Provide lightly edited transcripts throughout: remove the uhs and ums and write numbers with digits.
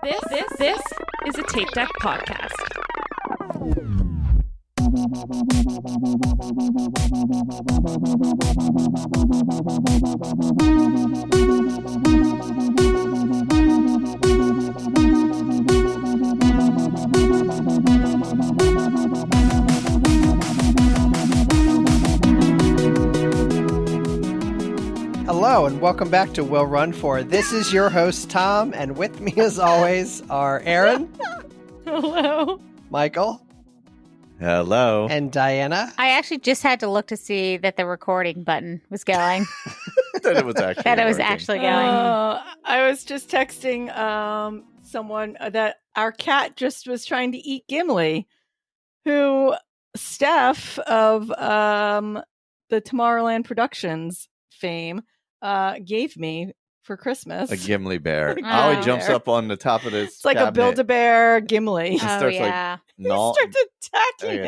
This is a Tape Deck podcast. Hello and welcome back to We'll Run For. This is your host, Tom, and with me as always are Aaron. Hello. Michael. Hello. And Diana. I actually just had to look to see that the recording button was going. that it was actually going. I was just texting someone that our cat just was trying to eat Gimli, who Steph of the Tomorrowland Productions fame gave me for Christmas. A Gimli bear. Oh, He jumps up on the top of this It's like cabinet. a Build-A-Bear Gimli. He Oh, starts yeah. He starts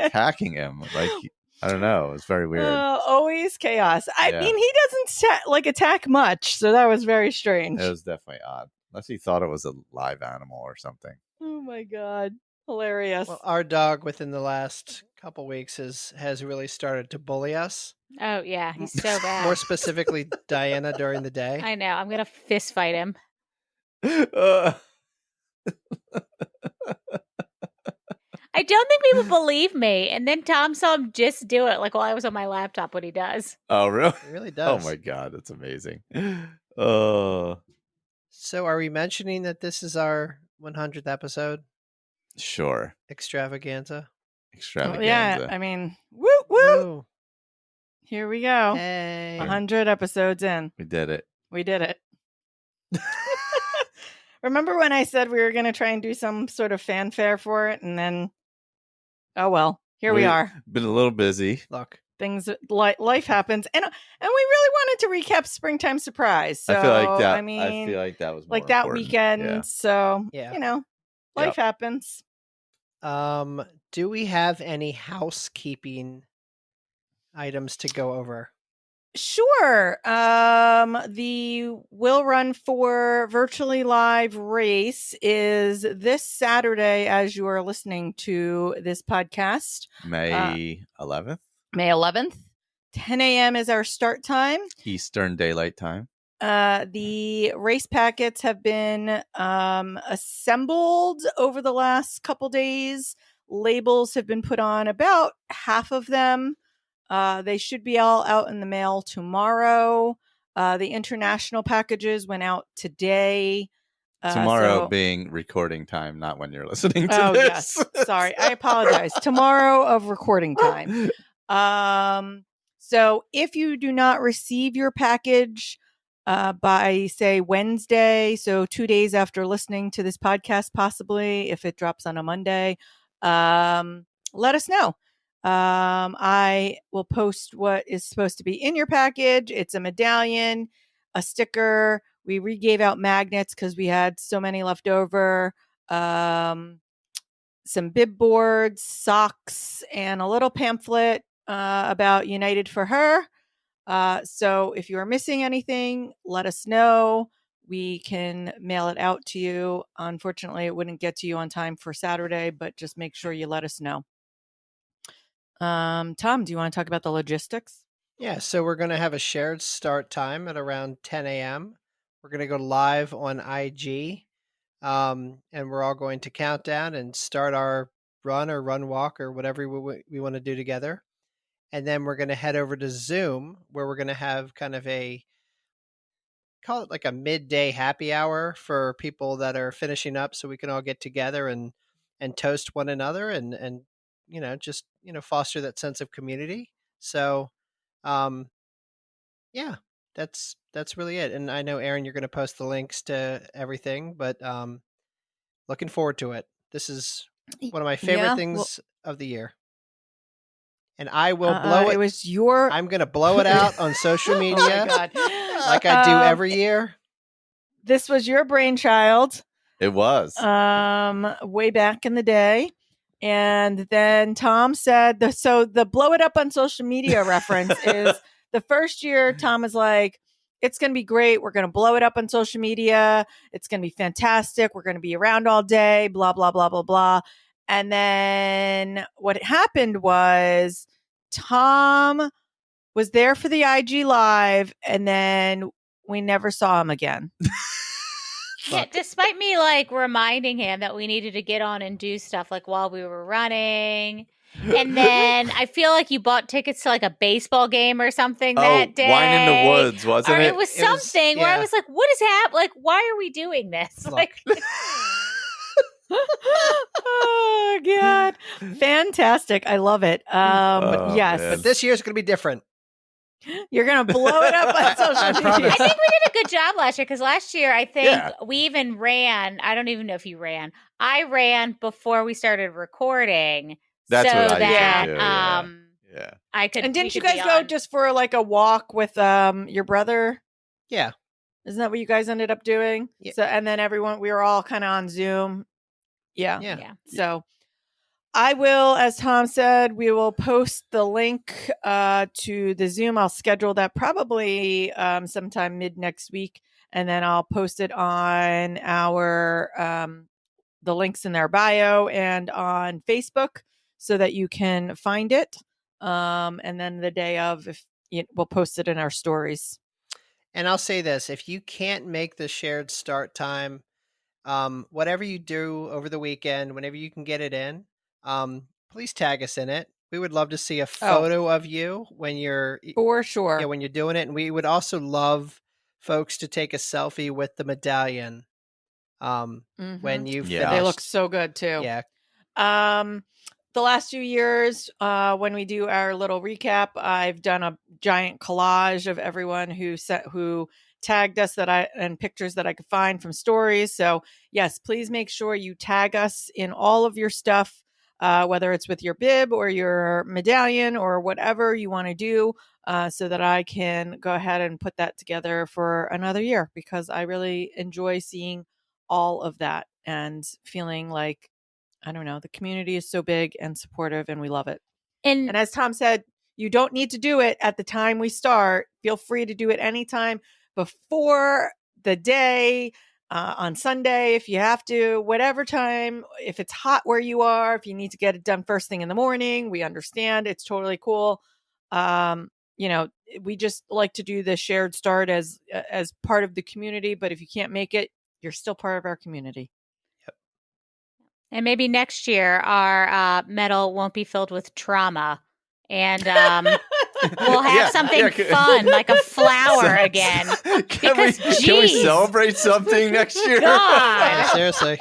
attacking it. him. Like, I don't know. It's very weird. Always chaos. I Yeah. mean, he doesn't attack much, so that was very strange. It was definitely odd. Unless he thought it was a live animal or something. Oh my god, hilarious. Well, our dog within the last couple weeks has really started to bully us. Oh, yeah. He's so bad. More specifically, Diana during the day. I know. I'm going to fist fight him. Uh, I don't think people believe me. And then Tom saw him just do it, like while I was on my laptop, what he does. oh, really? It really Oh, does. my God. That's amazing. Oh, So are we mentioning that this is our 100th episode sure. extravaganza? Extravaganza. Yeah, I mean, woo woo. Woo. Here we go. Hey. 100 episodes in. We did it. We did it. Remember when I said we were going to try and do some sort of fanfare for it, and then, oh well, here we are. Been a little busy. Look. Things life happens, and we really wanted to recap Springtime Surprise. So I feel like that. I mean, I feel like that was more like that important. weekend. Yeah. So Yeah. you know, life happens. Do we have any housekeeping items to go over? Sure. The Will Run For virtually live race is this Saturday as you are listening to this podcast. May 11th, May 11th. 10 a.m. is our start time. Eastern Daylight Time. The race packets have been assembled over the last couple days. Labels have been put on about half of them. They should be all out in the mail tomorrow. The international packages went out today. Tomorrow being recording time, not when you're listening to this. Yes. Sorry, I apologize. Tomorrow of recording time. So if you do not receive your package by, say, Wednesday, so 2 days after listening to this podcast, possibly, if it drops on a Monday, let us know. I will post what is supposed to be in your package. It's a medallion, a sticker. We re-gave out magnets because we had so many left over. Some bib boards, socks, and a little pamphlet about United for Her. So if you are missing anything, let us know. We can mail it out to you. Unfortunately, it wouldn't get to you on time for Saturday, but just make sure you let us know. Tom, do you want to talk about the logistics? Yeah, so we're going to have a shared start time at around 10 a.m. We're going to go live on IG, and we're all going to count down and start our run or run walk or whatever we want to do together. And then we're going to head over to Zoom, where we're going to have kind of call it like a midday happy hour for people that are finishing up, so we can all get together and toast one another and just foster that sense of community. So yeah, that's really it. And I know, Aaron, you're going to post the links to everything, but looking forward to it. This is one of my favorite things of the year. And I will blow it. It was your. I'm going to blow it out on social media. Oh my God. Like I do every year. This was your brainchild. It was. Way back in the day. And then Tom said, the blow it up on social media reference is the first year Tom is like, it's going to be great. We're going to blow it up on social media. It's going to be fantastic. We're going to be around all day, blah, blah, blah, blah, blah. And then what happened was Tom was there for the IG Live, and then we never saw him again. Yeah, despite me like reminding him that we needed to get on and do stuff like while we were running. And then I feel like you bought tickets to like a baseball game or something that day. Wine in the Woods, wasn't it? It was something where I was like, what is happening? Like, why are we doing this? Look. Like, oh, God. Fantastic. I love it. Yes. man. But this year's going to be different. You're going to blow it up on social I media. promise. I think we did a good job last year because last year I think we even ran. I don't even know if you ran. I ran before we started recording. That's so what I that, used to do. Yeah. I could. And didn't you we could guys be go on. just for like a walk with your brother? Yeah. Isn't that what you guys ended up doing? Yeah. So, and then we were all kind of on Zoom. Yeah. Yeah. So I will, as Tom said, we will post the link to the Zoom. I'll schedule that probably sometime mid next week. And then I'll post it on the links in their bio and on Facebook so that you can find it. And then the day of, we'll post it in our stories. And I'll say this, if you can't make the shared start time, whatever you do over the weekend, whenever you can get it in, please tag us in it. We would love to see a photo of you when you're for sure. Yeah, when you're doing it. And we would also love folks to take a selfie with the medallion when you finish. They look so good too. Yeah. The last few years, when we do our little recap, I've done a giant collage of everyone who tagged us and pictures that I could find from stories. So yes, please make sure you tag us in all of your stuff, whether it's with your bib or your medallion or whatever you want to do, so that I can go ahead and put that together for another year, because I really enjoy seeing all of that and feeling like, I don't know, the community is so big and supportive and we love it. And as Tom said, you don't need to do it at the time we start. Feel free to do it anytime before the day, on Sunday, if you have to, whatever time, if it's hot where you are, if you need to get it done first thing in the morning, we understand. It's totally cool. We just like to do the shared start as part of the community, but if you can't make it, you're still part of our community. And maybe next year our medal won't be filled with trauma, and we'll have something fun like a flower again. Can we celebrate something next year? Yeah, seriously.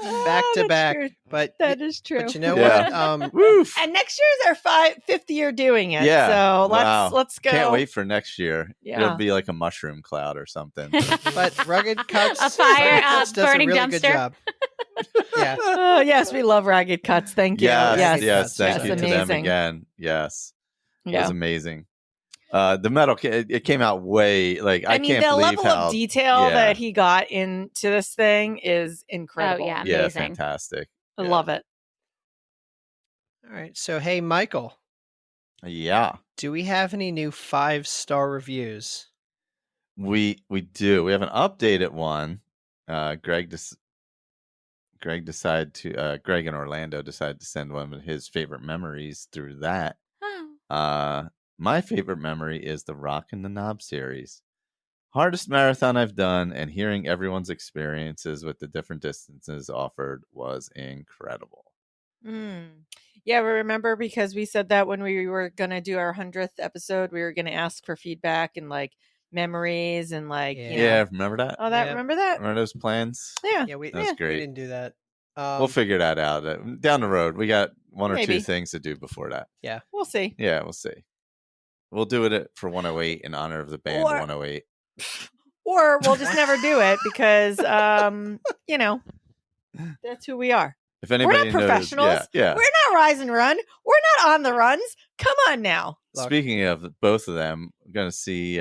Back to back. True. But that is true. But you know what? Woof. And next year's our fifth year doing it. Yeah. So Wow. let's go. Can't wait for next year. Yeah. It'll be like a mushroom cloud or something. But Rugged Cuts, A fire, does burning a really dumpster. good job. Yeah. Oh, yes, we love Ragged Cuts. Thank you. Yes. Thank you to them amazing. again. Yes. It Yeah. was amazing. The medal, it came out way, like, I can't the believe level how of detail that he got into this thing is incredible. Oh, yeah. Yeah, Amazing. fantastic. I love it. All right. So, hey, Michael, Yeah, do we have any new 5-star reviews? we do. We have an updated one. Greg and Orlando decided to send one of his favorite memories through that. My favorite memory is the Rock and the Knob series. Hardest marathon I've done, and hearing everyone's experiences with the different distances offered was incredible. Yeah, we remember, because we said that when we were going to do our 100th episode, we were going to ask for feedback and like memories and like, Remember that? Remember that? Remember those plans? Yeah. Yeah, That's we great. didn't do that. We'll figure that out down the road. We got one or Maybe. two things to do before that. Yeah. We'll see. Yeah, we'll see. We'll do it for 108 in honor of the band 108. Or we'll just never do it because, that's who we are. If anybody We're not professionals. knows, yeah. We're not Rise and Run. We're not on the runs. Come on now. Look. Speaking of both of them, I'm gonna see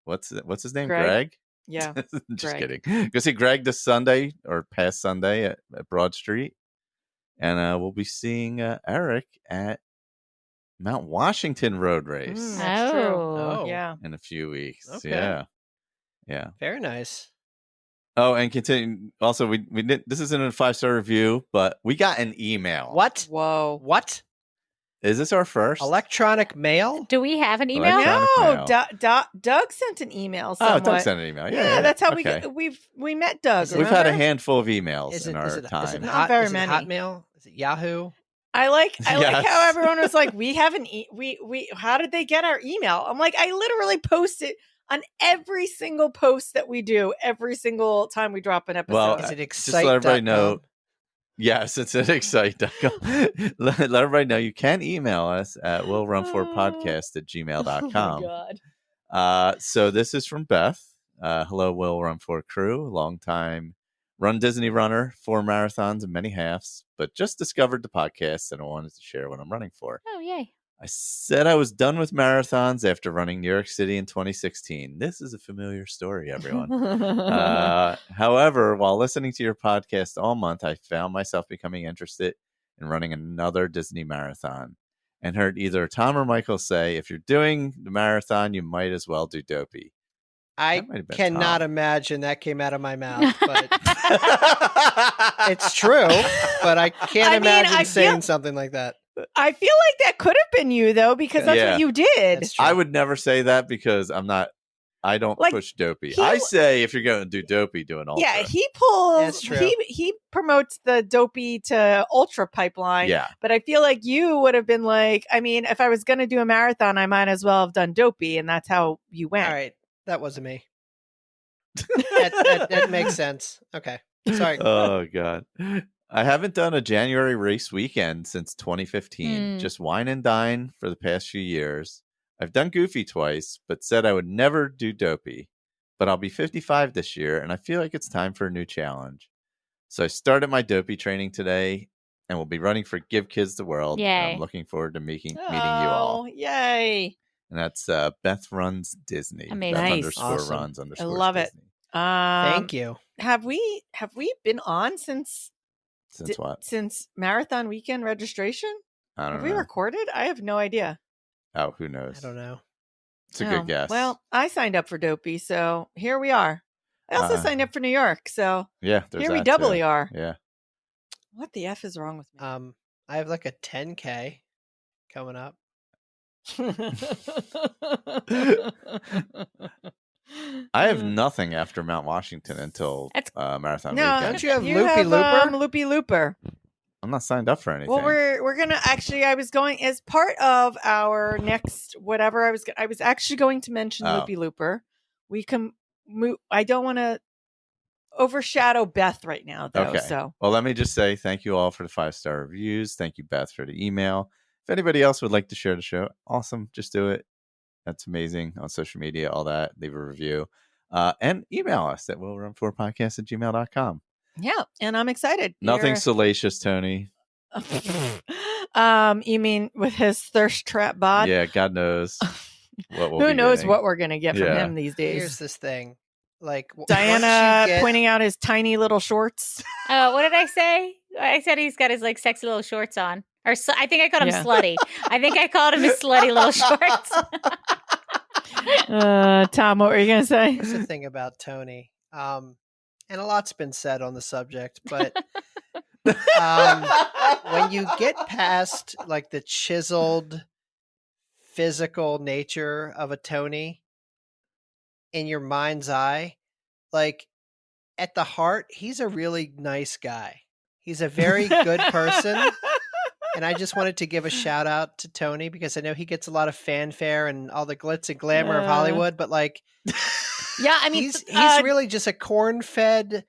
what's his name? Greg? Greg? Yeah. Just Greg. kidding. Go see Greg this Sunday or past Sunday at Broad Street, and we'll be seeing Eric at Mount Washington road race That's true. Oh. Yeah. in a few weeks. Okay. Yeah. Very nice. Oh, and continue. Also, we did. This isn't a 5-star review, but we got an email. What? Whoa. What? Is this our first? Electronic mail? Do we have an email? Electronic No, mail. Doug sent an email. Oh, Somewhat. Doug sent an email. Yeah, that's how okay. we met Doug. We've had a remember? handful of emails Is in it, our is it, time. is it, Not hot, very is it many. Hotmail? Is it Yahoo? I like Yes. how everyone was like, we haven't we how did they get our email? I'm like, I literally post it on every single post that we do every single time we drop an episode. Well, Is it just let everybody know. excite.com? Yes, it's at excite.com. let everybody know you can email us at willrun4podcast@gmail.com. Oh my God. So this is from Beth. Hello, Will Run 4 crew. Longtime Run Disney runner, 4 marathons and many halves, but just discovered the podcast and I wanted to share what I'm running for. Oh, yay. I said I was done with marathons after running New York City in 2016. This is a familiar story, everyone. However, while listening to your podcast all month, I found myself becoming interested in running another Disney marathon and heard either Tom or Michael say, if you're doing the marathon, you might as well do Dopey. I That might have been cannot Tom. imagine that came out of my mouth, but it's true. But I can't I mean, imagine I saying feel- something like that. I feel like that could have been you though, because that's Yeah. what you did. That's true. I would never say that because I don't Like, push Dopey. he- I say if you're going to do Dopey, do an ultra. Yeah, he pulls. That's true. He promotes the Dopey to Ultra pipeline. Yeah. But I feel like you would have been like, I mean, if I was going to do a marathon, I might as well have done Dopey, and that's how you went. All right. That wasn't me. that makes sense. Okay. Sorry. Oh God. I haven't done a January race weekend since 2015. Just wine and dine for the past few years. I've done Goofy twice, but said I would never do Dopey. But I'll be 55 this year, and I feel like it's time for a new challenge. So I started my Dopey training today, and will be running for Give Kids the World. And Yay. I'm looking forward to meeting you all. Oh, yay. And that's Beth Runs Disney. Amazing. Beth Nice. _ Awesome. runs _ I love it. Disney. Thank you. Have we been on since Since what? since marathon weekend registration? I don't Have know. we recorded? I have no idea. Oh, who knows? I don't know. It's a Oh, good guess. Well, I signed up for Dopey, so here we are. I also signed up for New York, so yeah, there's here we that doubly too. are. Yeah. What the F is wrong with me? I have like a 10K coming up. I have nothing after Mount Washington until That's- marathon No, weekend. Don't you have Loopy Looper? Loopy Looper. I'm not signed up for anything. Well, we're gonna actually. I was going as part of our next whatever. I was actually going to mention Oh. Loopy Looper. We can move. I don't want to overshadow Beth right now, though. Okay. So Well, let me just say thank you all for the 5-star reviews. Thank you, Beth, for the email. If anybody else would like to share the show, awesome. Just do it. That's amazing on social media, all that. Leave a review. And email us at willrun4podcast@gmail.com. yeah, and I'm excited. Nothing salacious, Tony. You mean with his thirst trap bod? Yeah, God knows what we'll Who be knows getting. what we're gonna get from Yeah. him these Here's days? this thing. Like once Diana you get- pointing out his tiny little shorts. What did I say? I said he's got his like sexy little shorts on. Or I think I called him Yeah. slutty. I think I called him his slutty little shorts. Tom, what were you gonna say? Here's the thing about Tony. And a lot's been said on the subject, but when you get past like the chiseled physical nature of a Tony in your mind's eye, like at the heart, he's a really nice guy. He's a very good person. And I just wanted to give a shout out to Tony because I know he gets a lot of fanfare and all the glitz and glamour of Hollywood, but like Yeah, I mean, he's really just a corn-fed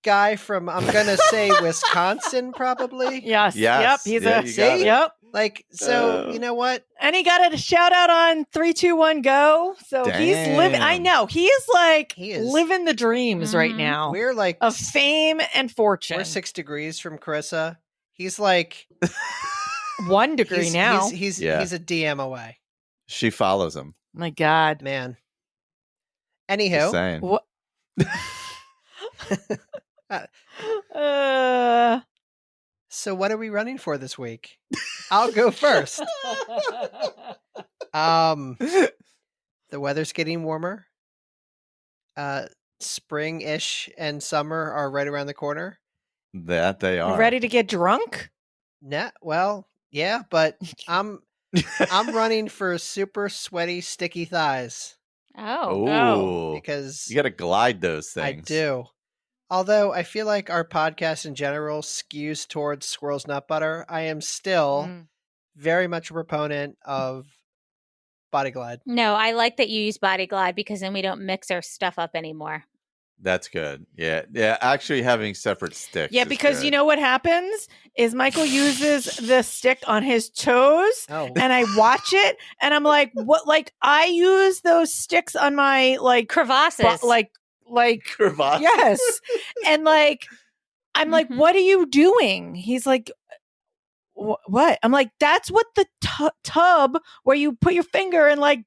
guy from, I'm gonna say, Wisconsin, probably. yes, Yes. yep, he's Yeah, a you got it. yep. Like, so you know what? And he got a shout out on 3, 2, 1, go. So he's living. I Damn. know he is like He is. living the dreams right Mhm. now We're like of fame and fortune. we're 6 degrees from Carissa. He's like 1 degree now. He's Yeah. he's a DM away, She follows him. My God. man. Just Anywho, saying. What? so what are we running for this week? I'll go first. The weather's getting warmer. Spring-ish and summer are right around the corner. That they are. Ready to get drunk? Nah, well, yeah, but I'm running for super sweaty, sticky thighs Oh, because you got to glide those I things. do. Although I feel like our podcast in general skews towards squirrel's nut butter, I am still very much a proponent of Body Glide. No, I like that you use Body Glide because then we don't mix our stuff up anymore. That's good. Yeah. Actually, having separate sticks. Yeah, is because good. you know what happens is Michael uses the stick on his toes, and I watch it, and I'm like, "What?" Like I use those sticks on my crevasses, like crevasses. Yes, and I'm like, "What are you doing?" He's like, "What?" I'm like, "That's what the tub where you put your finger and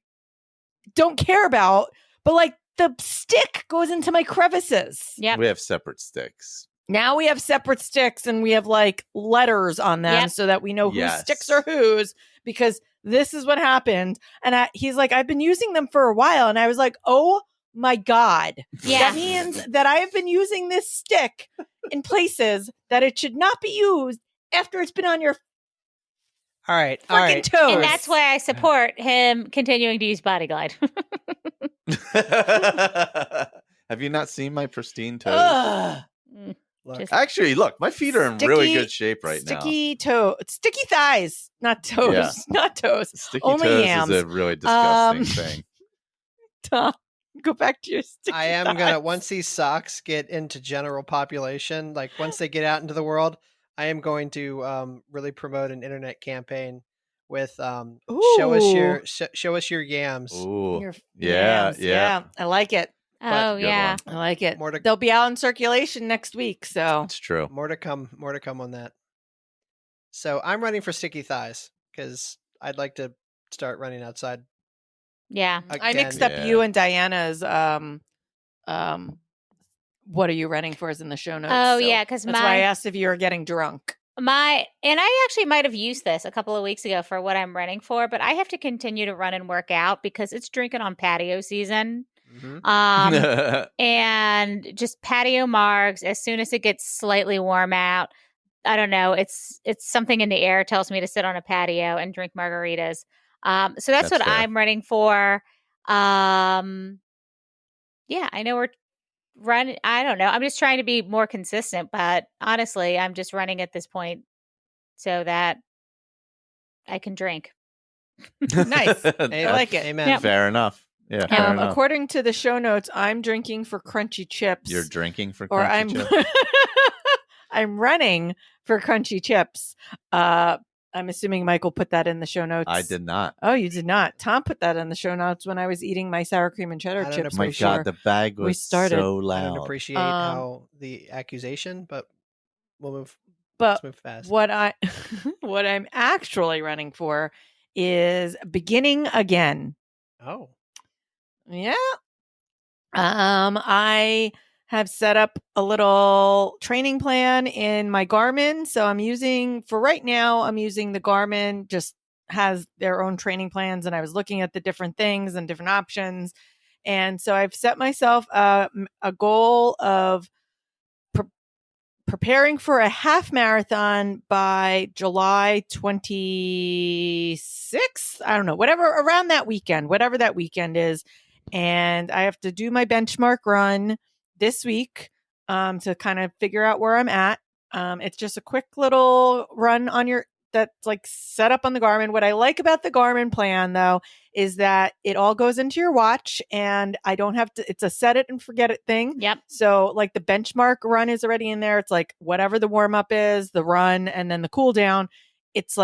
don't care about, but the stick goes into my crevices." Yeah, we have separate sticks. Now we have separate sticks and we have letters on them so that we know whose sticks are whose, because this is what happened. And he's like, I've been using them for a while. And I was like, oh my God. Yeah. That means that I have been using this stick in places that it should not be used after it's been on your all right. toes. And that's why I support him continuing to use Body Glide. Have you not seen my pristine toes? Actually, look, my feet are in really good shape right now. Sticky thighs, not toes, Yeah. not toes. Sticky Only toes hams. is a really disgusting thing. Tom, go back to your sticky I am thighs. gonna, once these socks get into general population, once they get out into the world, I am going to really promote an internet campaign with show us your yams. Ooh. Your Yeah. I like it. Oh Good yeah, one. I like it. They'll be out in circulation next week, so it's true. More to come on that. So I'm running for sticky thighs because I'd like to start running outside. Yeah, I mixed up you and Diana's. What are you running for? Is in the show notes. Oh yeah, because that's why I asked if you were getting drunk. And I actually might have used this a couple of weeks ago for what I'm running for, but I have to continue to run and work out because it's drinking on patio season. And just patio margs as soon as it gets slightly warm out. I don't know. It's something in the air tells me to sit on a patio and drink margaritas. So that's what fair. I'm running for. Yeah, I know we're running. I don't know. I'm just trying to be more consistent, but honestly, I'm just running at this point so that I can drink. Nice. I like it. Amen. Yep. Fair enough. Yeah. Fair enough. According to the show notes, I'm drinking for crunchy chips. You're drinking for crunchy chips? I'm running for crunchy chips. I'm assuming Michael put that in the show notes. I did not. Oh, you did not. Tom put that in the show notes when I was eating my sour cream and cheddar chips. My God, the bag was so loud. I don't appreciate how the accusation, but we'll move. But let's move fast. What I'm actually running for is beginning again. Oh. Yeah. I have set up a little training plan in my Garmin. So I'm using the Garmin, just has their own training plans. And I was looking at the different things and different options. And so I've set myself a goal of preparing for a half marathon by July 26th. I don't know, around that weekend, whatever that weekend is. And I have to do my benchmark run this week to kind of figure out where I'm at. It's just a quick little run that's set up on the Garmin. What I like about the Garmin plan, though, is that it all goes into your watch and I don't have to, it's a set it and forget it thing. Yep. So the benchmark run is already in there. It's whatever the warm up is, the run, and then the cool down. It's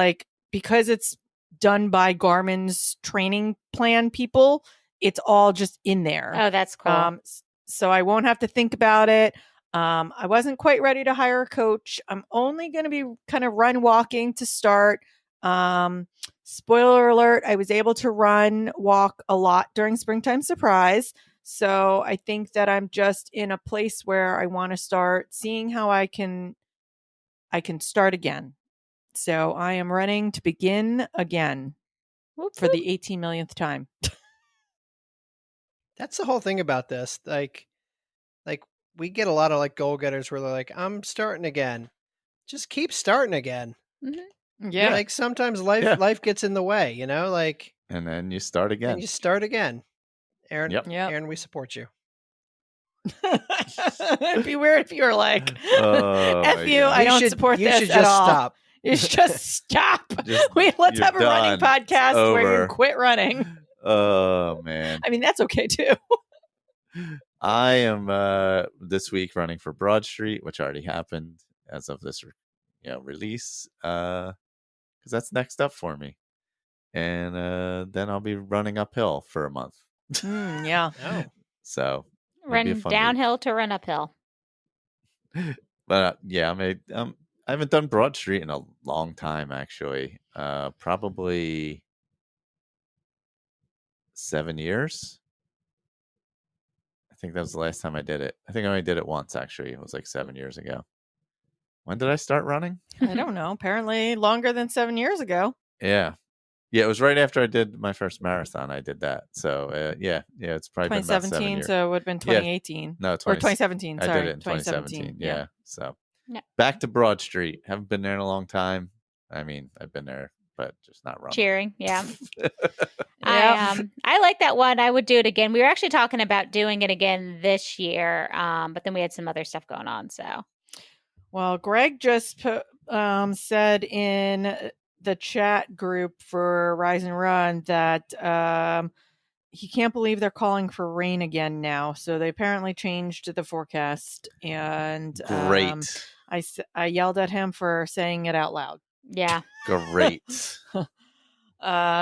because it's done by Garmin's training plan people, it's all just in there. Oh, that's cool. So I won't have to think about it. I wasn't quite ready to hire a coach. I'm only going to be kind of run walking to start. Spoiler alert, I was able to walk a lot during Springtime Surprise. So I think that I'm just in a place where I want to start seeing how I can start again. So I am running to begin again for the 18 millionth time. That's the whole thing about this. Like we get a lot of like goal getters where they're like, I'm starting again. Just keep starting again. Yeah. Like sometimes life gets in the way, you know, like, And then you start again. and you start again. Aaron, Yep. Aaron, we support you. It'd be weird if you were like, Oh, F my you, God. I don't support you this should at just all. stop. You should just stop. Just- Let's you're have a running done. podcast It's where you over. quit running. Oh, man. I mean, that's okay too. I am this week running for Broad Street, which already happened as of this release, because that's next up for me. And then I'll be running uphill for a month. Yeah. Oh. So it'll be a Run fun downhill to run uphill. week. But yeah, I haven't done Broad Street in a long time, actually. Probably 7 years. I think that was the last time I did it. I think I only did it once, actually. It was like 7 years ago. When did I start running? I don't know. Apparently longer than 7 years ago. Yeah. Yeah, it was right after I did my first marathon. I did that. So, yeah, it's probably been about 7 2017, years. so it would have been 2018. No, Or 2017, I sorry. did it in 2017. Yeah. So Yeah. back to Broad Street. Haven't been there in a long time. I mean, I've been there, but just not running. Cheering. Yeah. Yeah. I like that one. I would do it again. We were actually talking about doing it again this year, but then we had some other stuff going on. So, Well, Greg just said in the chat group for Rise and Run that he can't believe they're calling for rain again now. So they apparently changed the forecast. And Great. I yelled at him for saying it out loud. yeah. Great.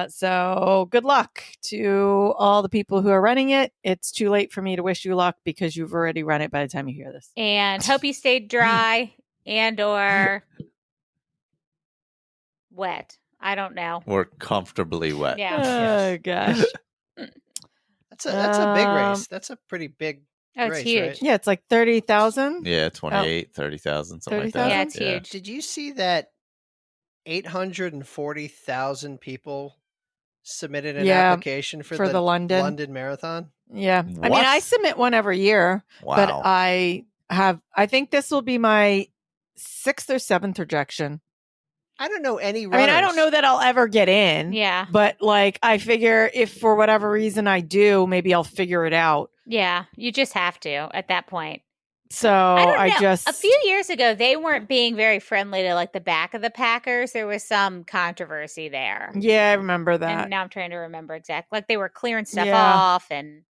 So good luck to all the people who are running it. It's too late for me to wish you luck because you've already run it by the time you hear this. And hope you stayed dry and or wet. I don't know. Or comfortably wet. Yeah. Oh gosh. That's a big race. That's a pretty big Oh, it's race, huge. right? Yeah, it's like 30,000. Yeah, 28, 30,000, something like that. 30,000? Yeah, it's huge. Did you see that 840,000 people submitted an Yeah, application for the London Marathon? Yeah. I mean, What? I submit one every year, Wow. but I think this will be my 6th or 7th rejection. I don't know any I runners. mean, I don't know that I'll ever get in. Yeah. But like, I figure if for whatever reason I do, maybe I'll figure it out. Yeah. You just have to at that point. So I don't know. just A few years ago, they weren't being very friendly to like the back of the Packers. There was some controversy there. Yeah, I remember that. And now I'm trying to remember exactly. Like they were clearing stuff Yeah. off and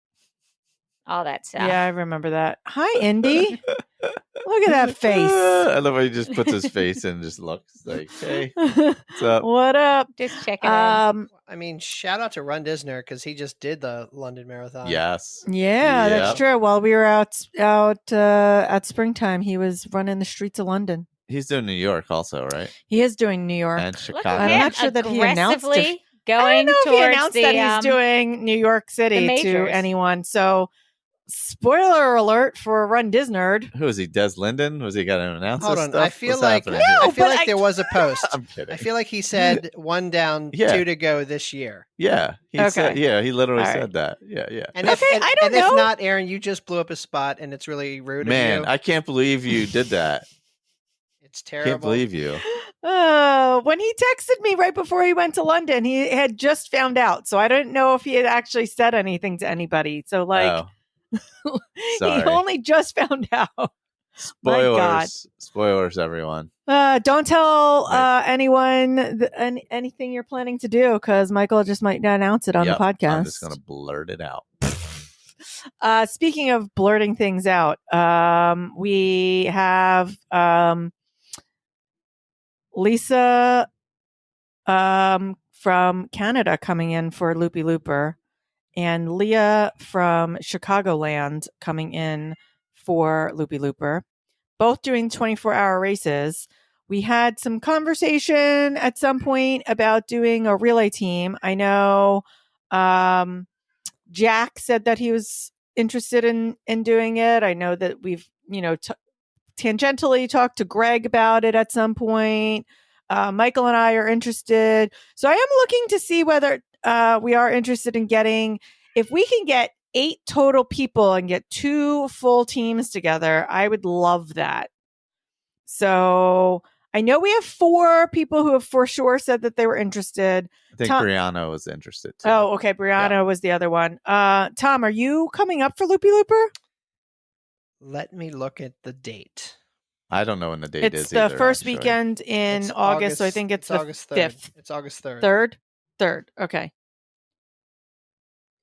all that stuff. Yeah, I remember that. Hi, Indy. Look at that face. I love how he just puts his face in and just looks like, hey, what's up? What up? Just check it in. I mean, shout out to Run Disner because he just did the London Marathon. Yes. Yeah, Yep. that's true. While we were out at springtime, he was running the streets of London. He's doing New York also, right? He is doing New York. And Look Chicago. at I'm him not sure that he announced it. aggressively I going don't know if he towards announced the, that he's doing New York City to majors. anyone. So, spoiler alert for Run Disnerd. Who is he? Des Linden? Was he got to announce Hold this on, stuff? I feel What's like happening here? No, I feel but like there was a post. I'm kidding. I feel like he said 1 down, Yeah. 2 to go this year. Yeah. He said, Okay. yeah, he literally All right. said that. Yeah, yeah. And if, Okay, and, I don't and know. if not, Aaron, you just blew up a spot, and it's really rude Man, of you. I can't believe you did that. It's terrible. Can't believe you. When he texted me right before he went to London, he had just found out. So I don't know if he had actually said anything to anybody. So like, he sorry. only just found out. My God. Spoilers, everyone. Don't tell Right. anyone anything you're planning to do because Michael just might announce it on Yep, the podcast. I'm just going to blurt it out. Speaking of blurting things out, we have Lisa from Canada coming in for Loopy Looper and Leah from Chicagoland coming in for Loopy Looper, both doing 24-hour races. We had some conversation at some point about doing a relay team. I know Jack said that he was interested in doing it. I know that we've, tangentially talked to Greg about it at some point. Michael and I are interested. So I am looking to see whether we are interested in getting, if we can get 8 total people and get 2 full teams together, I would love that. So I know we have 4 people who have for sure said that they were interested. I think Brianna was interested too. Oh, okay. Brianna was the other one. Tom, are you coming up for Loopy Looper? Let me look at the date. I don't know when the date is It's the either, first actually. weekend in It's August, so I think it's the August 3rd. 5th. It's August 3rd. 3rd? Okay.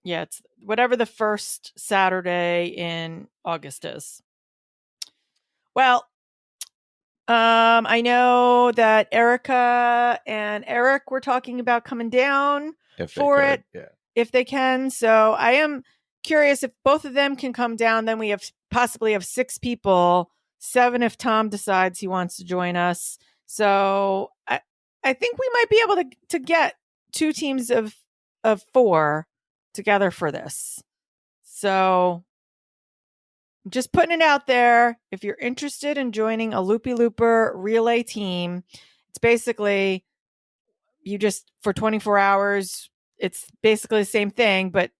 Yeah, it's whatever the first Saturday in August is. Well, I know that Erica and Eric were talking about coming down for it if they can. So I am curious if both of them can come down. Then we possibly have 6 people, 7 if Tom decides he wants to join us. So I think we might be able to get 2 teams of 4 together for this. So I'm just putting it out there. If you're interested in joining a Loopy Looper relay team, it's basically you just for 24 hours. It's basically the same thing, but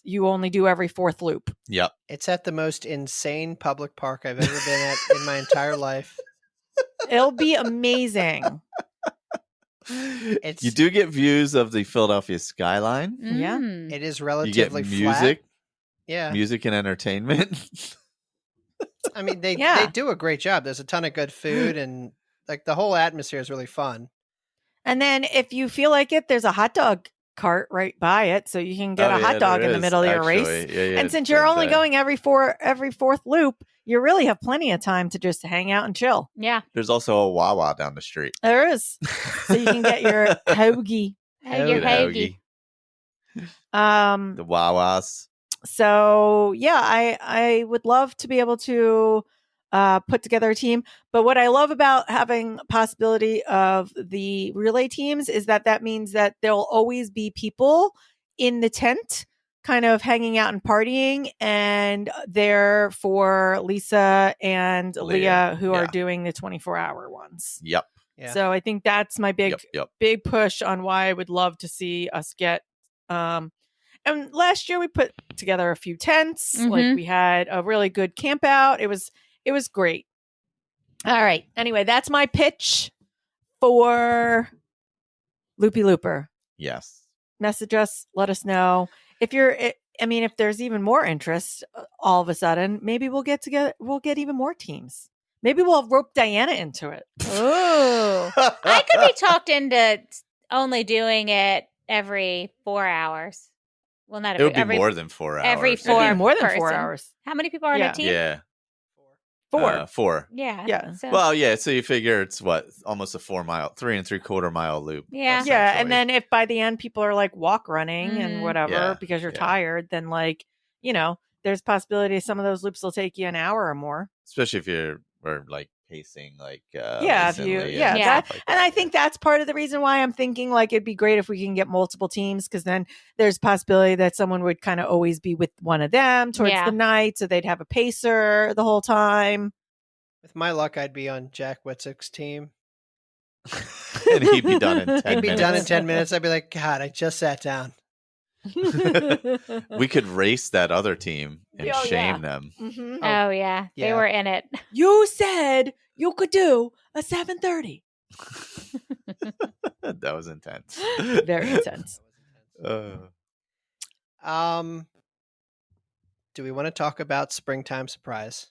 you only do every 4th loop. Yep. It's at the most insane public park I've ever been at in my entire life. It'll be amazing. You do get views of the Philadelphia skyline. Yeah. It is You relatively get music. flat. Yeah. Music and entertainment. I mean, they do a great job. There's a ton of good food, and like the whole atmosphere is really fun. And then if you feel like it, there's a hot dog cart right by it, so you can get a hot dog in the middle of your race. And since you're only going every 4th loop, you really have plenty of time to just hang out and chill. Yeah. There's also a Wawa down the street. There is. So you can get your hoagie. Your hoagie. The Wawas. So yeah, I would love to be able to put together a team. But what I love about having a possibility of the relay teams is that means that there'll always be people in the tent kind of hanging out and partying, and there for Lisa and Leah who are doing the 24-hour ones. Yep. Yeah. So I think that's my big push on why I would love to see us get and last year we put together a few tents. Like we had a really good camp out. It was great. All right. Anyway, that's my pitch for Loopy Looper. Yes. Message us. Let us know if if there's even more interest. All of a sudden, maybe we'll get together. We'll get even more teams. Maybe we'll rope Diana into it. Ooh, I could be talked into only doing it every 4 hours. Well, not every. It would be more than 4 hours. Every It'd be 4 more than person. 4 hours. How many people are on a team? Yeah. 4. 4. Yeah. Yeah. So. Well, yeah. So you figure it's almost a 3 3/4 mile loop. Yeah. Yeah. And then if by the end people are like walk running and whatever Yeah, because you're tired, then there's possibility some of those loops will take you an hour or more. Especially if you're pacing and I think that's part of the reason why I'm thinking like it'd be great if we can get multiple teams, because then there's possibility that someone would kind of always be with one of them towards the night, so they'd have a pacer the whole time. With my luck, I'd be on Jack Witzick's team. And he'd be done in 10 minutes. He'd be done in 10 minutes. I'd be like, God, I just sat down. We could race that other team and shame them. Mm-hmm. Oh yeah, they were in it. You said you could do a 7:30. That was intense. Very intense. Do we want to talk about Springtime Surprise?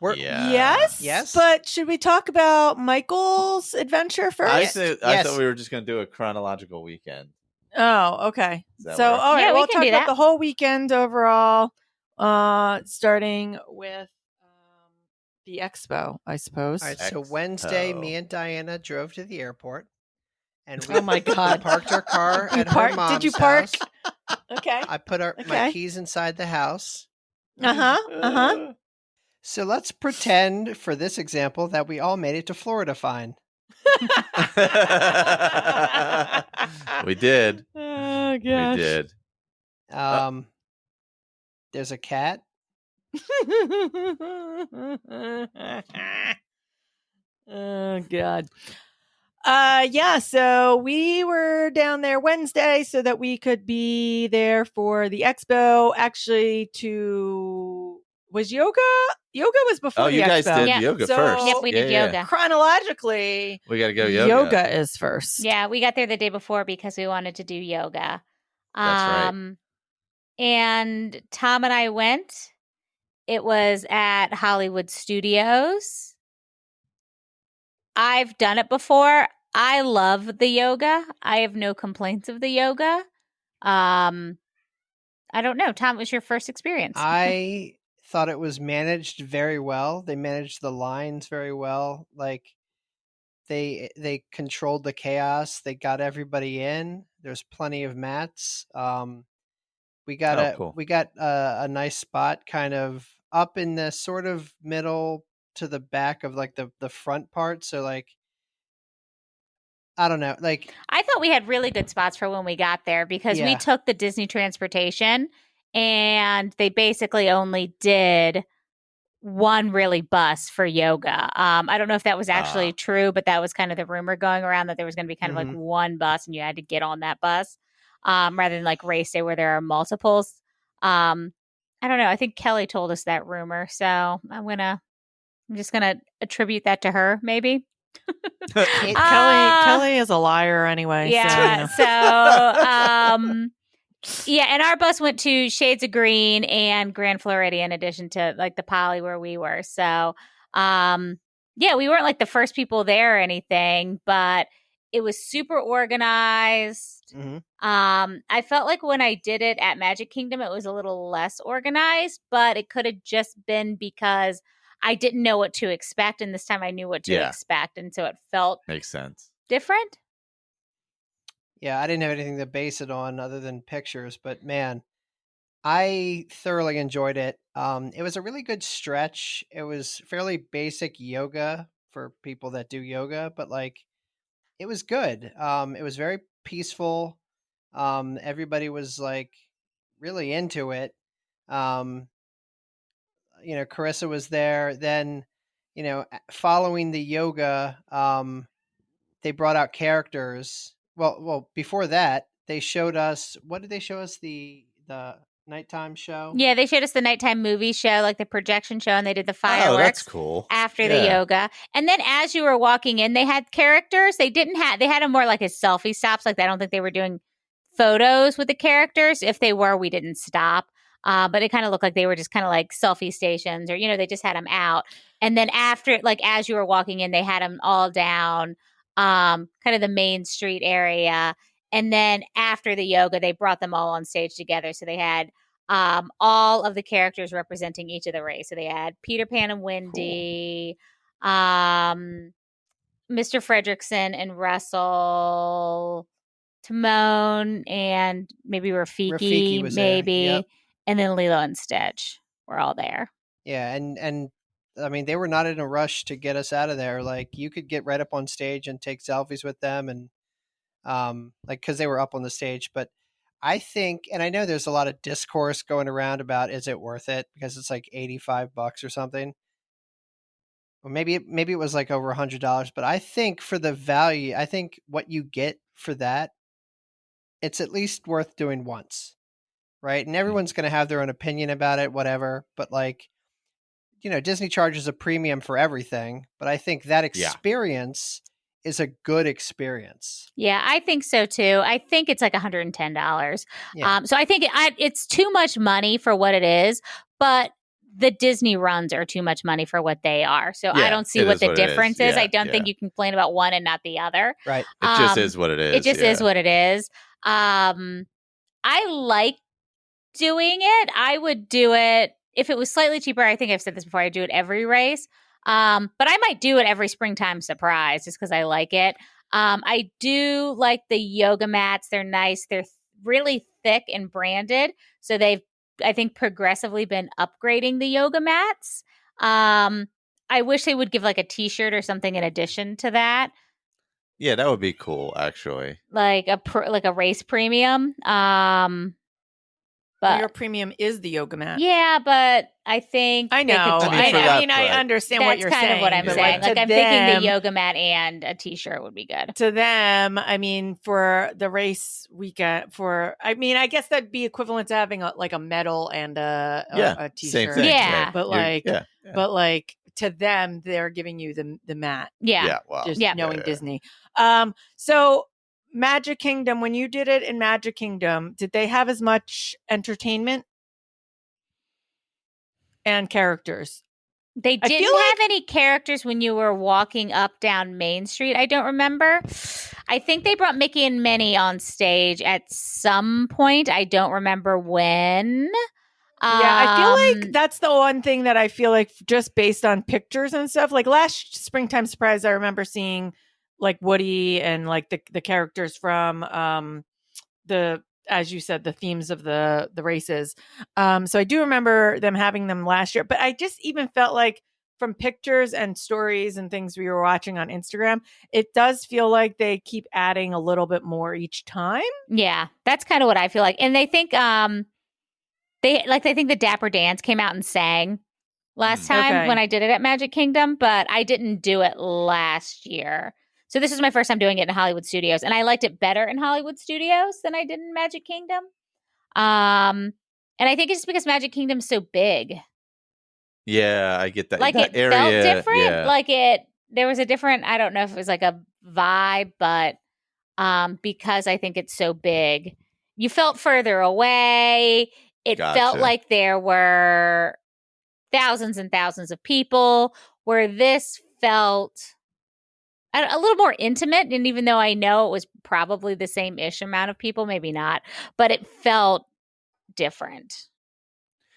Yes, but should we talk about Michael's adventure first? I thought we were just going to do a chronological weekend. Oh, okay. So, all right, we'll talk about the whole weekend overall, starting with the expo, I suppose. All right, so Wednesday, me and Diana drove to the airport, and we, oh my God, we parked our car at her mom's Did you park? house. Okay. I put my keys inside the house. So let's pretend, for this example, that we all made it to Florida fine. We did. Oh gosh. We did. There's a cat. Oh God. Yeah, so we were down there Wednesday so that we could be there for the expo. Actually, was yoga? Yoga was before Oh, the you guys expo. did Yep. yoga So- first. Yep, we did yoga. Chronologically, We got to go yoga. is first. Yeah, we got there the day before because we wanted to do yoga. That's right. And Tom and I went. It was at Hollywood Studios. I've done it before. I love the yoga. I have no complaints of the yoga. I don't know. Tom, what was your first experience? I thought it was managed very well. They managed the lines very well. Like they controlled the chaos. They got everybody in. There's plenty of mats. We got cool. a nice spot kind of up in the sort of middle to the back of like the front part. So like I don't know. Like I thought we had really good spots for when we got there because we Yeah. took the Disney transportation and they basically only did one really bus for yoga. I don't know if that was actually true, but that was kind of the rumor going around that there was going to be kind of like one bus and you had to get on that bus rather than like race day where there are multiples. I don't know. I think Kelly told us that rumor, so I'm just gonna attribute that to her, maybe. Kelly is a liar anyway. Yeah. So, Yeah, and our bus went to Shades of Green and Grand Floridian in addition to like the Poly where we were. So, yeah, we weren't like the first people there or anything, but it was super organized. Mhm. I felt like when I did it at Magic Kingdom, it was a little less organized, but it could have just been because I didn't know what to expect, and this time I knew what to expect, and so it felt Makes sense. different. Yeah, I didn't have anything to base it on other than pictures, but man, I thoroughly enjoyed it. It was a really good stretch. It was fairly basic yoga for people that do yoga, but like it was good. It was very peaceful. Everybody was like really into it. Um, Carissa was there. Then, following the yoga, they brought out characters. Well, before that, they showed us. What did they show us? The nighttime show. Yeah, they showed us the nighttime movie show, like the projection show, and they did the fireworks. Oh, that's cool. After the yoga. And then as you were walking in, they had characters. They had them more like as selfie stops. Like I don't think they were doing photos with the characters. If they were, we didn't stop. But it kind of looked like they were just kind of like selfie stations or, they just had them out. And then after, like as you were walking in, they had them all down kind of the main street area. And then after the yoga, they brought them all on stage together. So they had all of the characters representing each of the race. So they had Peter Pan and Wendy, Mr. Fredrickson and Russell, Timon, and maybe Rafiki was maybe, there. Yep. and then Lilo and Stitch were all there. Yeah, and I mean, they were not in a rush to get us out of there. Like you could get right up on stage and take selfies with them, and like because they were up on the stage. But I think, and I know there's a lot of discourse going around about is it worth it because it's like $85 or something. Or maybe it was like over $100. But I think for the value, I think what you get for that, it's at least worth doing once, right? And everyone's going to have their own opinion about it, whatever. But like, Disney charges a premium for everything, but I think that experience is a good experience. Yeah, I think so too. I think it's like $110. Yeah. So I think it's too much money for what it is, but the Disney runs are too much money for what they are. So I don't see what the difference is. I don't think you can complain about one and not the other. Right. It just is what it is. It just is what it is. I like doing it. I would do it if it was slightly cheaper. I think I've said this before. I do it every race. But I might do it every springtime surprise just because I like it. I do like the yoga mats. They're nice. They're really thick and branded. So they've, I think, progressively been upgrading the yoga mats. I wish they would give like a t-shirt or something in addition to that. Yeah, that would be cool, actually. Like a race premium. But your premium is the yoga mat. yeah, but I think I they could- know. I mean, for that I price. understand what that's you're kind saying. of what I'm but saying. to Like I'm thinking them- the yoga mat and a t-shirt would be good. To them, I mean, for the race weekend, I guess that'd be equivalent to having a medal and a t-shirt. Same thing. Yeah. right. But You're- to them, they're giving you the mat. Yeah. wow. Just Yeah. knowing Yeah. Disney. So Magic Kingdom, when you did it in Magic Kingdom, did they have as much entertainment and characters? They I didn't feel like- have any characters when you were walking up down Main Street. I don't remember. I think they brought Mickey and Minnie on stage at some point. I don't remember when. Yeah, I feel like that's the one thing that I feel like just based on pictures and stuff. Like last Springtime Surprise, I remember seeing like Woody and like the characters from the, as you said, the themes of the races. So I do remember them having them last year, but I just even felt like from pictures and stories and things we were watching on Instagram, it does feel like they keep adding a little bit more each time. Yeah, that's kind of what I feel like. And they think they think the Dapper Dans came out and sang last time Okay. when I did it at Magic Kingdom, but I didn't do it last year. So this is my first time doing it in Hollywood Studios, and I liked it better in Hollywood Studios than I did in Magic Kingdom. And I think it's just because Magic Kingdom's so big. Yeah, I get that. Like That it felt different. Yeah. Like there was a different, I don't know if it was like a vibe, but because I think it's so big, you felt further away. It felt Gotcha. like there were thousands and thousands of people, where this felt a little more intimate. And even though I know it was probably the same-ish amount of people, maybe not, but it felt different.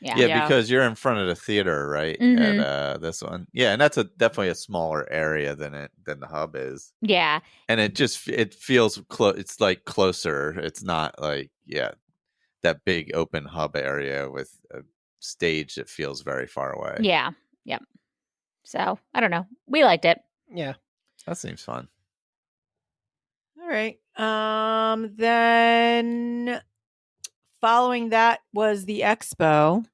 Yeah, Yeah. because you're in front of the theater, right? Mhm. At this one. Yeah, and that's definitely a smaller area than the hub is. Yeah. And it feels close. It's like closer. It's not like that big open hub area with a stage that feels very far away. Yeah. Yep. So I don't know. We liked it. Yeah. That seems fun. All right. Then following that was the expo,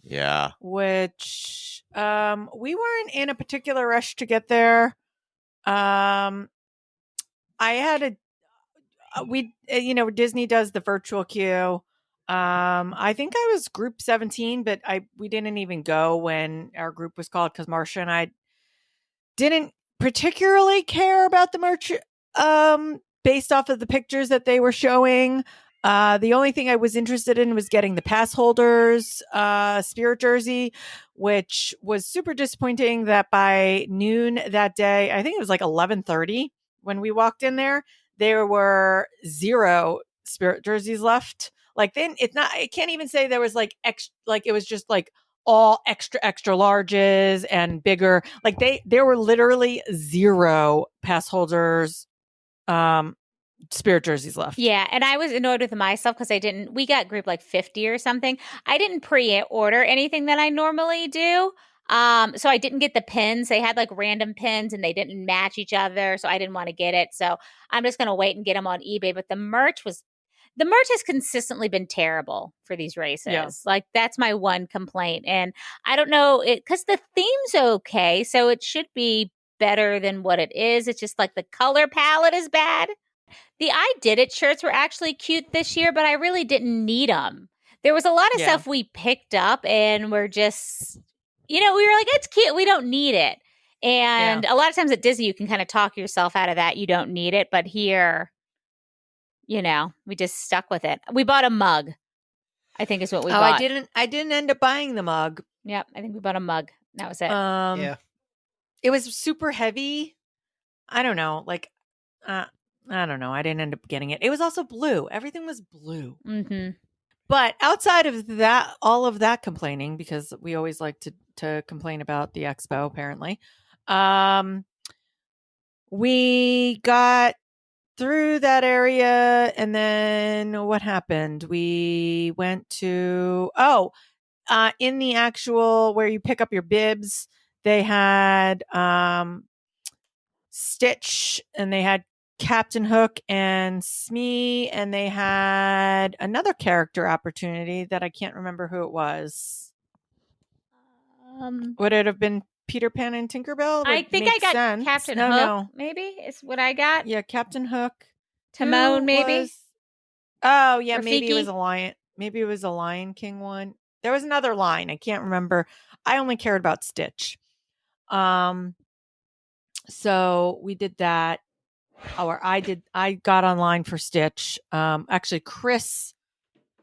Yeah. which we weren't in a particular rush to get there. I had Disney does the virtual queue. I think I was group 17, but we didn't even go when our group was called because Marcia and I didn't particularly care about the merch based off of the pictures that they were showing. The only thing I was interested in was getting the pass holders spirit jersey, which was super disappointing that by noon that day, I think it was like 11:30 when we walked in there were 0 spirit jerseys left. Like then I can't even say there was like it was just like all extra larges and bigger. Like there were literally 0 pass holders spirit jerseys left. Yeah, and I was annoyed with myself because we got group like 50 or something. I didn't pre-order anything that I normally do. So I didn't get the pins. They had like random pins and they didn't match each other, so I didn't want to get it. So I'm just going to wait and get them on eBay, but the merch has consistently been terrible for these races. Yeah. Like that's my one complaint. And I don't know cuz the theme's okay, so it should be better than what it is. It's just like the color palette is bad. The I Did It shirts were actually cute this year, but I really didn't need them. There was a lot of stuff we picked up and we're just, we were like, it's cute. We don't need it. And a lot of times at Disney, you can kind of talk yourself out of that. You don't need it. But here, we just stuck with it. We bought a mug, I think is what we bought. I didn't end up buying the mug. Yep. I think we bought a mug. That was it. Yeah. It was super heavy. I don't know. Like, I don't know. I didn't end up getting it. It was also blue. Everything was blue. Mm-hmm. But outside of that, all of that complaining, because we always like to complain about the expo, apparently. We got through that area, and then what happened? We went to in the actual where you pick up your bibs, they had Stitch and they had Captain Hook and Smee, and they had another character opportunity that I can't remember who it was. Would it have been Peter Pan and Tinkerbell? I think I got Captain Hook. No. Maybe is what I got. Yeah, Captain Hook. Timon, Who maybe. was- Oh, yeah, maybe it Rafiki? was a lion. Maybe it was a Lion King one. There was another line. I can't remember. I only cared about Stitch. So we did that. Or I got online for Stitch. Actually, Chris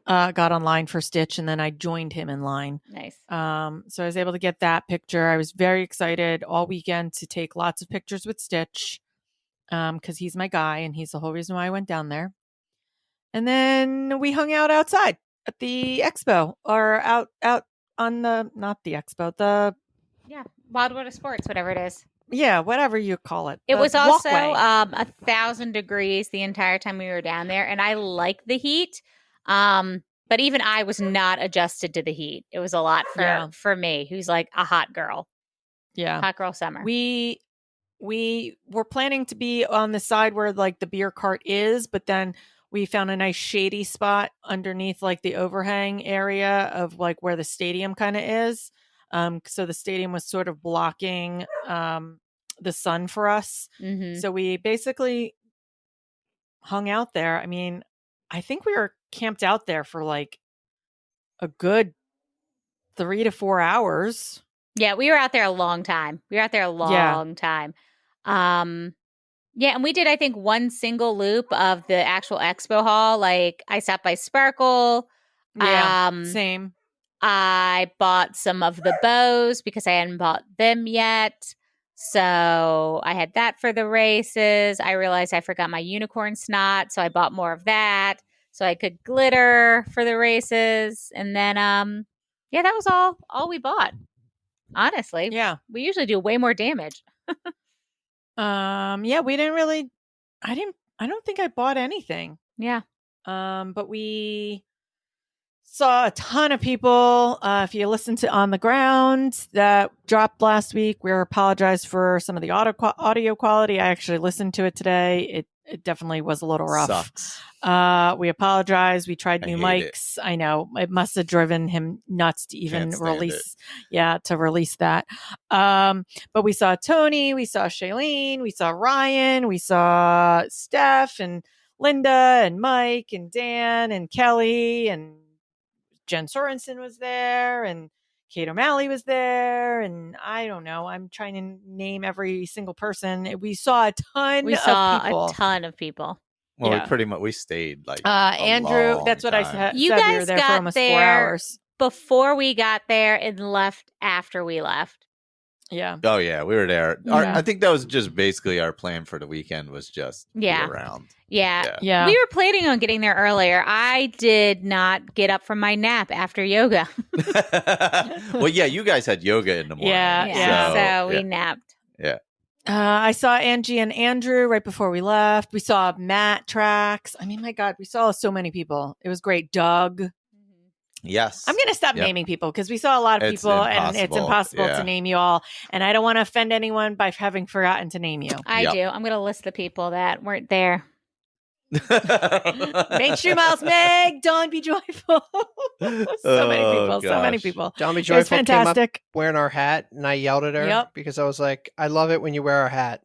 got online for Stitch, and then I joined him in line. Nice. So I was able to get that picture. I was very excited all weekend to take lots of pictures with Stitch, because he's my guy, and he's the whole reason why I went down there. And then we hung out outside at the expo, or out on not the expo, Wild World of Sports, whatever it is. yeah, whatever you call it. It the was also walkway. 1,000 degrees the entire time we were down there, and I like the heat. But even I was not adjusted to the heat. It was a lot for me, who's like a hot girl. Yeah, Hot girl summer. We were planning to be on the side where like the beer cart is, but then we found a nice shady spot underneath like the overhang area of like where the stadium kind of is. So the stadium was sort of blocking the sun for us. Mm-hmm. So we basically hung out there. I mean, I think we were camped out there for like a good 3 to 4 hours. Yeah, we were out there a long time. time. Yeah, and we did, I think, one single loop of the actual expo hall. Like, I sat by Sparkle. Yeah, same. I bought some of the bows because I hadn't bought them yet. So I had that for the races. I realized I forgot my unicorn snot, so I bought more of that so I could glitter for the races. And then, yeah, that was all we bought. Honestly, Yeah. we usually do way more damage. Yeah, we didn't really. I don't think I bought anything. Yeah. But we saw a ton of people. If you listened to On the Ground that dropped last week, we apologize for some of the audio quality. I actually listened to it today. It definitely was a little rough. Sucks. We apologize. We tried new hate mics. I know it must have driven him nuts to even Can't stand release. Yeah, to release that. But we saw Tony, we saw Shailene, we saw Ryan, we saw Steph and Linda and Mike and Dan and Kelly, and Jen Sorensen was there, and Kate O'Malley was there, and I don't know. I'm trying to name every single person. We saw a ton of people. Well, Yeah. we stayed like Andrew. That's what I said. You we guys were there got for almost 4 there hours. before we got there and left after we left. Yeah. Oh yeah, we were there. Yeah. I think that was just basically our plan for the weekend was just be around. Yeah. Yeah. We were planning on getting there earlier. I did not get up from my nap after yoga. Well, yeah, you guys had yoga in the morning. Yeah. So we napped. Yeah. I saw Angie and Andrew right before we left. We saw Matt Trax. I mean, my God, we saw so many people. It was great. Doug. Yes. I'm going to stop naming people because we saw a lot of It's people and it's impossible yeah. to name you all. And I don't want to offend anyone by having forgotten to name you. I do. I'm going to list the people that weren't there. Nate Shoemiles, Meg, Dawn Be Joyful. So many people. Dawn Be It was Joyful came up fantastic. wearing our hat, and I yelled at her Yep. because I was like, I love it when you wear our hat.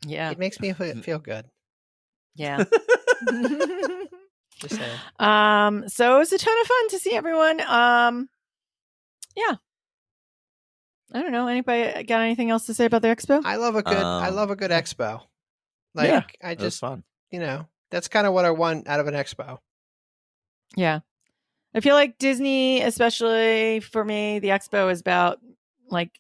Yeah. It makes me feel good. Yeah. Just saying. So it was a ton of fun to see everyone. Yeah. I don't know. Anybody got anything else to say about the expo? I love a good expo. Like Yeah. I It was just, fun. that's kind of what I want out of an expo. Yeah. I feel like Disney, especially for me, the expo is about like,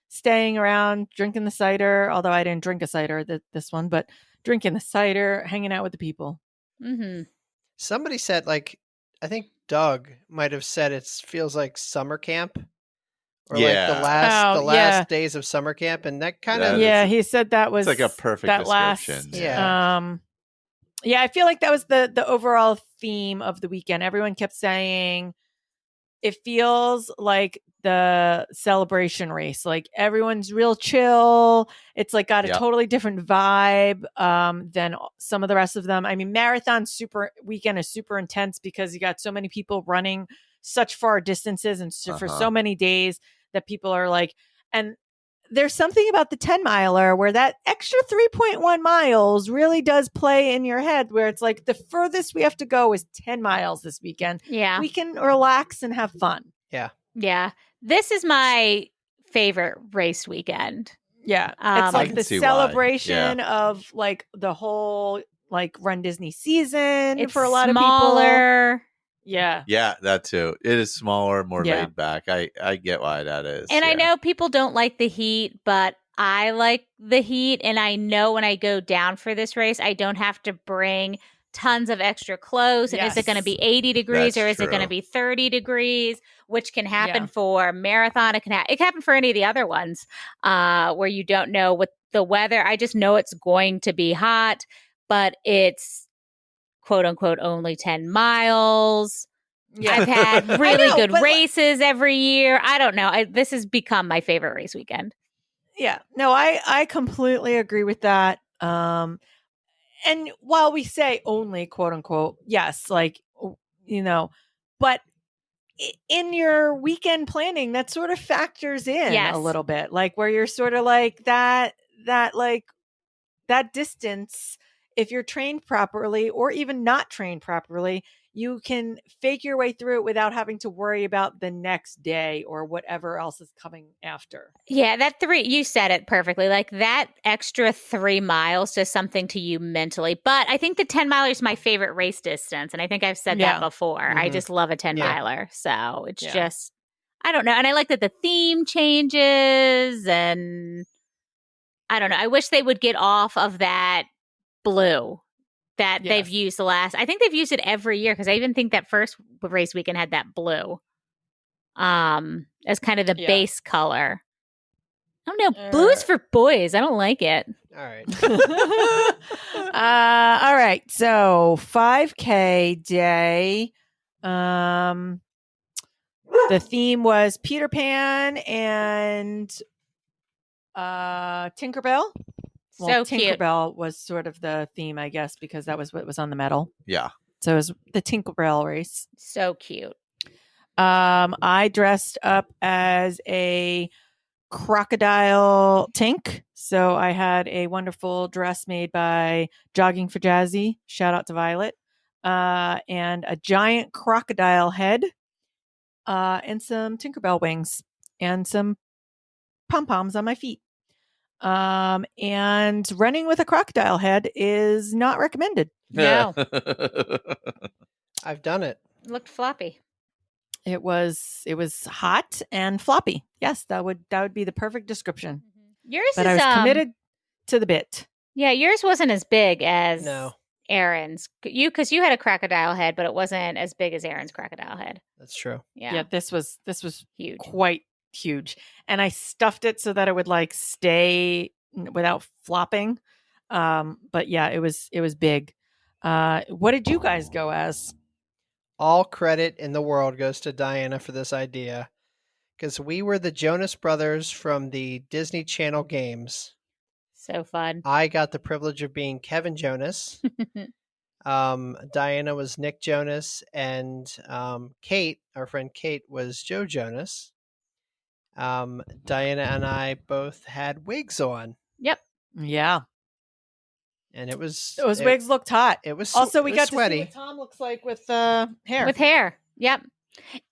staying around, drinking the cider, although I didn't drink a cider this one, but drinking the cider, hanging out with the people. Mm-hmm. Somebody said, like, I think Doug might have said it feels like summer camp, or like Yeah. the last days of summer camp, and that kind of Yeah, he said that was It's like a perfect that description. last. Yeah. Yeah, I feel like that was the overall theme of the weekend. Everyone kept saying it feels like the celebration race. Like everyone's real chill. It's like got a totally different vibe than some of the rest of them. I mean, marathon super weekend is super intense because you got so many people running such far distances and for so many days that people are like, and there's something about the 10 miler where that extra 3.1 miles really does play in your head, where it's like the furthest we have to go is 10 miles this weekend. Yeah. We can relax and have fun. Yeah. Yeah. This is my favorite race weekend. Yeah. It's I like can the see why. celebration of like the whole like Run Disney season It's for a lot of people. smaller. Yeah. Yeah, that too. It is smaller, more Yeah. laid back. I get why that is. And I yeah. know people don't like the heat, but I like the heat. And I know when I go down for this race, I don't have to bring tons of extra clothes. And is it going to be 80 degrees That's or is it going to true. be 30 degrees, which can happen for marathon. It can happen for any of the other ones where you don't know what the weather. I just know it's going to be hot, but it's quote unquote only 10 miles. Yeah. I've had really know, good but races every year. I don't know. This has become my favorite race weekend. Yeah. No, I completely agree with that. And while we say only quote unquote, yes, like, you know, but in your weekend planning, that sort of factors in Yes. a little bit, like where you're sort of like that distance, if you're trained properly or even not trained properly, you can fake your way through it without having to worry about the next day or whatever else is coming after. Yeah, you said it perfectly. Like that extra 3 miles does something to you mentally. But I think the 10 miler is my favorite race distance. And I think I've said that before. I just love a 10 miler. So it's just, I don't know. And I like that the theme changes and I don't know. I wish they would get off of that blue that they've used I think they've used it every year because I even think that first race weekend had that blue as kind of the base color. I don't know. Blue is for boys. I don't like it. All right. All right. So 5K day. The theme was Peter Pan and Tinkerbell. Well, So cute. Tinkerbell was sort of the theme, I guess, because that was what was on the medal. Yeah. So it was the Tinkerbell race. So cute. I dressed up as a crocodile Tink. So I had a wonderful dress made by Jogging for Jazzy. Shout out to Violet. And a giant crocodile head. And some Tinkerbell wings. And some pom-poms on my feet. And running with a crocodile head is not recommended. No. I've done it. Looked floppy. It was hot and floppy. Yes, that would be the perfect description. Yours But is I was committed to the bit. Yeah, yours wasn't as big as No. Aaron's. Because you had a crocodile head, but it wasn't as big as Aaron's crocodile head. That's true. Yeah, This was huge. Quite huge. And I stuffed it so that it would like stay without flopping. But yeah, it was big. What did you guys go as? All credit in the world goes to Diana for this idea, because we were the Jonas Brothers from the Disney Channel games. So fun. I got the privilege of being Kevin Jonas. Diana was Nick Jonas, and Kate, our friend Kate, was Joe Jonas. Diana and I both had wigs on. Yep. Yeah. And those wigs looked hot. It was also we was got sweaty. to see what Tom looks like with hair. With hair. Yep.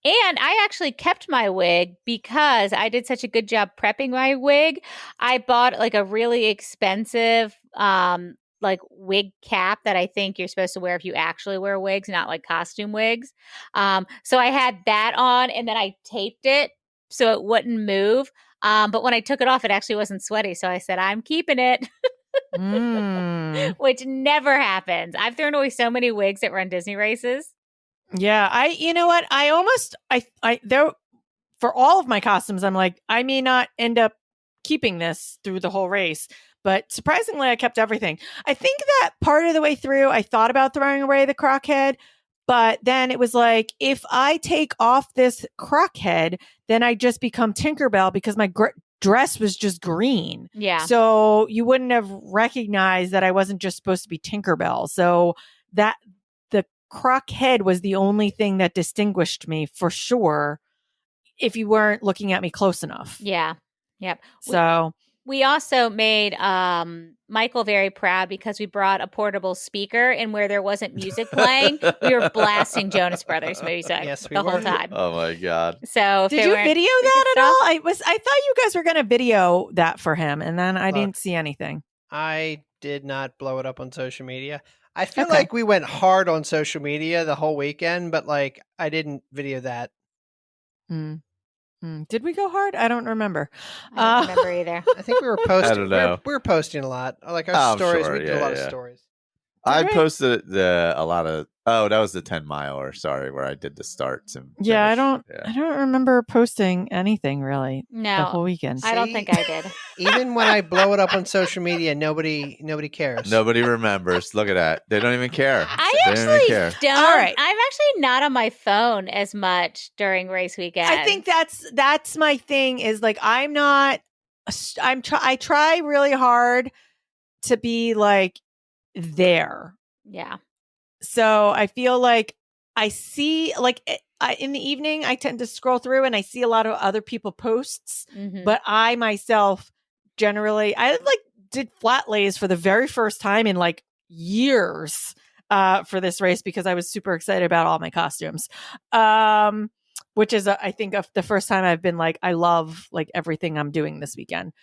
And I actually kept my wig because I did such a good job prepping my wig. I bought like a really expensive like wig cap that I think you're supposed to wear if you actually wear wigs, not like costume wigs. So I had that on and then I taped it so it wouldn't move. But when I took it off, it actually wasn't sweaty. So I said, I'm keeping it. Which never happens. I've thrown away so many wigs at Run Disney races. Yeah, you know what? I almost there for all of my costumes, I'm like, I may not end up keeping this through the whole race, but surprisingly, I kept everything. I think that part of the way through, I thought about throwing away the croc head, But then it was like, if I take off this croc head, then I just become Tinkerbell because my dress was just green. Yeah. So you wouldn't have recognized that I wasn't just supposed to be Tinkerbell. So that the croc head was the only thing that distinguished me for sure if you weren't looking at me close enough. Yeah. Yep. So we also made Michael very proud because we brought a portable speaker, and where there wasn't music playing, we were blasting Jonas Brothers music Yes, we the whole were. time. Oh my God. So did you video that at all? I thought you guys were going to video that for him, and then I didn't see anything. I did not blow it up on social media. I feel like we went hard on social media the whole weekend, but like I didn't video that. Did we go hard? I don't remember. I don't remember either. I think we were posting. I don't know. We were posting a lot. Like our stories, sure. we did a lot of stories. I posted a lot of. Oh, that was the 10-miler. Sorry, where I did the starts and. Yeah, finish. I don't remember posting anything really. No, the whole weekend. I don't think I did. Even when I blow it up on social media, nobody cares. Nobody remembers. Look at that. They don't even care. I They actually don't even care. don't. All right. I'm actually not on my phone as much during race weekend. I think that's my thing. Is like I'm not. I try really hard to be like there. Yeah. So I feel like I see like in the evening I tend to scroll through and I see a lot of other people posts, but I myself generally I like did flat lays for the very first time in like years for this race because I was super excited about all my costumes. Which is I think the first time I've been like I love like everything I'm doing this weekend.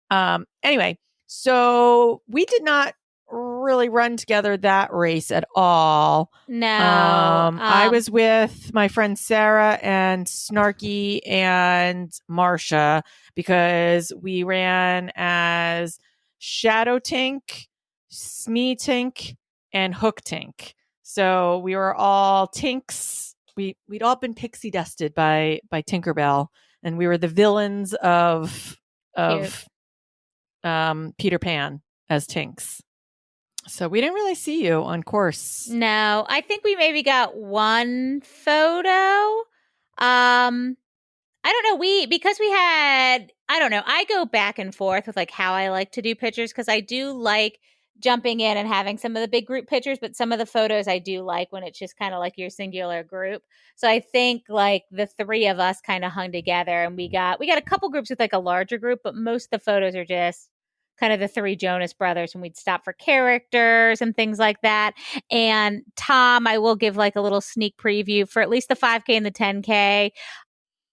Anyway, so we did not really run together that race at all. No. I was with my friend Sarah and Snarky and Marsha because we ran as Shadow Tink, Smee Tink, and Hook Tink. So we were all Tinks. We'd all been pixie dusted by Tinkerbell, and we were the villains of Peter Pan as Tinks. So we didn't really see you on course. No, I think we maybe got one photo. I don't know. Because we had, I don't know. I go back and forth with like how I like to do pictures because I do like jumping in and having some of the big group pictures, but some of the photos I do like when it's just kind of like your singular group. So I think like the three of us kind of hung together, and we got a couple groups with like a larger group, but most of the photos are just kind of the three Jonas Brothers, and we'd stop for characters and things like that. And Tom, I will give like a little sneak preview for at least the 5K and the 10K.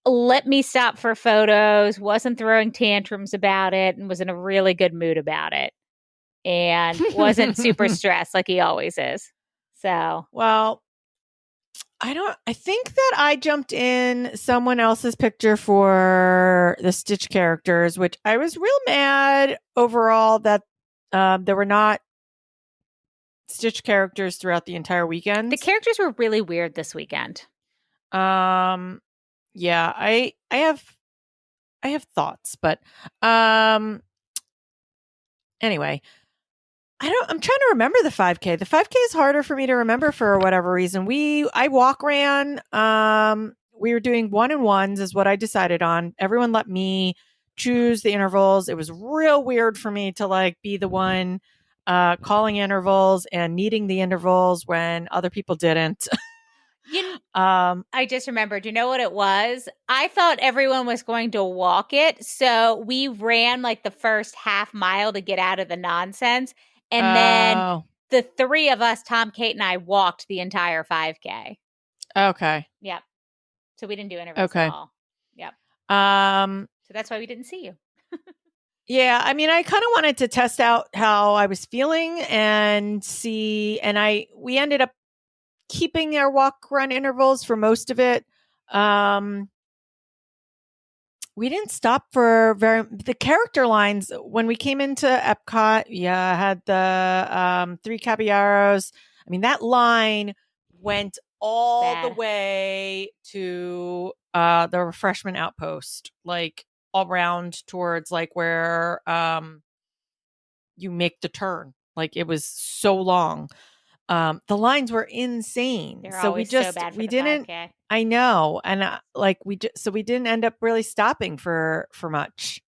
Let me stop for photos, wasn't throwing tantrums about it, and was in a really good mood about it. And wasn't super stressed like he always is. So, well, I think that I jumped in someone else's picture for the Stitch characters, which I was real mad overall that there were not Stitch characters throughout the entire weekend. The characters were really weird this weekend. Yeah, I have thoughts, but anyway, I'm trying to remember the 5K. The 5K is harder for me to remember for whatever reason. I walk ran. We were doing 1-on-1s is what I decided on. Everyone let me choose the intervals. It was real weird for me to like be the one calling intervals and needing the intervals when other people didn't. I just remembered, you know what it was? I thought everyone was going to walk it. So we ran like the first half mile to get out of the nonsense. And then the three of us, Tom, Kate, and I walked the entire 5K. Okay. Yep. So we didn't do intervals at all. Yep. So that's why we didn't see you. Yeah, I mean, I kind of wanted to test out how I was feeling and see, and we ended up keeping our walk run intervals for most of it. We didn't stop for the character lines when we came into Epcot. Yeah, I had the 3 Caballeros. I mean, that line went all the way to the refreshment outpost, like all around towards like where you make the turn. Like it was so long. The lines were insane. They're so always so bad for we the didn't 5K. I know. And so we didn't end up really stopping for much.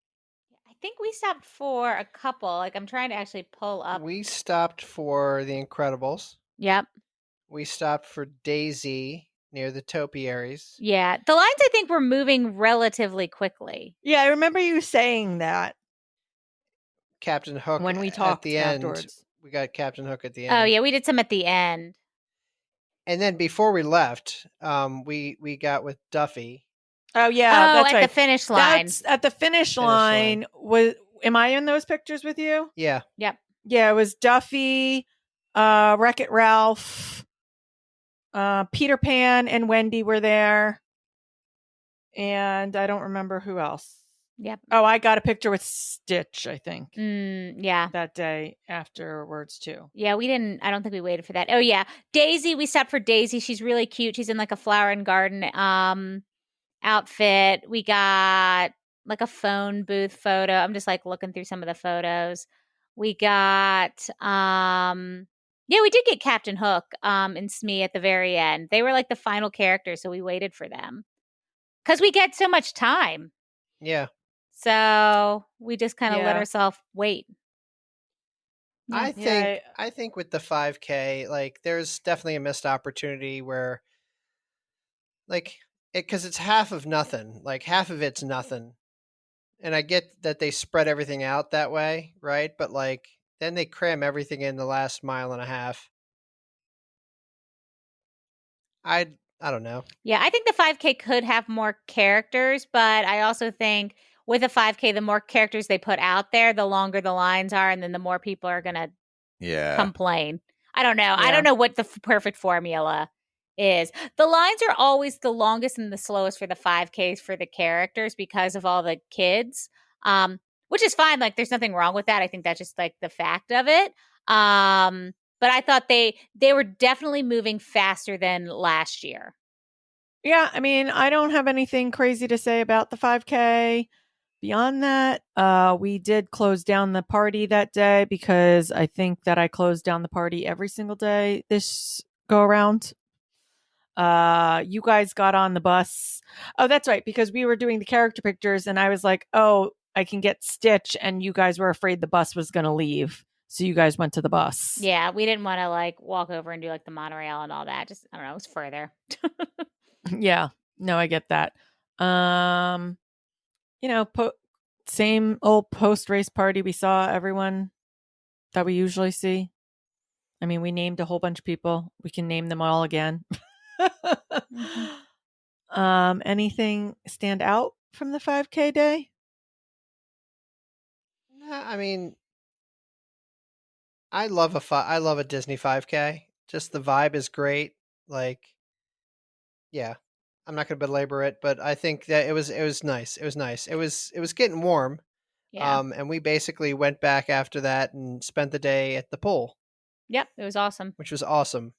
I think we stopped for a couple. Like I'm trying to actually pull up. We stopped for The Incredibles. Yep. We stopped for Daisy near the topiaries. Yeah. The lines I think were moving relatively quickly. Yeah, I remember you saying that Captain Hook when we at talked the end. afterwards. We got Captain Hook at the end. Oh yeah, we did some at the end. And then before we left, we got with Duffy. Oh yeah, that's at right. the finish line. That's at the finish line. Am I in those pictures with you? Yeah. Yep. Yeah, it was Duffy, Wreck-It Ralph, Peter Pan and Wendy were there. And I don't remember who else. Yep. Oh, I got a picture with Stitch, I think. Yeah. That day afterwards too. Yeah, I don't think we waited for that. Oh yeah. Daisy, we stopped for Daisy. She's really cute. She's in like a flower and garden outfit. We got like a phone booth photo. I'm just like looking through some of the photos. We got yeah, we did get Captain Hook and Smee at the very end. They were like the final characters, so we waited for them. Cuz we get so much time. Yeah. So, we just kind of let ourselves wait. I think with the 5K, like there's definitely a missed opportunity where like because it's half of nothing, like half of it's nothing. And I get that they spread everything out that way, right? But like then they cram everything in the last mile and a half. I don't know. Yeah, I think the 5K could have more characters, but I also think with a 5K, the more characters they put out there, the longer the lines are, and then the more people are going to complain. I don't know. Yeah. I don't know what the perfect formula is. The lines are always the longest and the slowest for the 5Ks for the characters because of all the kids, which is fine. Like, there's nothing wrong with that. I think that's just like the fact of it. But I thought they were definitely moving faster than last year. Yeah, I mean, I don't have anything crazy to say about the 5K. Beyond that, we did close down the party that day because I think that I closed down the party every single day this go around. You guys got on the bus. Oh, that's right, because we were doing the character pictures and I was like, oh, I can get Stitch, and you guys were afraid the bus was going to leave. So you guys went to the bus. Yeah, we didn't want to like walk over and do like the monorail and all that. Just, I don't know, it was further. Yeah, no, I get that. You know, same old post-race party. We saw everyone that we usually see. I mean, we named a whole bunch of people. We can name them all again. Anything stand out from the 5K day? I mean, I love a Disney 5K. Just the vibe is great. Like, yeah, I'm not going to belabor it, but I think that it was nice. It was nice. It was getting warm. Yeah. And we basically went back after that and spent the day at the pool. Yep, it was awesome. Which was awesome.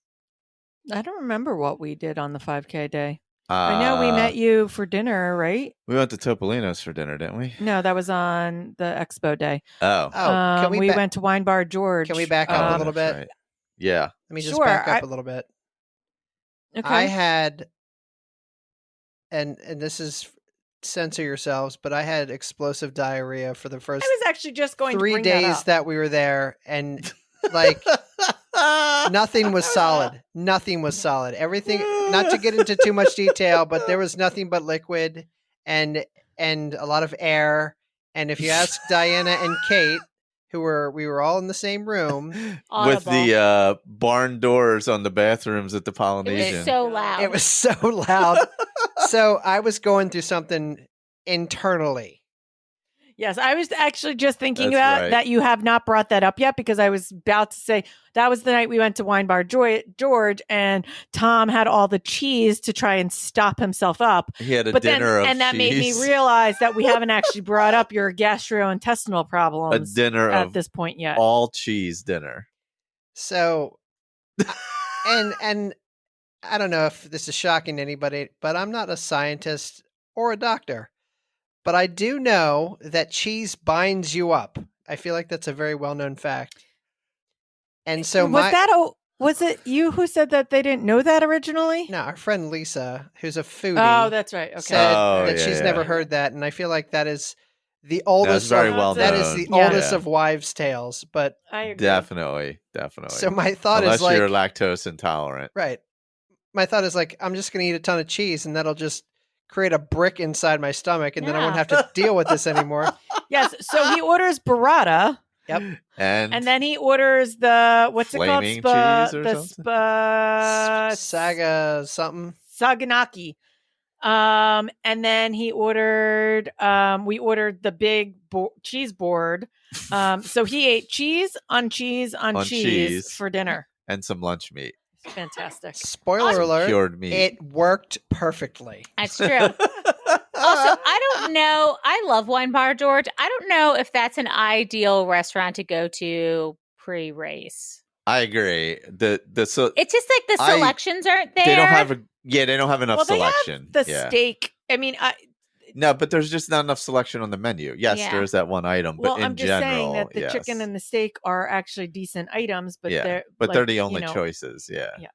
I don't remember what we did on the 5K day. I know we met you for dinner, right? We went to Topolino's for dinner, didn't we? No, that was on the expo day. Oh. Can we went to Wine Bar George. Can we back up a little bit? Right. Yeah. Let me just back up a little bit. Okay. I had, and this is, censor yourselves, but I had explosive diarrhea for the first. I was actually just going 3 to bring days that we were there, and like nothing was solid. Nothing was solid. Everything. Not to get into too much detail, but there was nothing but liquid and a lot of air. And if you ask Diana and Kate, we were all in the same room with the barn doors on the bathrooms at the Polynesian. It was so loud. It was so loud. So I was going through something internally. Yes, I was actually just thinking about that you have not brought that up yet, because I was about to say that was the night we went to Wine Bar George and Tom had all the cheese to try and stop himself up. He had a dinner of cheese. And that made me realize that we haven't actually brought up your gastrointestinal problems a dinner at of this point yet. All cheese dinner. So, and I don't know if this is shocking to anybody, but I'm not a scientist or a doctor. But I do know that cheese binds you up. I feel like that's a very well-known fact. And so Was it you who said that they didn't know that originally? No, our friend Lisa, who's a foodie, Oh, that's right. Okay. said Oh, that yeah, she's yeah. never heard that, and I feel like that is the That's oldest. very of, well that known. is the Yeah. oldest Yeah. of wives' tales. But I agree. Definitely. so my thought Unless is like, you're lactose intolerant. right. My thought is like, I'm just going to eat a ton of cheese, and that'll just create a brick inside my stomach, and then I won't Yeah. have to deal with this anymore. Yes. So he orders burrata, Yep. and then he orders the what's Flaming it called? cheese or The something? Saga something. saganaki. And then he ordered. We ordered the big cheese board. So he ate cheese on cheese on cheese for dinner. And some lunch meat. Fantastic. Spoiler alert, Cured meat. it worked perfectly. That's true. Also, I don't know. I love Wine Bar George. I don't know if that's an ideal restaurant to go to pre-race. I agree. So It's just like the selections aren't there. they don't have enough Well, they have selection. the Yeah. steak. I mean, No, but there's just not enough selection on the menu. Yes, Yeah. there is that one item, but well, in I'm just general, saying that the yes. chicken and the steak are actually decent items, but yeah, they're but like, they're the only you know, choices. Yeah, Yes.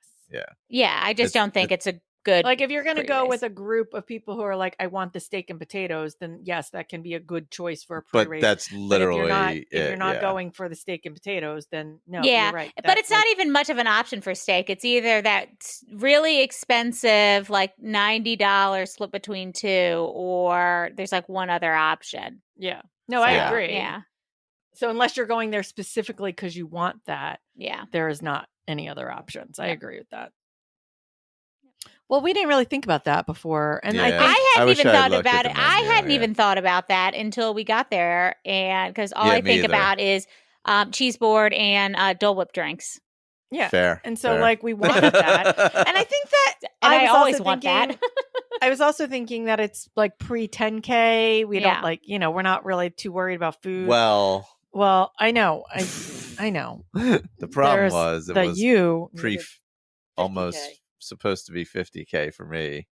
Yeah, I just It's- don't think it's a good. Like if you're going to go pre-race. with a group of people who are like, I want the steak and potatoes, then yes, that can be a good choice for a but pre-race. that's But literally if you're not yeah. going for the steak and potatoes, then no, yeah, you're right. but it's not even much of an option for steak. It's either that really expensive, like $90 split between two, or there's like one other option. Yeah. No, I Yeah. agree. Yeah, So unless you're going there specifically because you want that, yeah. there is not any other options. I Yeah. agree with that. Well, we didn't really think about that before, and I Yeah. think I hadn't wish even I had thought looked at about the it. I menu, hadn't yeah. even thought about that until we got there, and because all Yeah, I me think either. about is cheese board and Dole Whip drinks. yeah. Fair. And so fair. like we wanted that, and I think that And I was always also want thinking- that. I was also thinking that it's like pre 10K. We Yeah. don't like, we're not really too worried about food. Well, I know, I know. the problem There's was it the was you pre needed 50K. almost supposed to be 50K for me.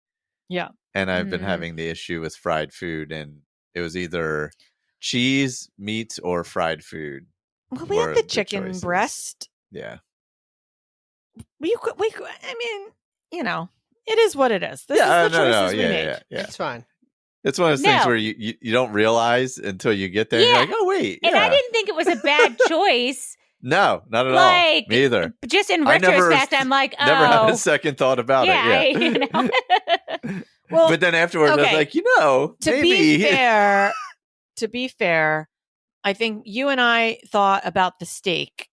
Yeah. And I've been Mm. having the issue with fried food, and it was either cheese, meat, or fried food. Well, we were had the the chicken choices. breast. Yeah. We could. I mean, it is what it is. This Yeah, is the choices we made. yeah. It's fine. It's one of those things No. where you don't realize until you get there. And Yeah. you're like, oh wait, And I didn't think it was a bad choice. No, not at Like, all. Me either. Just in I never- retrospect, I'm like, oh, Never had a second thought about yeah, it. Well, But then afterwards, I was okay. like, to maybe. be fair, I think you and I thought about the steak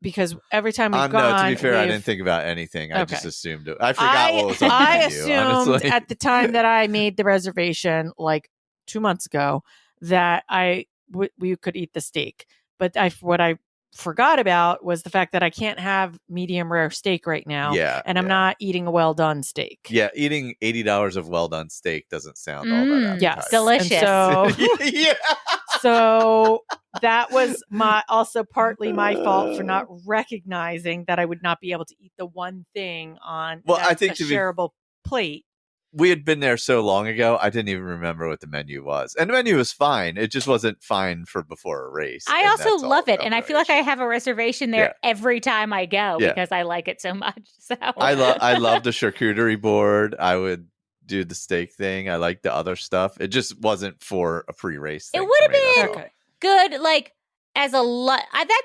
because every time we've gone, no, to be fair, I we've- didn't think about anything. I just Okay. assumed it. I forgot what was on the I menu, assumed honestly. at the time that I made the reservation, like 2 months ago, that we could eat the steak. But what I forgot about was the fact that I can't have medium rare steak right now, yeah, and I'm yeah. not eating a well done steak. Yeah, eating $80 of well done steak doesn't sound all that Mm, appetizing. Yes, delicious. And so, yeah. so that was partly my fault for not recognizing that I would not be able to eat the one thing on Well, I that's think a to be- shareable plate. We had been there so long ago, I didn't even remember what the menu was. And the menu was fine. It just wasn't fine for before a race. I and also that's all love it, about and I the feel like I issue. have a reservation there every time I go Yeah. because I like it so much. So I love the charcuterie board. I would do the steak thing. I like the other stuff. It just wasn't for a pre-race It thing. would have for me, that's been- all. Okay. good. Like as a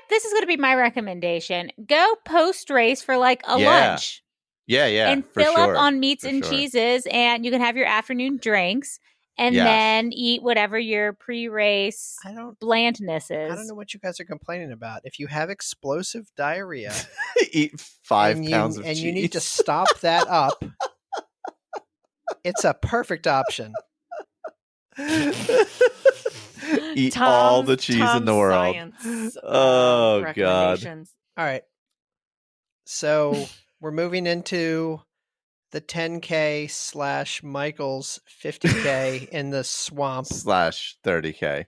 this is going to be my recommendation. Go post race for like a Yeah. lunch. Yeah, and for fill sure. up on meats For and sure. cheeses, and you can have your afternoon drinks, and Yes. then eat whatever your pre-race I don't blandness is. I don't know what you guys are complaining about. If you have explosive diarrhea Eat 5 and pounds you, of and cheese. you need to stop that up, it's a perfect option. Eat all the cheese in the world. Science, Oh, God. recommendations. All right. So we're moving into the 10K / Michael's 50K in the swamp. / 30K.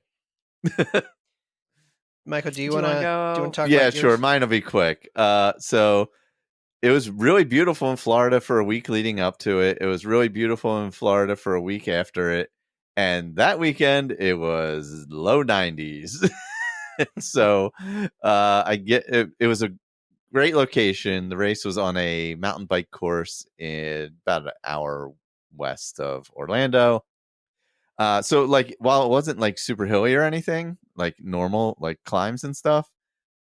Michael, do you Do you want to wanna go? talk Yeah, about sure. yours? Mine will be quick. So it was really beautiful in Florida for a week leading up to it. It was really beautiful in Florida for a week after it. And that weekend, it was low 90s. So it was a great location. The race was on a mountain bike course in about an hour west of Orlando. So like while it wasn't like super hilly or anything, like normal like climbs and stuff,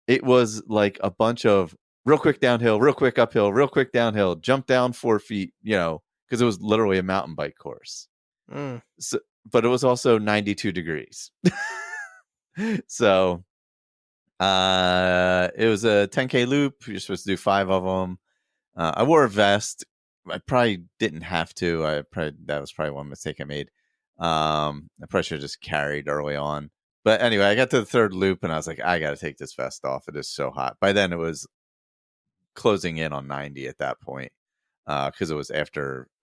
it was like a bunch of real quick downhill, real quick uphill, real quick downhill, jump down 4 feet, because it was literally a mountain bike course. So, but it was also 92 degrees. So it was a 10K loop. You're supposed to do 5 of them. I wore a vest. I probably didn't have to. That was probably one mistake I made. I probably should have just carried early on. But anyway, I got to the 3rd loop and I was like, I got to take this vest off. It is so hot. By then, it was closing in on 90 at that point because it was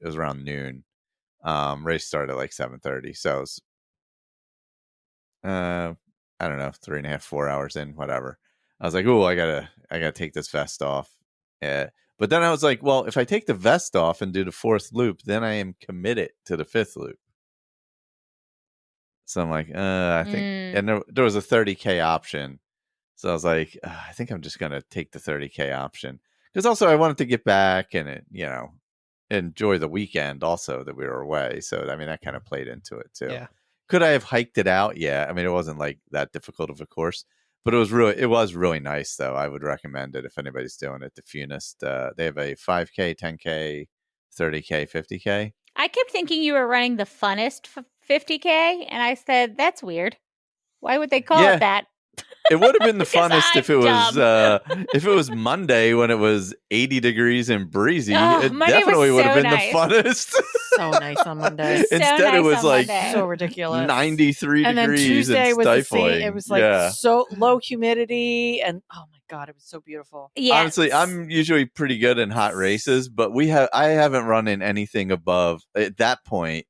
around noon. Race started at like 7:30. So it was, I don't know, 3.5, 4 hours in, whatever. I was like, oh, I gotta take this vest off. Yeah. But then I was like, well, if I take the vest off and do the 4th loop, then I am committed to the 5th loop. So I'm like, I think, and there was a 30K option. So I was like, I think I'm just going to take the 30K option. Because also I wanted to get back and, enjoy the weekend also that we were away. So, I mean, that kind of played into it too. Yeah. Could I have hiked it out? Yeah. I mean, it wasn't like that difficult of a course. But it was really nice, though. I would recommend it if anybody's doing it. The Funist, they have a 5K, 10K, 30K, 50K. I kept thinking you were running the funnest 50K, and I said, that's weird. Why would they call it that? It would have been the funnest if it was Monday when it was 80 degrees and breezy. It definitely would have been the funnest. So nice on Monday. Instead, it was like so ridiculous, 93 and degrees. Then Tuesday was the stifling. same. It was like so low humidity, and oh my god, it was so beautiful. Yes. Honestly, I'm usually pretty good in hot races, but I haven't run in anything above at that point.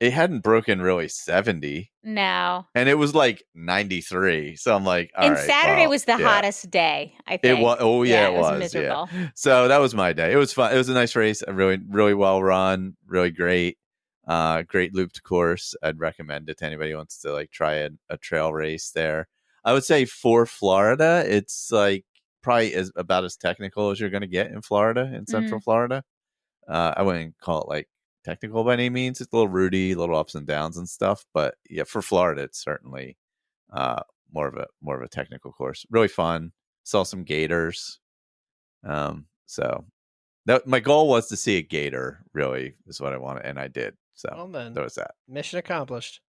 It hadn't broken really 70. No. And it was like 93. So I'm like, all right. And Saturday was the hottest day, I think. It was. Oh, yeah, it was. Miserable. Yeah. So that was my day. It was fun. It was a nice race. Really, really well run. Really great. Great looped course. I'd recommend it to anybody who wants to like try a trail race there. I would say for Florida, it's like probably about as technical as you're going to get in Florida, in Central Florida. I wouldn't call it like technical by any means. It's a little rooty, little ups and downs and stuff. But yeah, for Florida, it's certainly more of a technical course. Really fun. Saw some gators. So my goal was to see a gator. Really is what I wanted, and I did. So well, then, there was that. Mission accomplished.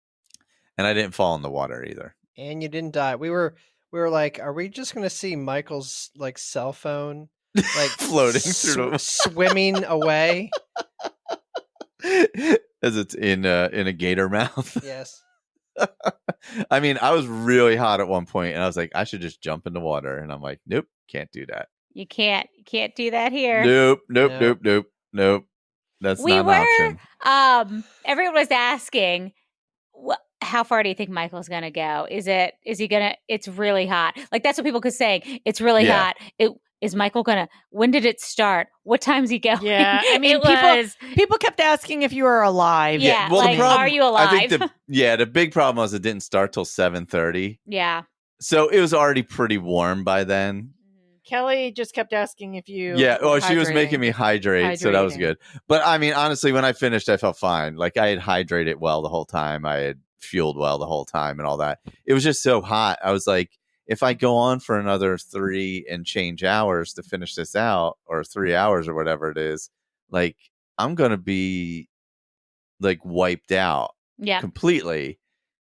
And I didn't fall in the water either. And you didn't die. We were like, are we just going to see Michael's like cell phone like floating through swimming away? As it's in a gator mouth. Yes. I mean, I was really hot at one point, and I was like, I should just jump in the water. And I'm like, nope, can't do that. You can't do that here. Nope. That's not an option. Everyone was asking, how far do you think Michael's gonna go? It's really hot. Like that's what people could say. It's really hot. Is Michael gonna? When did it start? What time's he going? Yeah, I mean, people kept asking if you were alive. Yeah, well, like, are you alive? I think the big problem was it didn't start till 7:30. Yeah, so it was already pretty warm by then. Kelly just kept asking if you. Yeah, well, she was making me hydrate, so that was good. But I mean, honestly, when I finished, I felt fine. Like I had hydrated well the whole time. I had fueled well the whole time, and all that. It was just so hot. I was like, if I go on for another 3 and change hours to finish this out, or 3 hours or whatever it is, like I'm going to be like wiped out completely.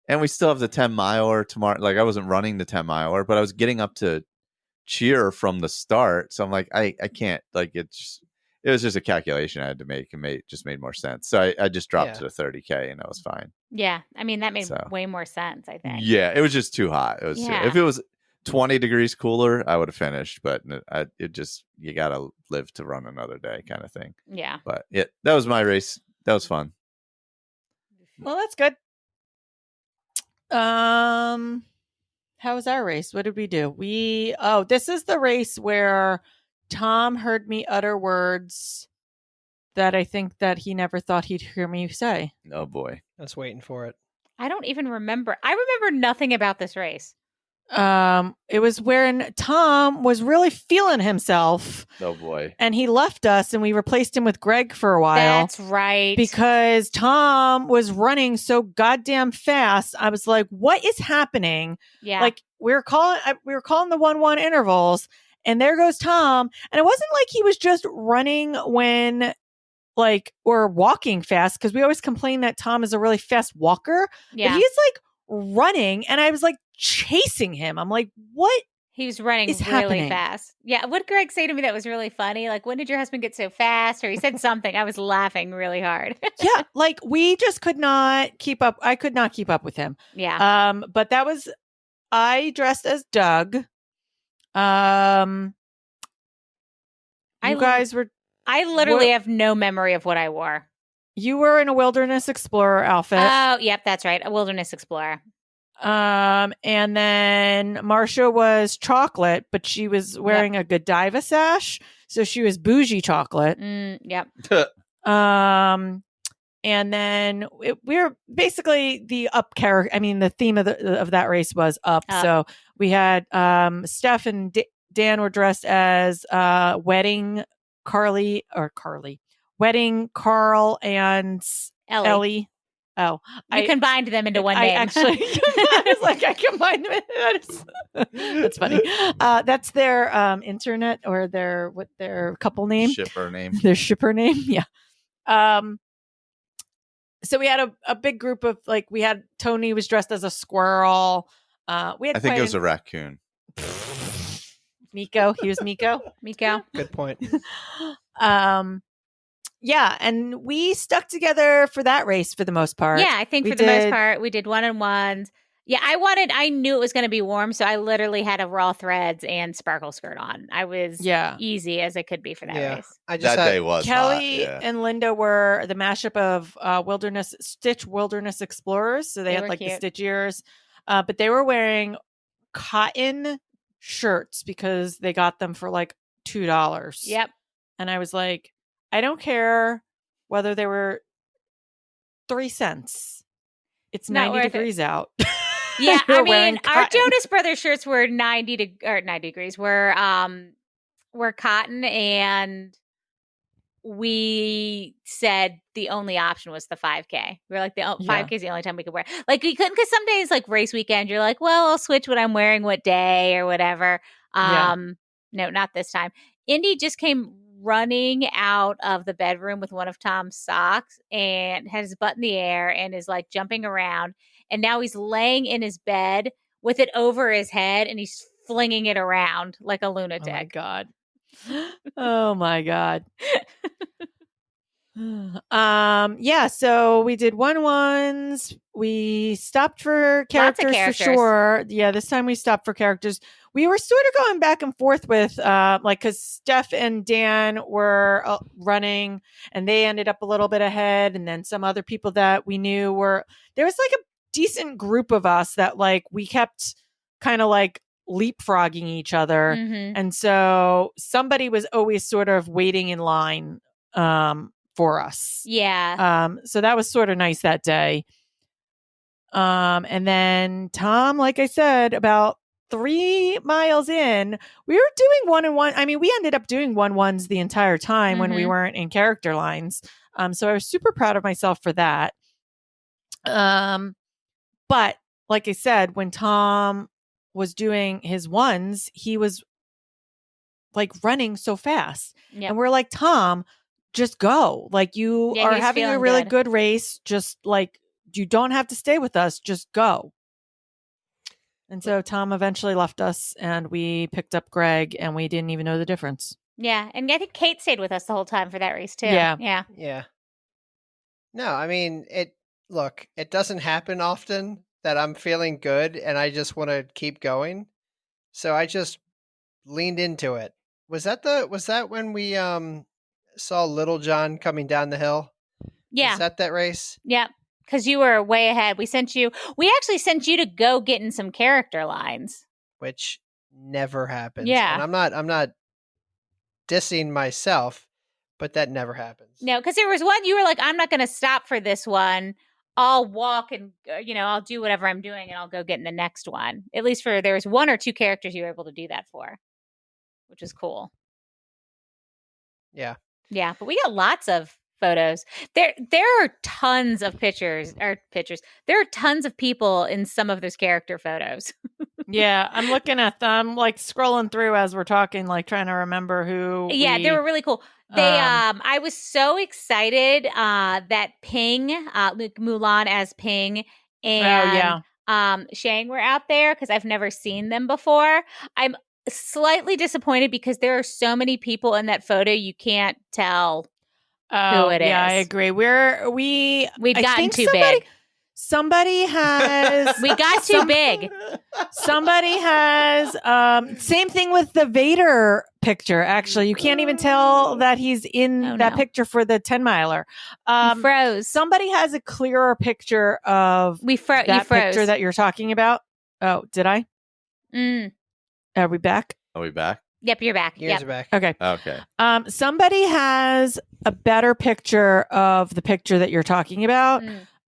And we still have the 10-miler tomorrow. Like I wasn't running the 10-miler, but I was getting up to cheer from the start. So I'm like, I can't, like it was just a calculation I had to make, and just made more sense. So I just dropped to the 30K and I was fine. Yeah. I mean, that made way more sense, I think. Yeah. It was just too hot. It was if it was 20 degrees cooler, I would have finished, but you got to live to run another day kind of thing. Yeah. But that was my race. That was fun. Well, that's good. How was our race? What did we do? This is the race where Tom heard me utter words that I think that he never thought he'd hear me say. Oh boy. I was waiting for it. I don't even remember. I remember nothing about this race. It was when Tom was really feeling himself. Oh boy. And he left us and we replaced him with Greg for a while. That's right. Because Tom was running so goddamn fast. I was like, what is happening? Yeah. Like we were calling the 1-1 intervals and there goes Tom. And it wasn't like he was just running when like or walking fast, because we always complain that Tom is a really fast walker. Yeah. But he's like running and I was like chasing him. I'm like, what? He was running is really happening? fast. Yeah. What did Greg say to me that was really funny? Like, when did your husband get so fast? Or he said something. I was laughing really hard. Yeah. Like we just could not keep up. I could not keep up with him. Yeah. But that was, I dressed as Doug. You guys were, I literally have no memory of what I wore. you were in a Wilderness Explorer outfit. Oh, yep. That's right. A Wilderness Explorer. And then Marsha was chocolate, but she was wearing a Godiva sash. So she was bougie chocolate. Yep. And then we were basically the up character. I mean, the theme of that race was up. So we had Steph and Dan were dressed as wedding Carl and Ellie. Oh, I combined them into one name. I actually, I combined them. That's funny. That's their internet or their couple name, shipper name, their shipper name. Yeah. So we had a big group of we had Tony was dressed as a squirrel. I think it was a raccoon. Miko. He was Miko. Good point. Yeah, and we stuck together for that race for the most part. Yeah, I think for the most part, we did 1-on-1s. Yeah, I knew it was going to be warm, so I literally had a raw threads and sparkle skirt on. I was easy as I could be for that race. That day was Kelly hot, and Linda were the mashup of Stitch Wilderness Explorers. So they had cute. the Stitch ears, but they were wearing cotton shirts because they got them for $2. Yep. And I was like, I don't care whether they were 3 cents. It's 90 degrees out. Yeah, I mean, our Jonas Brothers shirts were 90 degrees. Were cotton, and we said the only option was the 5K. We were like, 5K is the only time we could wear. Like, we couldn't, because some days, race weekend, you're like, well, I'll switch what I'm wearing what day or whatever. No, not this time. Indy just came running out of the bedroom with one of Tom's socks and had his butt in the air and is jumping around. And now he's laying in his bed with it over his head and he's flinging it around like a lunatic. Oh my God. Oh my God. So we did 1-1s. We stopped for characters for sure. Yeah, this time we stopped for characters. We were sort of going back and forth with because Steph and Dan were running and they ended up a little bit ahead, and then some other people that we knew there was a decent group of us that we kept kind of leapfrogging each other. Mm-hmm. And so somebody was always sort of waiting in line for us. Yeah. So that was sort of nice that day. And then Tom, like I said, about 3 miles in, we were doing 1-on-1. I mean, we ended up doing 1-1s the entire time when we weren't in character lines. So I was super proud of myself for that. But like I said, when Tom was doing his ones, he was running so fast. Yep. And we're like, Tom, just go. You are having a really good race. Just you don't have to stay with us. Just go. And so Tom eventually left us and we picked up Greg and we didn't even know the difference. Yeah. And I think Kate stayed with us the whole time for that race too. Yeah. Yeah. No, I mean, it doesn't happen often that I'm feeling good and I just want to keep going. So I just leaned into it. Was that when we saw Little John coming down the hill? Yeah. Is that race? Yeah. Because you were way ahead. We actually sent you to go get in some character lines. Which never happens. Yeah. And I'm not dissing myself, but that never happens. No, because there was one, you were like, I'm not going to stop for this one. I'll walk and I'll do whatever I'm doing and I'll go get in the next one. At least there was 1 or 2 characters you were able to do that for, which is cool. Yeah. Yeah, but we got lots of photos. There are tons of pictures. There are tons of people in some of those character photos. Yeah, I'm looking at them, like scrolling through as we're talking, like trying to remember who. Yeah, they were really cool. They I was so excited that Ping, like Mulan as Ping and Shang were out there because I've never seen them before. I'm slightly disappointed because there are so many people in that photo you can't tell who it is. Yeah, I agree. We've gotten too big. Somebody has we got too big. Somebody has same thing with the Vader picture. Actually, you can't even tell that he's in that picture for the 10-miler. He froze. Somebody has a clearer picture of that picture that you're talking about. Oh, did I? Are we back? Are we back? Yep, you're back. Yours are back. Okay. Okay. Somebody has a better picture of the picture that you're talking about.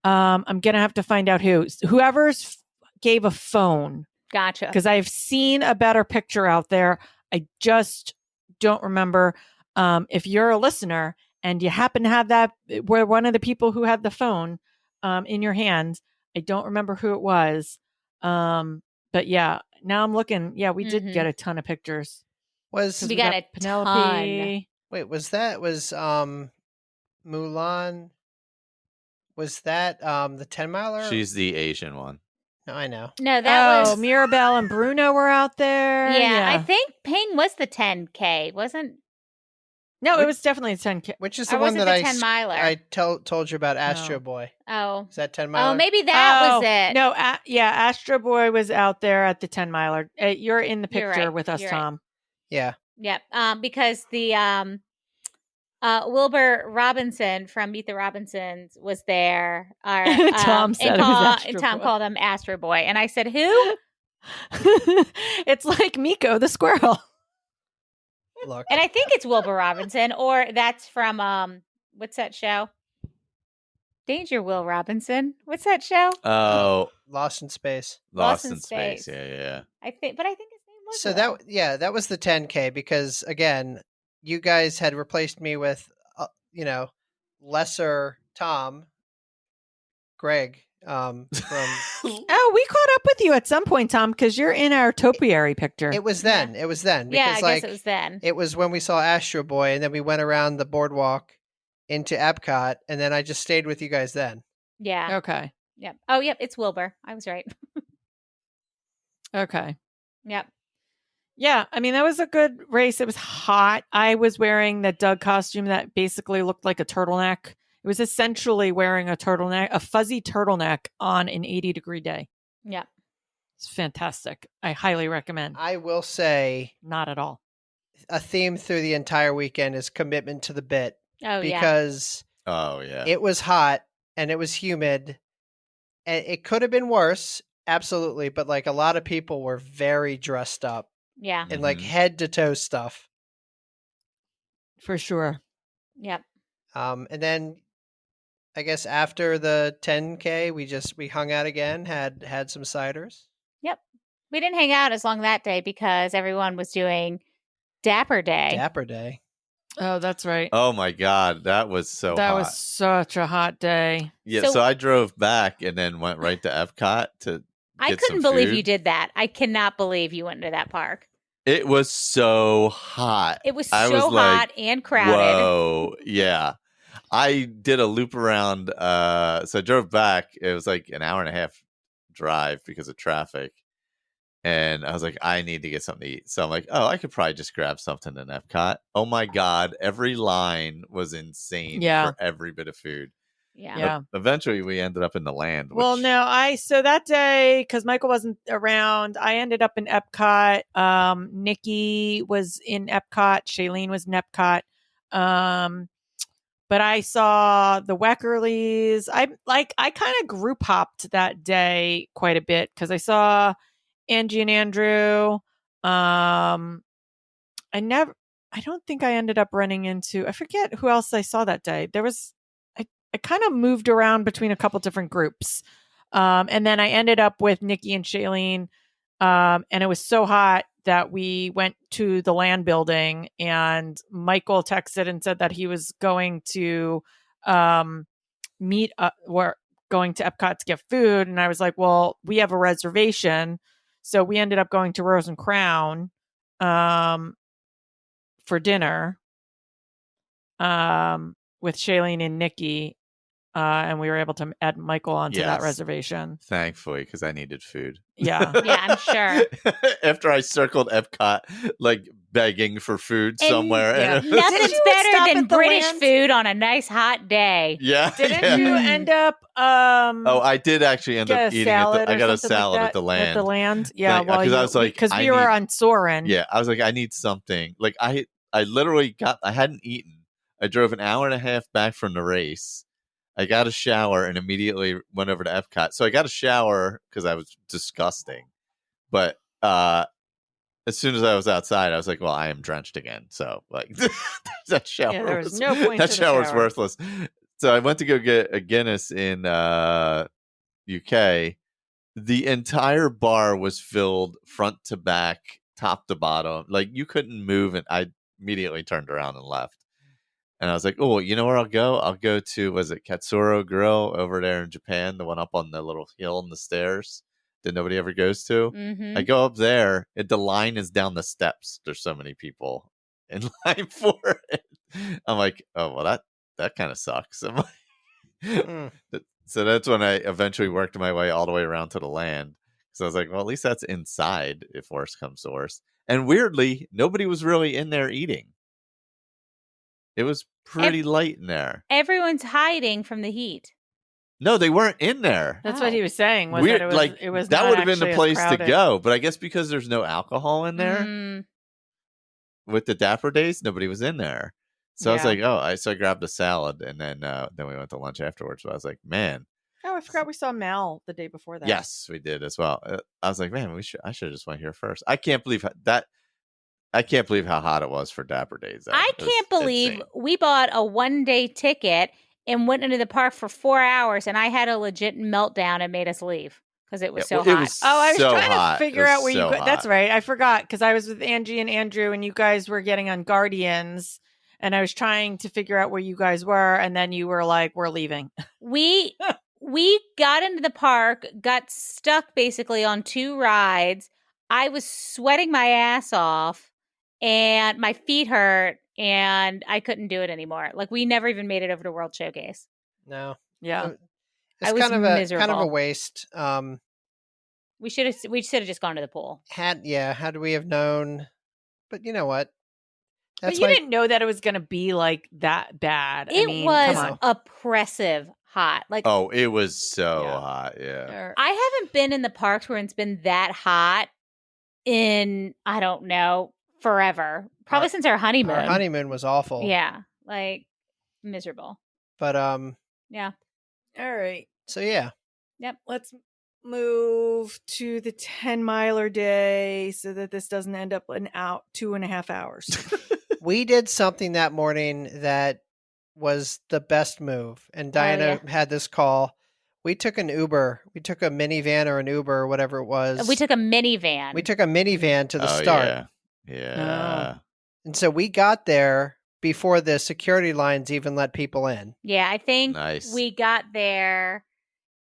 I'm gonna have to find out whoever's gave a phone. Gotcha. Because I've seen a better picture out there. I just don't remember. If you're a listener and you happen to have that, where one of the people who had the phone in your hands, I don't remember who it was. But yeah, now I'm looking. Yeah, we did get a ton of pictures. We got a Penelope. Ton. Wait, was Mulan? Was that the 10-miler? She's the Asian one. No, I know. No, that was Mirabelle and Bruno were out there. Yeah, I think Ping was the 10K, wasn't? No, it was definitely a 10K. Which is the one that 10-miler? I told you about Astro Boy. Oh, is that 10-miler? Oh, maybe that was it. No, Astro Boy was out there at the 10-miler. You're in the picture with us, Tom. Yeah. Yep. Because the Wilbur Robinson from Meet the Robinsons was there. Tom said it was Astro and Tom Boy. called him Astro Boy, and I said, "Who?" It's like Miko the squirrel. Look, and I think it's Wilbur Robinson, or that's from what's that show? Danger Will Robinson. What's that show? Oh, Lost in Space. Lost in Space. Yeah. I think his name was. So that was the 10K because again, you guys had replaced me with lesser Tom, Greg from. Oh, we caught up with you at some point, Tom, because you're in our topiary picture. It was then. Yeah. It was then. Because, I guess it was then. It was when we saw Astro Boy, and then we went around the boardwalk into Epcot, and then I just stayed with you guys then. Yeah. Okay. Yep. Oh, yep. It's Wilbur. I was right. Okay. Yep. Yeah, I mean, that was a good race. It was hot. I was wearing the Doug costume that basically looked like a turtleneck. It was essentially wearing a turtleneck, a fuzzy turtleneck on an 80-degree day. Yep. It's fantastic. I highly recommend. I will say, not at all. A theme through the entire weekend is commitment to the bit. Oh, because it was hot and it was humid. And it could have been worse, absolutely. But like a lot of people were very dressed up. Yeah. And like head to toe stuff. For sure. Yep. And then I guess after the 10K, we hung out again, had some ciders. Yep. We didn't hang out as long that day because everyone was doing Dapper Day. Dapper Day. Oh, that's right. Oh my God, that was so hot. That was such a hot day. Yeah, so I drove back and then went right to Epcot to I couldn't believe you did that. I cannot believe you went into that park. It was so hot. It was so hot and crowded. Whoa, yeah. I did a loop around. So I drove back. It was like an hour and a half drive because of traffic. And I was like, I need to get something to eat. So I'm like, oh, I could probably just grab something in Epcot. Oh my God. Every line was insane for every bit of food. Yeah. Eventually we ended up in the land. Well, no, so that day, because Michael wasn't around, I ended up in Epcot. Nikki was in Epcot. Shailene was in Epcot. But I saw the Weckerleys. I kind of group hopped that day quite a bit because I saw Angie and Andrew. I don't think I ended up running into, I forget who else I saw that day. I kind of moved around between a couple different groups. And then I ended up with Nikki and Shailene. And it was so hot that we went to the land building, and Michael texted and said that he was going to meet we're going to Epcot to get food. And I was like, well, we have a reservation. So we ended up going to Rose and Crown for dinner with Shailene and Nikki. And we were able to add Michael onto that reservation. Thankfully, because I needed food. Yeah. Yeah, I'm sure. After I circled Epcot, like begging for food somewhere. Yeah. And it was- Nothing's better than British food on a nice hot day. Yeah. Didn't you end up Oh, I did actually end up eating it. I got a salad like at the land. At the land? Yeah. Well, because I was like, because we were on Soarin'. Yeah, I was like, I need something. Like I literally I hadn't eaten. I drove an hour and a half back from the race. I got a shower and immediately went over to Epcot. So I got a shower because I was disgusting. But as soon as I was outside, I was like, well, I am drenched again. So like that shower, there was no point that to the shower's shower. worthless. So I went to go get a Guinness in UK. The entire bar was filled front to back, top to bottom. Like you couldn't move, and I immediately turned around and left. And I was like, oh, you know where I'll go? I'll go to, was it Katsuro Grill over there in Japan, the one up on the little hill and the stairs that nobody ever goes to? Mm-hmm. I go up there, and the line is down the steps. There's so many people in line for it. I'm like, oh, well, that kind of sucks. I'm like, So that's when I eventually worked my way all the way around to the land. So I was like, well, at least that's inside if worse comes to worse. And weirdly, nobody was really in there eating. It was pretty light in there. Everyone's hiding from the heat. No, they weren't in there. That's what he was saying. Was Weird, that it was, like it was that not would have been actually the as place to crowded. go. But I guess because there's no alcohol in there Mm. with the Dapper Days, nobody was in there. So I was Yeah. like, oh, so I grabbed a salad and then we went to lunch afterwards. But I was like, man, Oh, I forgot we saw Mel the day before that. yes, we did as well. I was like, man, I should have just went here first. I can't believe that. I can't believe how hot it was for Dapper Days. I can't believe we bought a 1-day ticket and went into the park for 4 hours, and I had a legit meltdown and made us leave because it was so hot. It was I was so trying hot. to figure It was out where so you could. That's hot. right. I forgot because I was with Angie and Andrew, and you guys were getting on Guardians, and I was trying to figure out where you guys were, and then you were like, "We're leaving." We got into the park, got stuck basically on 2 rides. I was sweating my ass off, and my feet hurt, and I couldn't do it anymore. Like we never even made it over to World Showcase. No. Yeah. It's I was kind of a miserable. waste. We should have just gone to the pool. Had we have known, but you know what? But you didn't know that it was going to be like that bad. It I mean, was come on. oppressive hot. Like Oh, it was so Yeah. hot. Yeah. I haven't been in the parks where it's been that hot in, I don't know, forever. Probably since our honeymoon. Our honeymoon was awful. Yeah. Like miserable. But Yeah. All right. so yeah. Let's move to the 10-miler day so that this doesn't end up in 2.5 hours. We did something that morning that was the best move. And Diana had this call. We took an Uber. We took a minivan or an Uber or whatever it was. We took a minivan. We took a minivan to the start. Yeah. And so we got there before the security lines even let people in. Yeah, I think Nice. we got there.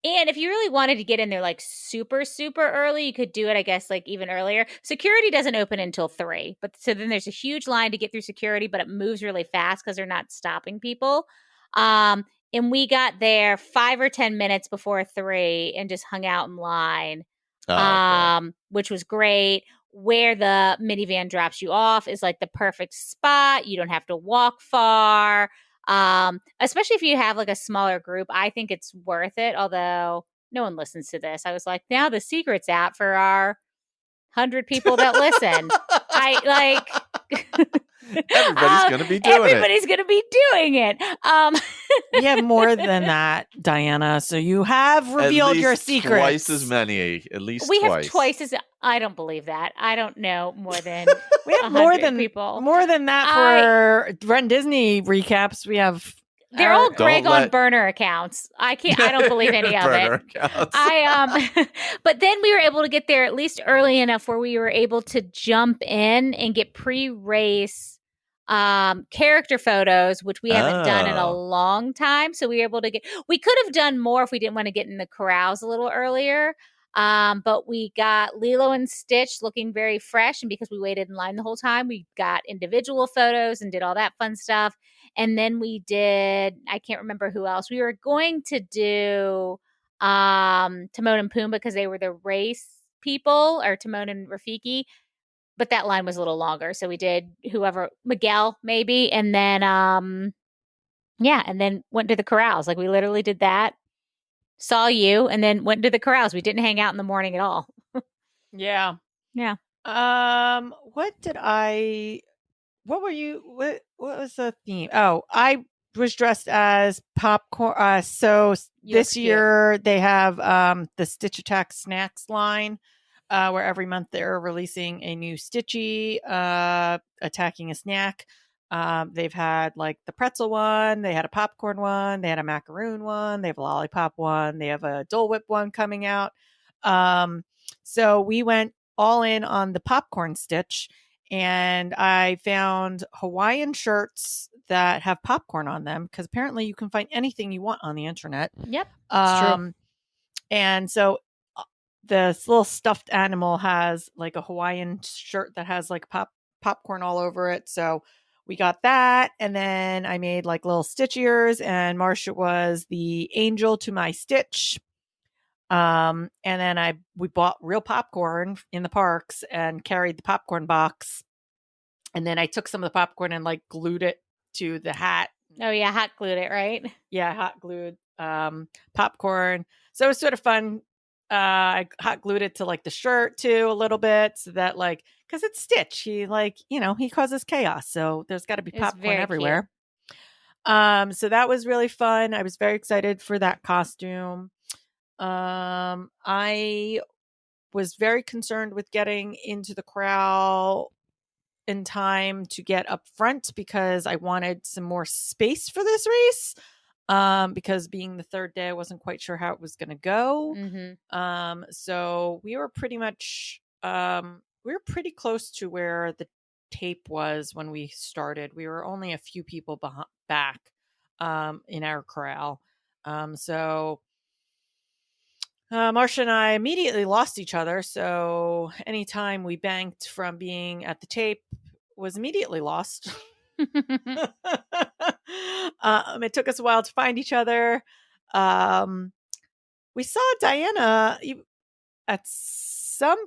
And if you really wanted to get in there like super, super early, you could do it, I guess, like even earlier. Security doesn't open until 3. But so then there's a huge line to get through security, but it moves really fast because they're not stopping people. And we got there 5 or 10 minutes before 3 and just hung out in line, which was great. Where the minivan drops you off is like the perfect spot. You don't have to walk far. Especially if you have like a smaller group, I think it's worth it. Although no one listens to this. I was like, now the secret's out for our 100 people that listen. Everybody's going to be doing Everybody's going to be doing it. We have more than that, Diana. So you have revealed your secrets. Twice as many. At least we twice. have twice as. I don't believe that. I don't know more than. We have more than people. More than that for Run Disney recaps. We have They're all Don't Greg on let- burner accounts. I don't believe any of it. Burner accounts. But then we were able to get there at least early enough where we were able to jump in and get pre-race character photos, which we haven't done in a Oh. long time. So we were able to we could have done more if we didn't want to get in the corrals a little earlier. But we got Lilo and Stitch looking very fresh. And because we waited in line the whole time, we got individual photos and did all that fun stuff. And then we did, I can't remember who else. We were going to do Timon and Pumbaa because they were the race people, or Timon and Rafiki. But that line was a little longer. So we did whoever, Miguel maybe. And then, and then went to the corrals. Like we literally did that. Saw you and then went to the corrals. We didn't hang out in the morning at all. Yeah. Yeah. What was the theme? Oh, I was dressed as popcorn. So this year they have the Stitch Attack Snacks line, where every month they're releasing a new Stitchy attacking a snack. They've had like the pretzel one, they had a popcorn one, they had a macaroon one, they have a lollipop one, they have a Dole Whip one coming out. So we went all in on the popcorn Stitch, and I found Hawaiian shirts that have popcorn on them because apparently you can find anything you want on the internet. Yep. It's true. And so this little stuffed animal has like a Hawaiian shirt that has like popcorn all over it. So we got that. And then I made like little Stitch ears, and Marcia was the angel to my Stitch. And then we bought real popcorn in the parks and carried the popcorn box. And then I took some of the popcorn and like glued it to the hat. Oh yeah, hot glued it, right? Yeah, hot glued popcorn. So it was sort of fun. I hot glued it to like the shirt too a little bit, so that like, because it's Stitch, he like, he causes chaos, so there's got to be popcorn everywhere. So that was really fun. I was very excited for that costume. I was very concerned with getting into the corral in time to get up front because I wanted some more space for this race. Because being the third day, I wasn't quite sure how it was going to go. Mm-hmm. So we were pretty much, we were pretty close to where the tape was when we started. We were only a few people back, in our corral. So Marcia and I immediately lost each other. So anytime we banked from being at the tape was immediately lost. It took us a while to find each other. We saw Diana at some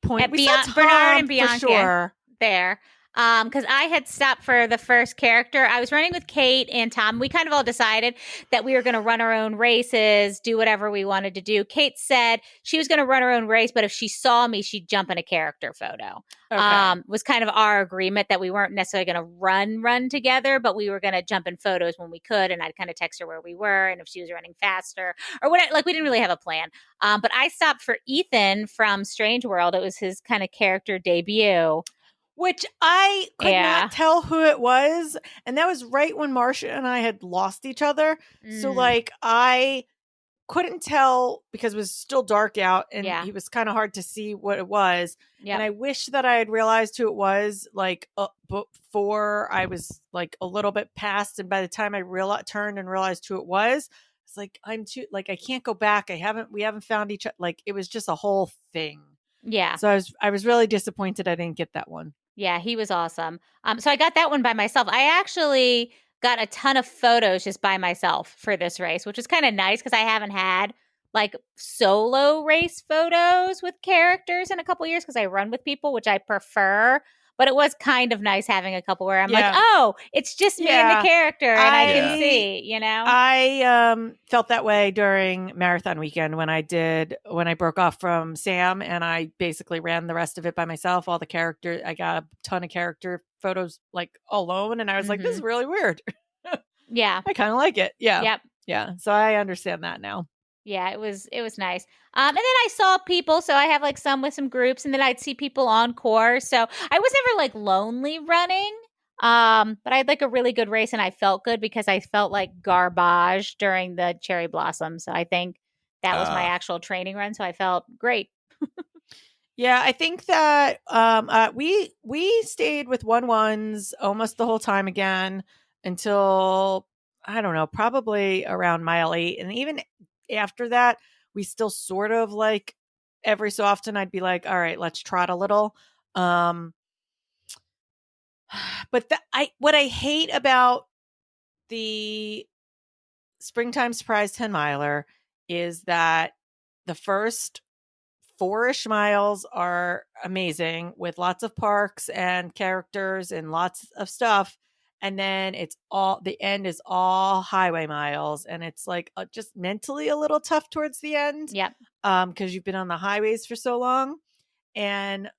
point. At We saw Tom, Bernard and Bianca for sure. there. Because I had stopped for the first character. I was running with Kate and Tom. We kind of all decided that we were going to run our own races, do whatever we wanted to do. Kate said she was going to run her own race, but if she saw me, she'd jump in a character photo. Okay. Was kind of our agreement that we weren't necessarily going to run together, but we were going to jump in photos when we could. And I'd kind of text her where we were and if she was running faster or what. Like we didn't really have a plan. But I stopped for Ethan from Strange World. It was his kind of character debut. Which I could not tell who it was. And that was right when Marcia and I had lost each other. So like I couldn't tell because it was still dark out and he was kind of hard to see what it was. Yep. And I wish that I had realized who it was like before I was like a little bit past. And by the time I turned and realized who it was, it's like, I'm too, like, I can't go back. We haven't found each other. Like it was just a whole thing. Yeah. So I was really disappointed I didn't get that one. Yeah, he was awesome. So I got that one by myself. I actually got a ton of photos just by myself for this race, which is kind of nice because I haven't had like solo race photos with characters in a couple years because I run with people, which I prefer. But it was kind of nice having a couple where I'm like, oh, it's just me and the character and I can see, I felt that way during marathon weekend when I broke off from Sam and I basically ran the rest of it by myself. All the characters, I got a ton of character photos like alone and I was like, this is really weird. Yeah. I kind of like it. Yeah. Yep. Yeah. So I understand that now. Yeah, it was nice. And then I saw people, so I have like some with some groups, and then I'd see people on course. So I was never like lonely running. But I had like a really good race and I felt good because I felt like garbage during the cherry blossom. So I think that was my actual training run. So I felt great. Yeah, I think that we stayed with 1-1s almost the whole time again until I don't know, probably around mile 8, and even after that, we still sort of like every so often I'd be like, all right, let's trot a little. But what I hate about the Springtime Surprise 10 miler is that the first 4-ish miles are amazing with lots of parks and characters and lots of stuff. And then the end is all highway miles. And it's like just mentally a little tough towards the end. Yep. Because you've been on the highways for so long. And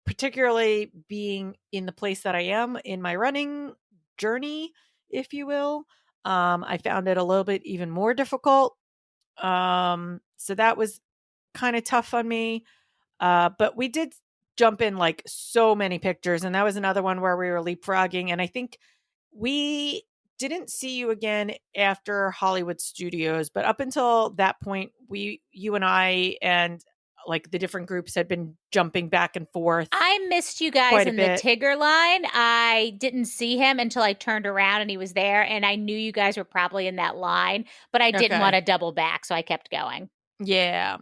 particularly being in the place that I am in my running journey, if you will, I found it a little bit even more difficult. So that was kind of tough on me. But we did jump in like so many pictures, and that was another one where we were leapfrogging. And I think we didn't see you again after Hollywood Studios, but up until that point, you and I and like the different groups had been jumping back and forth. I missed you guys quite a in the bit. Tigger line. I didn't see him until I turned around and he was there, and I knew you guys were probably in that line, but I didn't Okay. want to double back, so I kept going. Yeah.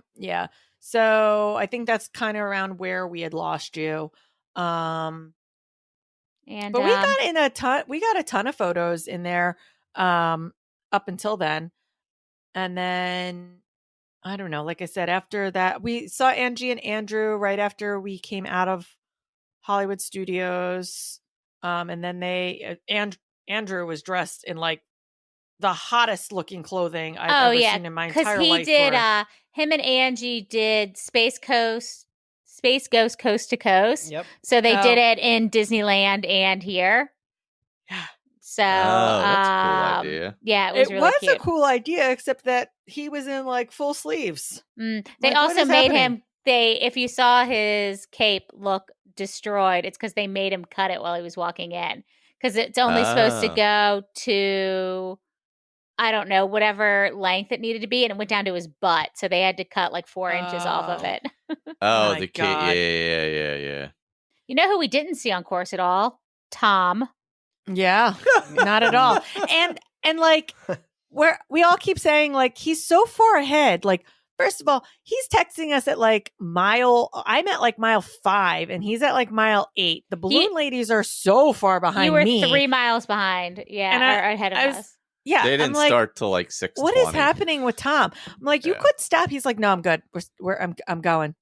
So I think that's kind of around where we had lost you. And But we got a ton of photos in there up until then. And then I don't know, like I said, after that we saw Angie and Andrew right after we came out of Hollywood Studios. And then Andrew was dressed in like the hottest looking clothing I've ever seen in my entire life. Him and Angie did Space Ghost Coast to Coast. Yep. So they did it in Disneyland and here. Yeah. So that's a cool idea. Yeah, it was really cute. a cool idea, except that he was in like full sleeves. They Like, also made him. If you saw his cape look destroyed, it's because they made him cut it while he was walking in. Because it's only supposed to go to, I don't know, whatever length it needed to be, and it went down to his butt. So they had to cut like 4 inches off of it. Oh, the kid. Yeah. You know who we didn't see on course at all? Tom. Yeah, not at all. And like we all keep saying like he's so far ahead. Like first of all, he's texting us at like I'm at like mile 5 and he's at like mile 8. The balloon ladies are so far behind me. You were 3 miles behind. Yeah, and or ahead of us. Yeah, they didn't start till like 6:20. What is happening with Tom? I'm like, you could stop. He's like, no, I'm good. I'm going.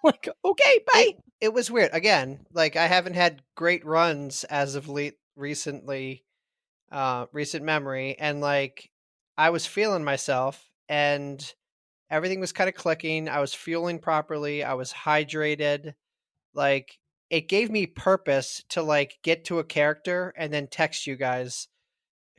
Like, okay, bye. It was weird. Again, like I haven't had great runs as of recent memory, and like I was feeling myself, and everything was kind of clicking. I was fueling properly. I was hydrated. Like it gave me purpose to like get to a character and then text you guys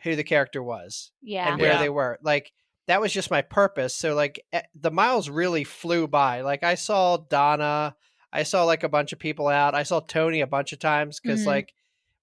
who the character was and where they were. Like that was just my purpose. So like the miles really flew by. Like I saw Donna, I saw like a bunch of people out. I saw Tony a bunch of times because like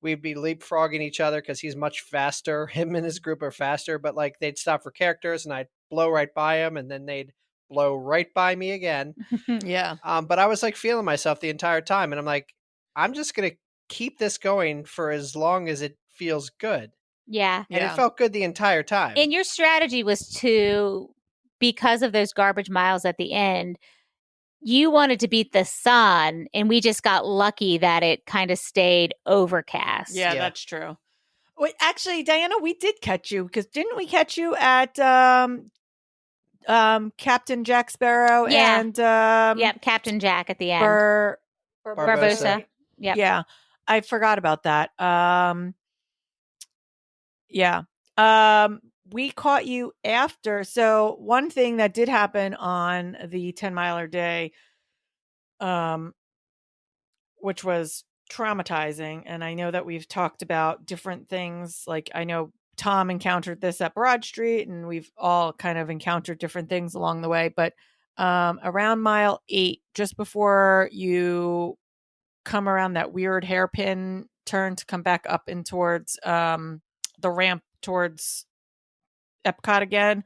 we'd be leapfrogging each other because he's much faster. Him and his group are faster, but like they'd stop for characters and I'd blow right by him and then they'd blow right by me again. Yeah. But I was like feeling myself the entire time. And I'm like, I'm just going to keep this going for as long as it feels good. Yeah. And it felt good the entire time. And your strategy was because of those garbage miles at the end, you wanted to beat the sun, and we just got lucky that it kind of stayed overcast. Yeah, that's true. Wait, actually, Diana, we did catch you because didn't we catch you at Captain Jack Sparrow and Captain Jack at the end. Barbosa. Yeah. I forgot about that. We caught you after. So one thing that did happen on the 10 miler day, which was traumatizing. And I know that we've talked about different things. Like I know Tom encountered this at Broad Street and we've all kind of encountered different things along the way. But around mile 8, just before you come around that weird hairpin turn to come back up in towards the ramp towards Epcot again,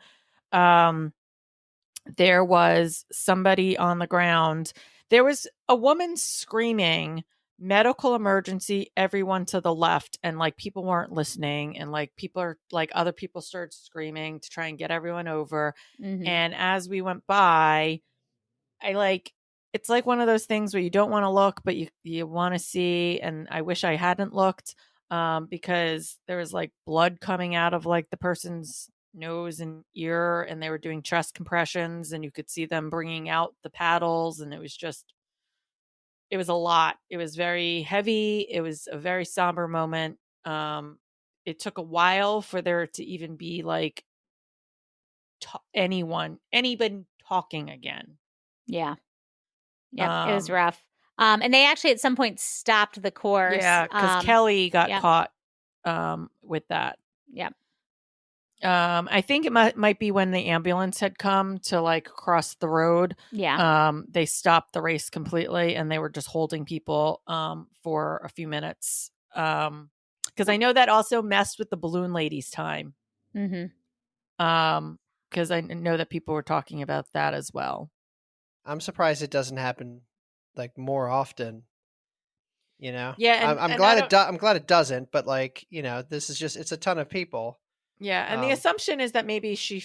there was somebody on the ground. There was a woman screaming, medical emergency, everyone to the left. And like people weren't listening. And like people are like other people started screaming to try and get everyone over. Mhm. And as we went by, it's like one of those things where you don't want to look, but you want to see. And I wish I hadn't looked because there was like blood coming out of like the person's nose and ear, and they were doing chest compressions, and you could see them bringing out the paddles, and it was a lot. It was very heavy. It was a very somber moment. It took a while for there to even be like anybody talking again. Yeah. Yep, it was rough. And they actually at some point stopped the course. Yeah, because Kelly got caught with that. Yep. I think it might be when the ambulance had come to like cross the road. Yeah. They stopped the race completely, and they were just holding people for a few minutes. Because I know that also messed with the balloon lady's time. Mm-hmm. Because I know that people were talking about that as well. I'm surprised it doesn't happen like more often. You know? Yeah, I'm glad I'm glad it doesn't, but like, you know, this is just it's a ton of people. Yeah, and the assumption is that maybe she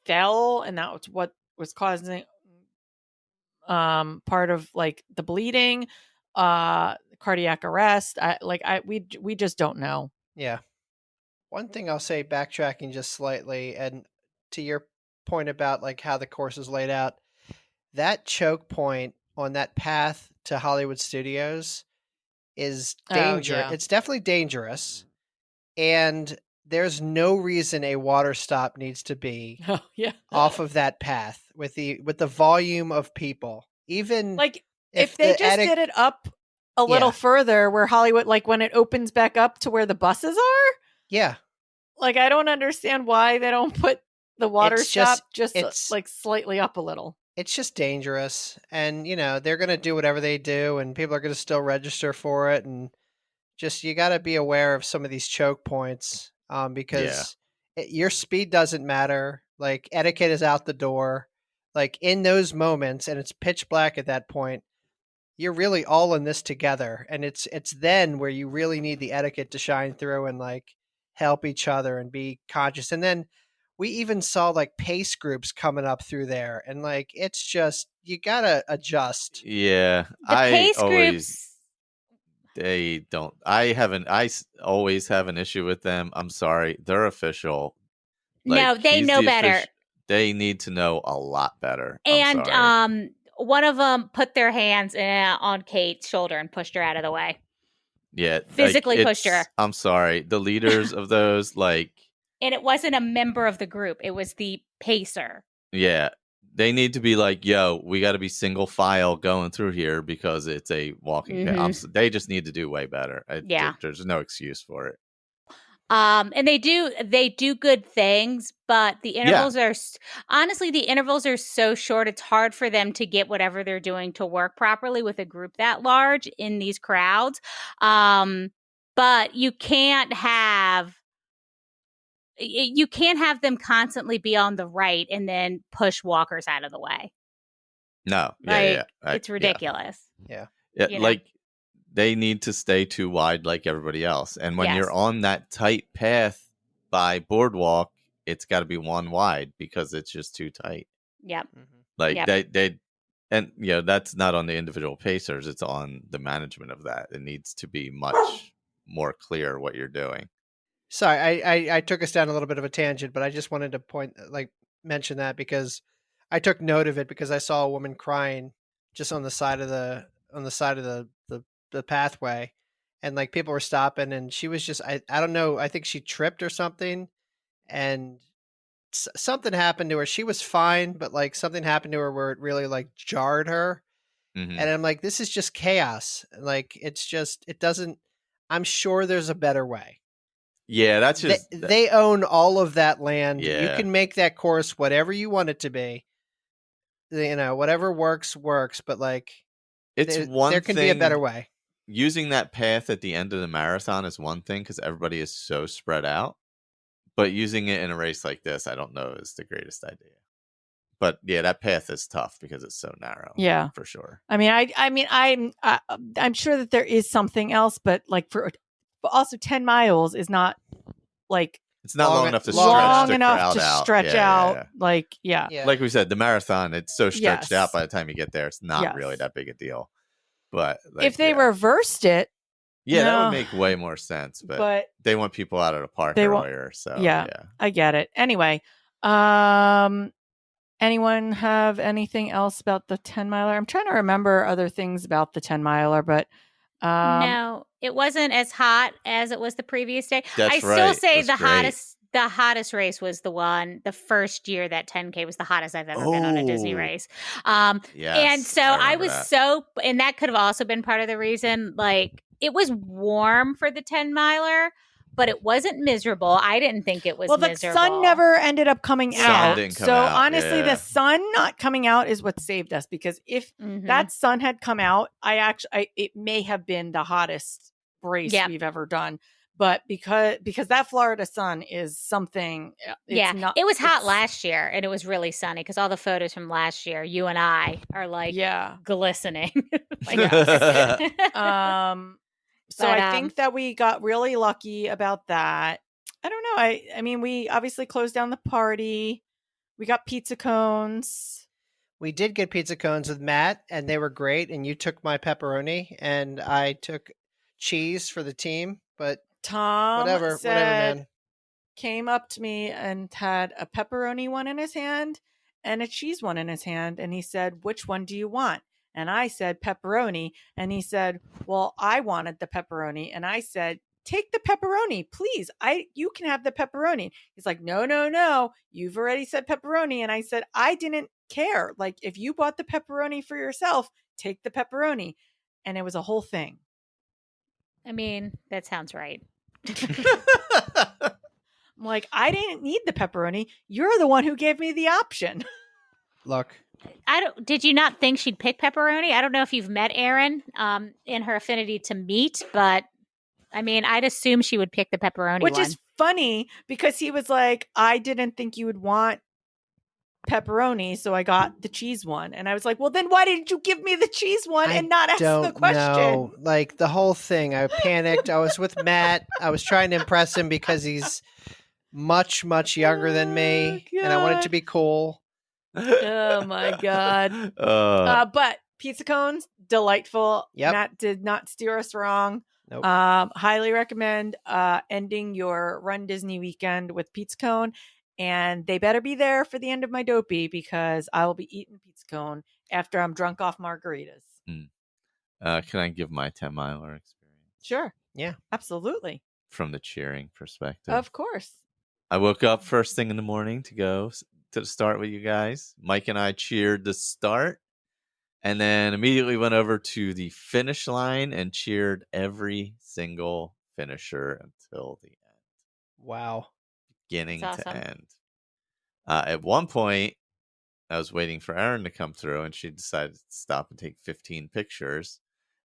fell, and that was what was causing part of like the bleeding, cardiac arrest. We just don't know. Yeah. One thing I'll say, backtracking just slightly, and to your point about like how the course is laid out, that choke point on that path to Hollywood Studios is dangerous. Yeah. It's definitely dangerous, and there's no reason a water stop needs to be off of that path with the volume of people. Even like if they just did it up a little further, where Hollywood, like when it opens back up to where the buses are. Yeah. Like I don't understand why they don't put the water stop just like slightly up a little. It's just dangerous, and you know they're going to do whatever they do, and people are going to still register for it, and just you got to be aware of some of these choke points because your speed doesn't matter. Like etiquette is out the door. Like in those moments, and it's pitch black at that point, you're really all in this together, and it's then where you really need the etiquette to shine through and like help each other and be conscious. And then we even saw like pace groups coming up through there, and like it's just you gotta adjust. Yeah, the pace groups. They don't. I always have an issue with them. I'm sorry, they're official. Like, no, they know better. They need to know a lot better. And one of them put their hands on Kate's shoulder and pushed her out of the way. Yeah, physically pushed her. I'm sorry, the leaders of those like. And it wasn't a member of the group; it was the pacer. Yeah, they need to be like, "Yo, we got to be single file going through here because it's a walking." They just need to do way better. There's no excuse for it. And they do good things, but the intervals are honestly the intervals are so short. It's hard for them to get whatever they're doing to work properly with a group that large in these crowds. But you can't have them constantly be on the right and then push walkers out of the way. No, it's ridiculous. Yeah, like they need to stay too wide like everybody else. And when you're on that tight path by Boardwalk, it's got to be one wide because it's just too tight. Yep. Like they and that's not on the individual pacers, it's on the management of that. It needs to be much more clear what you're doing. Sorry, I took us down a little bit of a tangent, but I just wanted to mention that because I took note of it because I saw a woman crying just on the side of the pathway, and like people were stopping, and she was just I don't know, I think she tripped or something, and something happened to her. She was fine, but like something happened to her where it really like jarred her. And I'm like, this is just chaos. Like it doesn't. I'm sure there's a better way. Yeah, that's just they own all of that land. Yeah. You can make that course whatever you want it to be. Whatever works, but like there can be a better way. using that path at the end of the marathon is one thing because everybody is so spread out. But using it in a race like this, I don't know is the greatest idea. But yeah, that path is tough because it's so narrow. Yeah, for sure. I mean, I'm sure that there is something else, but like but also 10 miles is not like it's not long enough to stretch out. Like, yeah, like we said, the marathon, it's so stretched out by the time you get there, it's not really that big a deal. But like, if they reversed it. That would make way more sense, but they want people out of the park earlier. So yeah, I get it. Anyway, anyone have anything else about the 10 miler? I'm trying to remember other things about the 10 miler, but no, it wasn't as hot as it was the previous day. I still say the hottest race was the first year that 10K was the hottest I've ever been on a Disney race. And so I was and that could have also been part of the reason, like, it was warm for the 10 miler, but it wasn't miserable. I didn't think it was miserable. The sun never ended up coming out. Honestly, the sun not coming out is what saved us, because if that sun had come out, it may have been the hottest race we've ever done. But because that Florida sun is something, it was hot last year, and it was really sunny because all the photos from last year, you and I are like glistening. So I think that we got really lucky about that. I don't know. I mean, we obviously closed down the party. We got pizza cones. We did get pizza cones with Matt, and they were great. And you took my pepperoni, and I took cheese for the team. But Tom whatever, man. Came up to me and had a pepperoni one in his hand and a cheese one in his hand. And he said, "Which one do you want?" And I said, "Pepperoni." And he said, "Well, I wanted the pepperoni." And I said, "Take the pepperoni, please. You can have the pepperoni." He's like, No. You've already said pepperoni. And I said, "I didn't care. Like, if you bought the pepperoni for yourself, take the pepperoni." And it was a whole thing. I mean, that sounds right. I'm like, I didn't need the pepperoni. You're the one who gave me the option. Look. Did you not think she'd pick pepperoni? I don't know if you've met Erin in her affinity to meat, but I mean, I'd assume she would pick the pepperoni Which is funny because he was like, "I didn't think you would want pepperoni, so I got the cheese one." And I was like, "Well, then why didn't you give me the cheese one and not ask the question?" No, like the whole thing. I panicked. I was with Matt. I was trying to impress him because he's much, much younger than me, and I wanted to be cool. Oh my God. But pizza cones, delightful. Yep. Matt did not steer us wrong. Nope. Highly recommend ending your Run Disney weekend with pizza cone. And they better be there for the end of my dopey, because I will be eating pizza cone after I'm drunk off margaritas. Can I give my 10 miler experience? Sure. Yeah. Absolutely. From the cheering perspective. Of course. I woke up first thing in the morning to go to the start with you guys. Mike and I cheered the start, and then immediately went over to the finish line and cheered every single finisher until the end. Wow. Beginning to end. At one point, I was waiting for Erin to come through, and she decided to stop and take 15 pictures.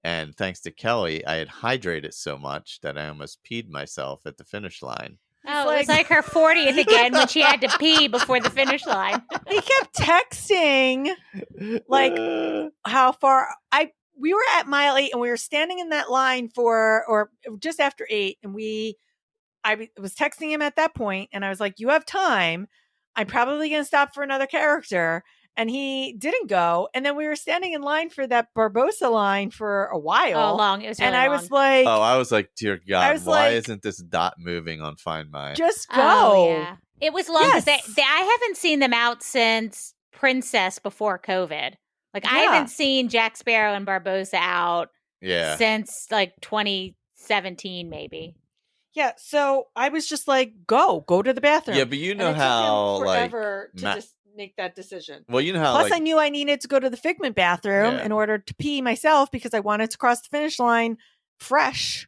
And thanks to Kelly, I had hydrated so much that I almost peed myself at the finish line. Oh, it was like her 40th again when she had to pee before the finish line. He kept texting like how far we were at mile 8, and we were standing in that line or just after 8, and I was texting him at that point, and I was like, "You have time. I'm probably going to stop for another character." And he didn't go. And then we were standing in line for that Barbosa line for a while. Oh, long. It was really and I long. was like, I was like, dear God, why isn't this dot moving on Find My? Just go. Oh, yeah. It was long because I haven't seen them out since Princess before COVID. Like, I haven't seen Jack Sparrow and Barbosa out since like 2017, maybe. Yeah, so I was just like, go to the bathroom. Yeah, but you know how forever to just make that decision. Well, you know how Plus I knew I needed to go to the Figment bathroom in order to pee myself, because I wanted to cross the finish line fresh.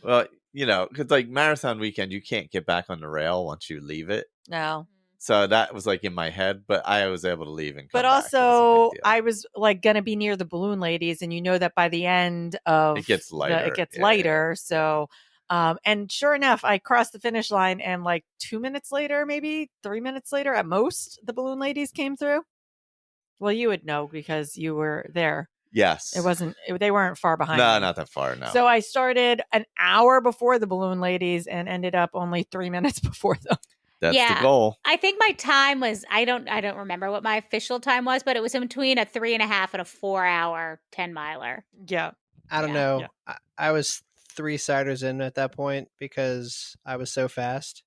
Well, you know, because like marathon weekend, you can't get back on the rail once you leave it. No. So that was like in my head, but I was able to leave and come But back. It wasn't a big also, deal. I was like going to be near the balloon ladies, and you know that by the end of It gets lighter. it gets Yeah, lighter. yeah. So, and sure enough, I crossed the finish line, and like 2 minutes later, maybe 3 minutes later, at most, the balloon ladies came through. Well, you would know because you were there. Yes. They weren't far behind. No, me. not that far. No. So I started an hour before the balloon ladies and ended up only 3 minutes before them. That's the goal. I think my time was I don't remember what my official time was, but it was in between a 3.5 and a 4 hour 10 miler. Yeah. I don't Yeah. know. Yeah. I was 3 ciders in at that point because I was so fast.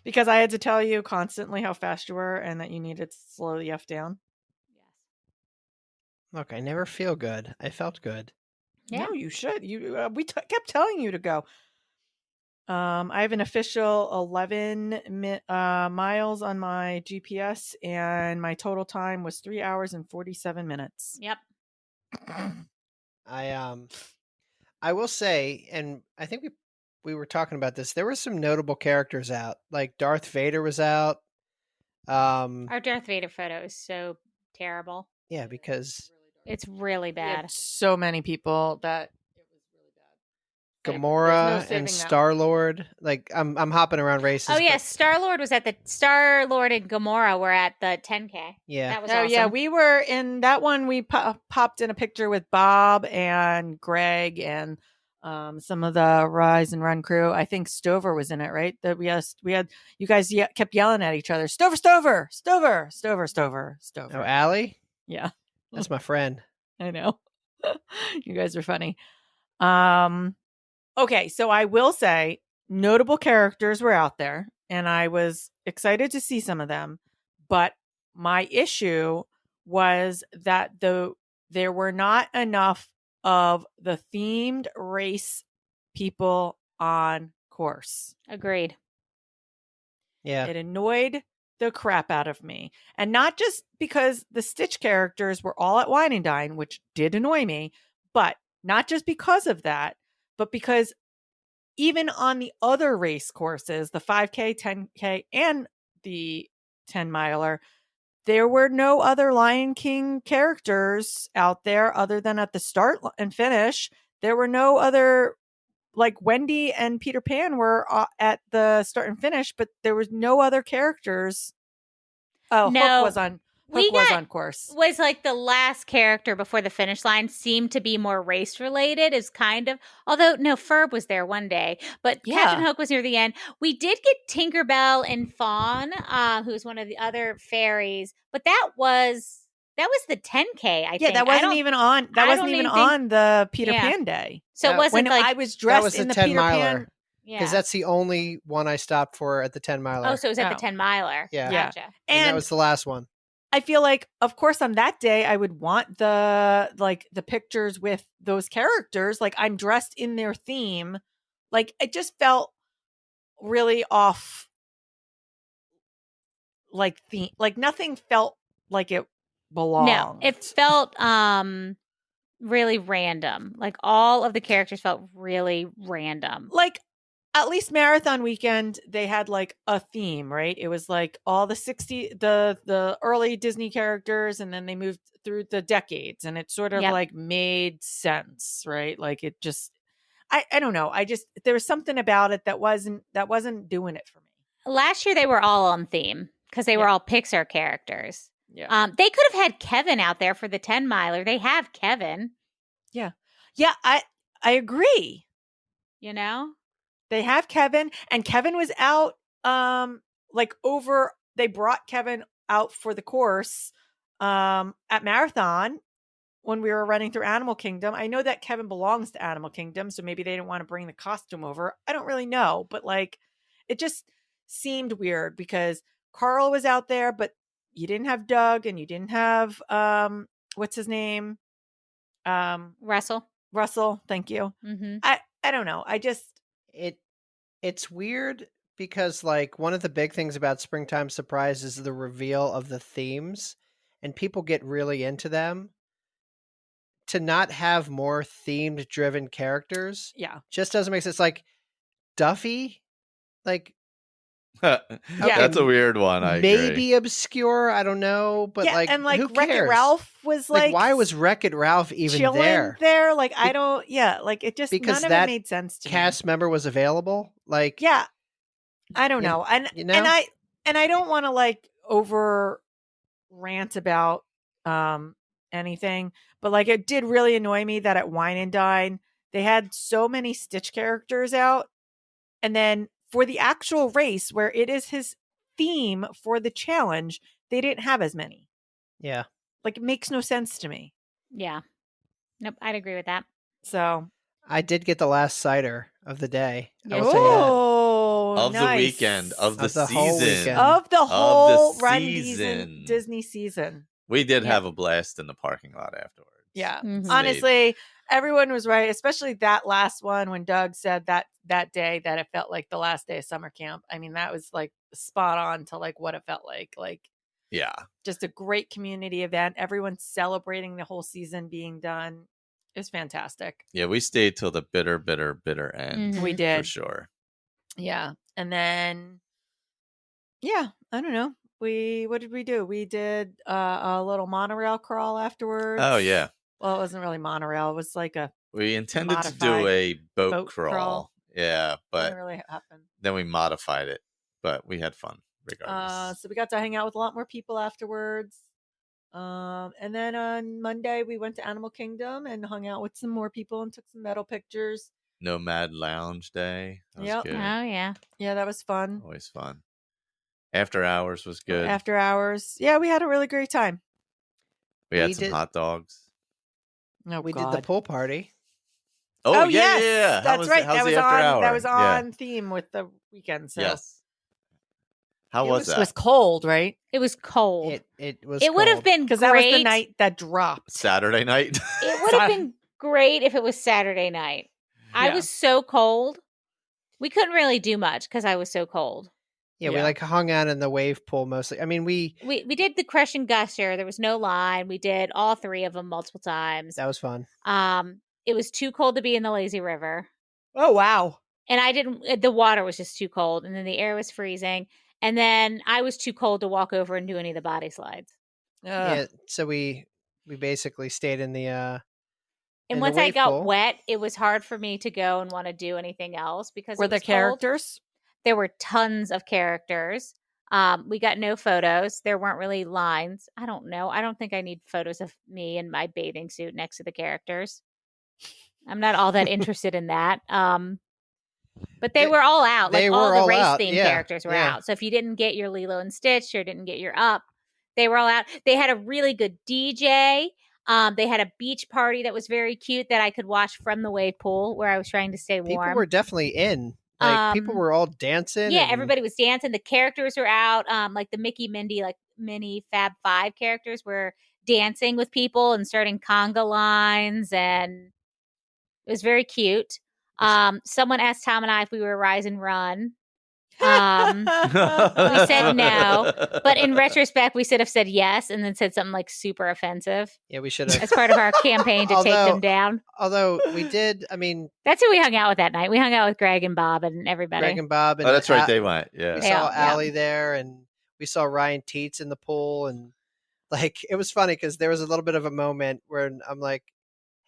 Because I had to tell you constantly how fast you were and that you needed to slow the F down. Look, I never feel good. I felt good. Yeah. No, you should. We kept telling you to go. I have an official 11 miles on my GPS, and my total time was 3 hours and 47 minutes. Yep. I will say, and I think we were talking about this. There were some notable characters out, like Darth Vader was out. Our Darth Vader photo is so terrible. Yeah, because It's really We had bad. so many people that it was really bad. Gamora saving and them. Star-Lord. Like I'm hopping around races. Oh yeah, but- Star-Lord was at the Star-Lord and Gamora were at the 10K. Yeah. That was Oh awesome. yeah, we were in that one. We popped in a picture with Bob and Greg and some of the Rise and Run crew. I think Stover was in it, right? That we had you guys kept yelling at each other. Stover, Stover, Stover, Stover, Stover, Stover. Oh, Allie? Yeah, That's my friend. I know. You guys are funny. Okay, so I will say notable characters were out there, and I was excited to see some of them. But my issue was that there were not enough of the themed race people on course. Agreed. Yeah. It annoyed the crap out of me. And not just because the Stitch characters were all at Wine and Dine, which did annoy me, but not just because of that, but because even on the other race courses, the 5K, 10K, and the 10 miler, there were no other Lion King characters out there other than at the start and finish. There were no other, like Wendy and Peter Pan were at the start and finish, but there was no other characters. Oh, No, Hook was on course. Was like the last character before the finish line seemed to be more race related, is kind of, although no, Ferb was there one day, but Captain Hook was near the end. We did get Tinkerbell and Fawn, who's one of the other fairies, but that was the 10K. I think that wasn't even on. That wasn't even on the Peter Pan day. So it wasn't when like I was That dressed was in the the 10 Peter miler. Pan. Because that's the only one I stopped for at the 10 miler. Oh, so it was at the 10 miler. Yeah. Gotcha. And that was the last one. I feel like, of course, on that day, I would want the pictures with those characters. Like I'm dressed in their theme. Like it just felt really off. Like nothing felt like it belonged. No, it felt really random. Like all of the characters felt really random. Like at least Marathon Weekend, they had like a theme, right? It was like all the early Disney characters, and then they moved through the decades, and it sort of like made sense, right? Like it just, I don't know. There was something about it that wasn't doing it for me. Last year they were all on theme because they were all Pixar characters. Yeah. They could have had Kevin out there for the 10 miler. They have Kevin. Yeah. Yeah. I agree. You know? They have Kevin, and Kevin was out. They brought Kevin out for the course at Marathon when we were running through Animal Kingdom. I know that Kevin belongs to Animal Kingdom, so maybe they didn't want to bring the costume over. I don't really know, but like it just seemed weird because Carl was out there, but you didn't have Doug, and you didn't have what's his name? Russell. Thank you. Mm-hmm. I don't know. It's weird because like one of the big things about Springtime Surprise is the reveal of the themes, and people get really into them. To not have more themed driven characters, yeah, just doesn't make sense. Like Duffy, like That's a weird one. I agree. Maybe obscure. I don't know, but yeah, and who Wreck-It cares? Ralph was why was Wreck-It Ralph even chilling there? Like I don't. Yeah, like it just Because none of it made sense to cast member was available. Like yeah, I don't know, and I don't want to over rant about anything, but it did really annoy me that at Wine and Dine they had so many Stitch characters out, and then for the actual race where it is his theme for the challenge, they didn't have as many. Yeah, it makes no sense to me. Yeah, nope, I'd agree with that. So I did get the last cider of the day. I will say of the weekend, of the season, whole weekend. of the whole Run season. Disney season. We did have a blast in the parking lot afterwards. Yeah, honestly, everyone was right, especially that last one when Doug said that day that it felt like the last day of summer camp. I mean, that was spot on to what it felt like. Yeah, just a great community event. Everyone's celebrating the whole season being done. It was fantastic. Yeah, we stayed till the bitter end. We did. For sure. Yeah. And then, I don't know. What did we do? We did a little monorail crawl afterwards. Oh, yeah. Well, it wasn't really monorail. It was we intended to do a boat crawl. Yeah, but didn't really happen. Then we modified it, but we had fun regardless. So we got to hang out with a lot more people afterwards. And then on Monday we went to Animal Kingdom and hung out with some more people and took some metal pictures. Nomad Lounge Day. Yeah. Good. Oh yeah. Yeah, that was fun. Always fun. After Hours was good. After Hours. Yeah, we had a really great time. We had some hot dogs. Oh, we did the pool party. Oh yes, yeah. That's right. That was on theme with the weekend. So. Yes. How was that? It was cold, right? It was cold. It was. It would have been because great. That was the night that dropped. Saturday night. It would have been great if it was Saturday night. I was so cold. We couldn't really do much because I was so cold. Yeah, we hung out in the wave pool mostly. I mean, we did the Crush and Gusher. There was no line. We did all three of them multiple times. That was fun. It was too cold to be in the lazy river. Oh wow! And the water was just too cold, and then the air was freezing, and then I was too cold to walk over and do any of the body slides. Yeah, so we basically stayed in the. And once I got wet, it was hard for me to go and want to do anything else because were there characters? There were tons of characters. We got no photos. There weren't really lines. I don't know. I don't think I need photos of me in my bathing suit next to the characters. I'm not all that interested in that. But they were all out. All the race theme characters were out. So if you didn't get your Lilo and Stitch or didn't get your Up, they were all out. They had a really good DJ. They had a beach party that was very cute that I could watch from the wave pool where I was trying to stay warm. People were definitely in. People were all dancing. Yeah, everybody was dancing. The characters were out. The Mickey, Mindy, mini Fab Five characters were dancing with people and starting conga lines, and it was very cute. Someone asked Tom and I if we were Rise and Run. We said no, but in retrospect, we should have said yes, and then said something super offensive. Yeah, we should have. As part of our campaign to take them down. Although we did, I mean, that's who we hung out with that night. We hung out with Greg and Bob and everybody. Greg and Bob. And that's right. They went. Yeah, we saw Allie there, and we saw Ryan Teets in the pool, and it was funny because there was a little bit of a moment where I'm like,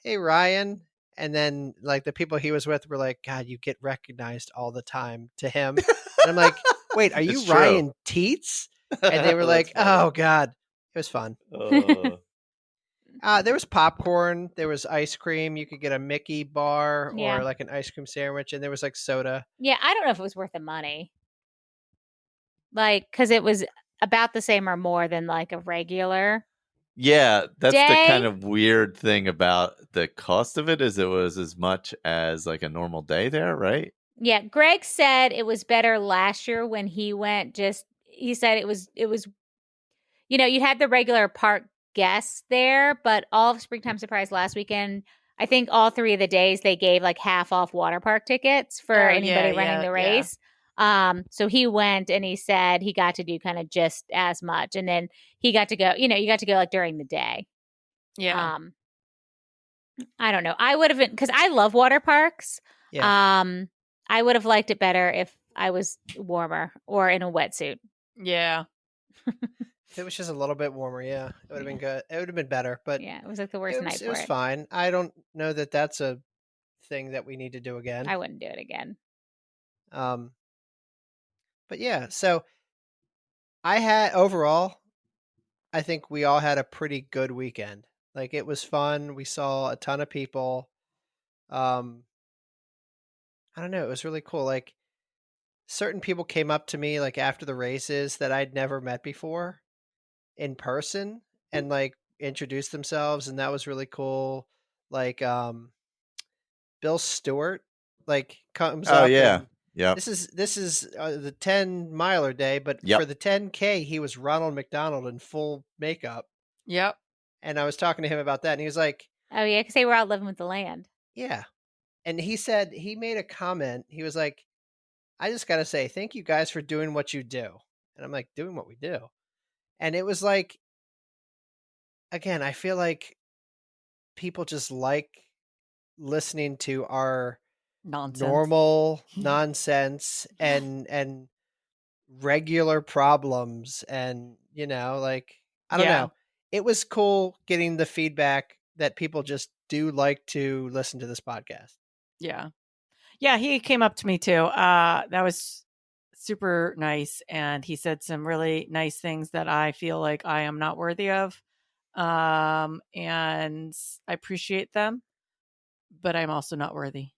"Hey, Ryan." And then, the people he was with were like, "God, you get recognized all the time," to him. And I'm like, "Wait, are you Ryan Teets?" And they were like, "Oh, God." It was fun. There was popcorn. There was ice cream. You could get a Mickey bar or an ice cream sandwich. And there was soda. Yeah, I don't know if it was worth the money. Because it was about the same or more than a regular. Yeah, that's the kind of weird thing about the cost of it is it was as much as a normal day there, right? Yeah, Greg said it was better last year when he went. He said it was you had the regular park guests there, but all of Springtime Surprise last weekend, I think all 3 of the days they gave half off water park tickets for anybody running the race. Yeah. So he went and he said he got to do kind of just as much. And then he got to go, you got to go during the day. Yeah. I don't know. I would have been, because I love water parks. Yeah. I would have liked it better if I was warmer or in a wetsuit. Yeah. If it was just a little bit warmer, yeah, it would have been good. It would have been better, but Yeah, it was like the worst night it for was it. fine. I don't know that that's a thing that we need to do again. I wouldn't do it again. But yeah, so overall, I think we all had a pretty good weekend. Like, it was fun. We saw a ton of people. I don't know, it was really cool. Like, certain people came up to me like after the races that I'd never met before in person and like introduced themselves, and that was really cool. Like, Bill Stewart like comes Oh up yeah. and Yep. this is the 10 miler day, but Yep. for the 10K he was Ronald McDonald in full makeup. Yep. And I was talking to him about that, and he was like, Oh yeah, because they were out living with the land. yeah. And he said, he made a comment. He was like, I just got to say, thank you guys for doing what you do. And I'm like, doing what we do. And it was like, again, I feel like people just like listening to our Nonsense. normal nonsense and regular problems. And, like, I don't know. It was cool getting the feedback that people just do like to listen to this podcast. Yeah. Yeah, he came up to me too. That was super nice. And he said some really nice things that I feel like I am not worthy of. And I appreciate them, but I'm also not worthy.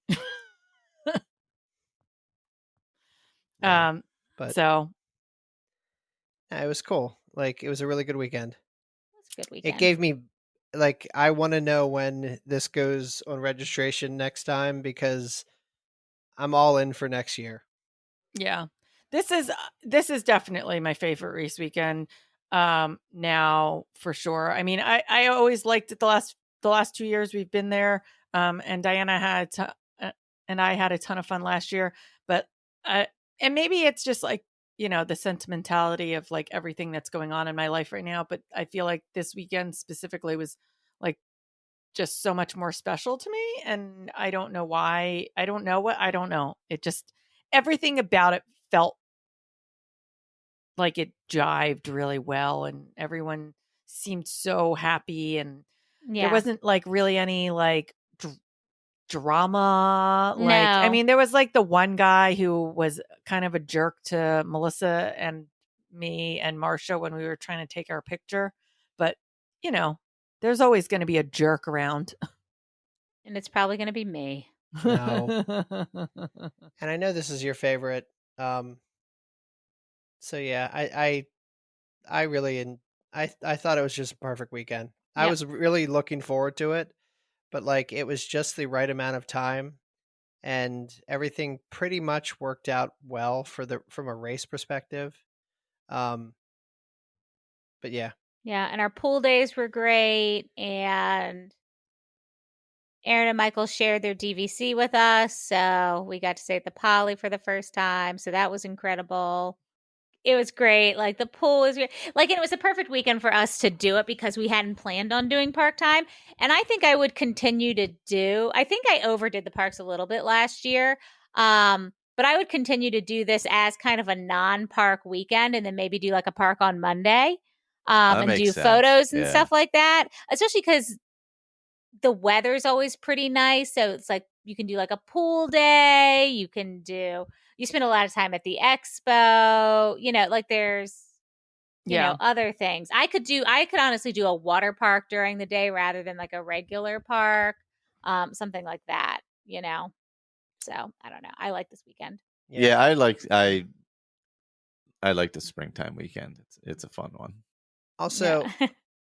Yeah, but so yeah, it was cool. Like, it was a really good weekend. It's a good weekend. It gave me, like, I want to know when this goes on registration next time, because I'm all in for next year. yeah, this is definitely my favorite race weekend. Now for sure. I mean, I always liked it the last 2 years we've been there. And Diana and I had a ton of fun last year, but and maybe it's just like, the sentimentality of like everything that's going on in my life right now. But I feel like this weekend specifically was like just so much more special to me. And I don't know why. I don't know. It just, everything about it felt like it jived really well, and everyone seemed so happy. And there wasn't like really any like drama. Like, I No. mean, there was like the one guy who was kind of a jerk to Melissa and me and Marcia when we were trying to take our picture. But, there's always going to be a jerk around. And it's probably going to be me. No. And I know this is your favorite. So yeah, I really, I thought it was just a perfect weekend. I Yeah. was really looking forward to it, but like, it was just the right amount of time, and everything pretty much worked out well from a race perspective. But yeah. Yeah, and our pool days were great, and Aaron and Michael shared their DVC with us, so we got to stay at the Poly for the first time, so that was incredible. It was great. Like, the pool was like, and it was a perfect weekend for us to do it because we hadn't planned on doing park time. And I think I would continue to do. I think I overdid the parks a little bit last year. But I would continue to do this as kind of a non-park weekend, and then maybe do like a park on Monday. That And makes do sense. photos and Yeah. stuff like that. Especially because the weather's always pretty nice. So it's like you can do like a pool day. You spend a lot of time at the expo, like there's, other things. I could honestly do a water park during the day rather than like a regular park, something like that, So I don't know. I like this weekend. Yeah, I like the springtime weekend. It's a fun one. Also,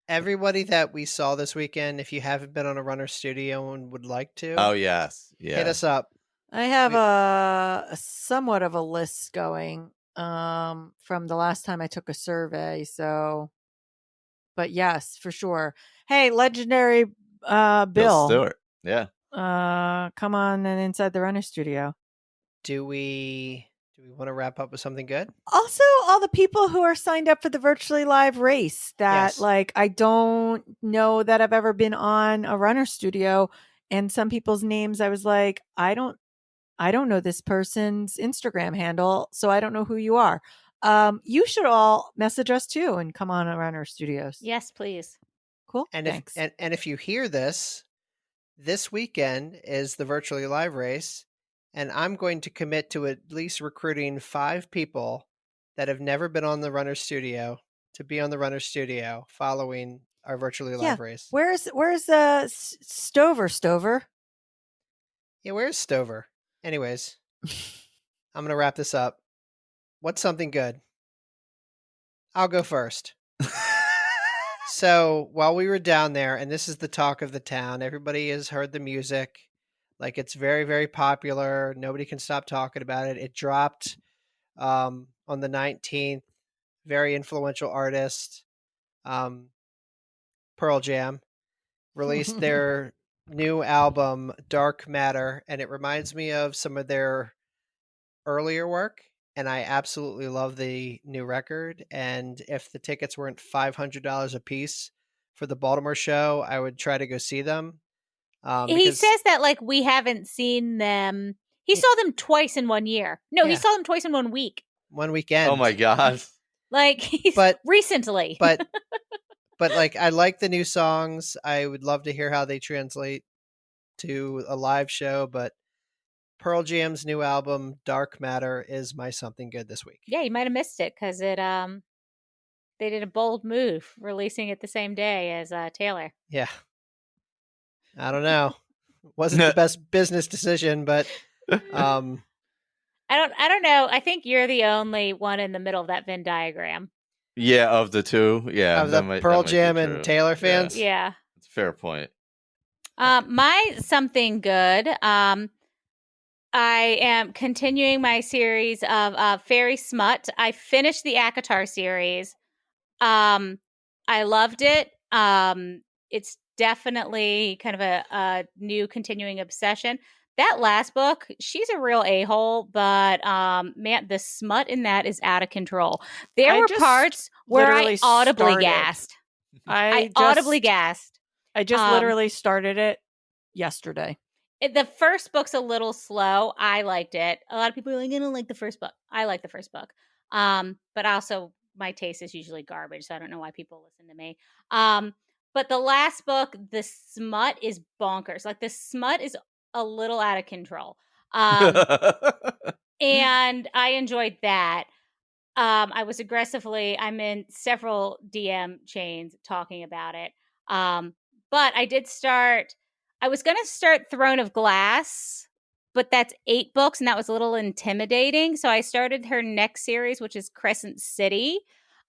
everybody that we saw this weekend, if you haven't been on a runner studio and would like to, Oh yes, yeah. hit us up. I have a somewhat of a list going from the last time I took a survey. So, but yes, for sure. Hey, legendary Bill Stewart. Yeah. Come on and inside the runner studio. Do we want to wrap up with something good? Also, all the people who are signed up for the virtually live race that like, I don't know that I've ever been on a runner studio, and some people's names I was like, I I don't know this person's Instagram handle, so I don't know who you are. You should all message us too and come on around our studios. Yes, please. Cool. And Thanks. if you hear this weekend is the Virtually Live race, and I'm going to commit to at least recruiting 5 people that have never been on the Runner Studio to be on the Runner Studio following our Virtually Live race. Where's Stover? Yeah, where's Stover? Anyways, I'm going to wrap this up. What's something good? I'll go first. So while we were down there, and this is the talk of the town, everybody has heard the music. Like, it's very, very popular. Nobody can stop talking about it. It dropped on the 19th. Very influential artist, Pearl Jam, released their new album, Dark Matter, and it reminds me of some of their earlier work. And I absolutely love the new record. And if the tickets weren't $500 a piece for the Baltimore show, I would try to go see them. He says that like we haven't seen them. He saw them twice in 1 year. No, he saw them twice in 1 week. 1 weekend. Oh my God. Like recently. But like, I like the new songs. I would love to hear how they translate to a live show, but Pearl Jam's new album, Dark Matter, is my something good this week. Yeah, you might have missed it because they did a bold move releasing it the same day as Taylor. Yeah. I don't know. Wasn't the best business decision, but I don't know. I think you're the only one in the middle of that Venn diagram. Yeah, of the two. Yeah. Of the Pearl Jam and Taylor fans. Yeah. It's a fair point. My something good. I am continuing my series of fairy smut. I finished the ACOTAR series. I loved it. It's definitely kind of a new continuing obsession. That last book, she's a real a-hole, but man, the smut in that is out of control. There were parts where I audibly gasped. I audibly gasped. I just literally started it yesterday. The first book's a little slow. I liked it. A lot of people are like, I don't like the first book. I like the first book. But also my taste is usually garbage, so I don't know why people listen to me. But the last book, the smut is bonkers. Like, the smut is a little out of control. And I enjoyed that. I'm in several DM chains talking about it. But I was going to start Throne of Glass, but that's 8 books, and that was a little intimidating. So I started her next series, which is Crescent City.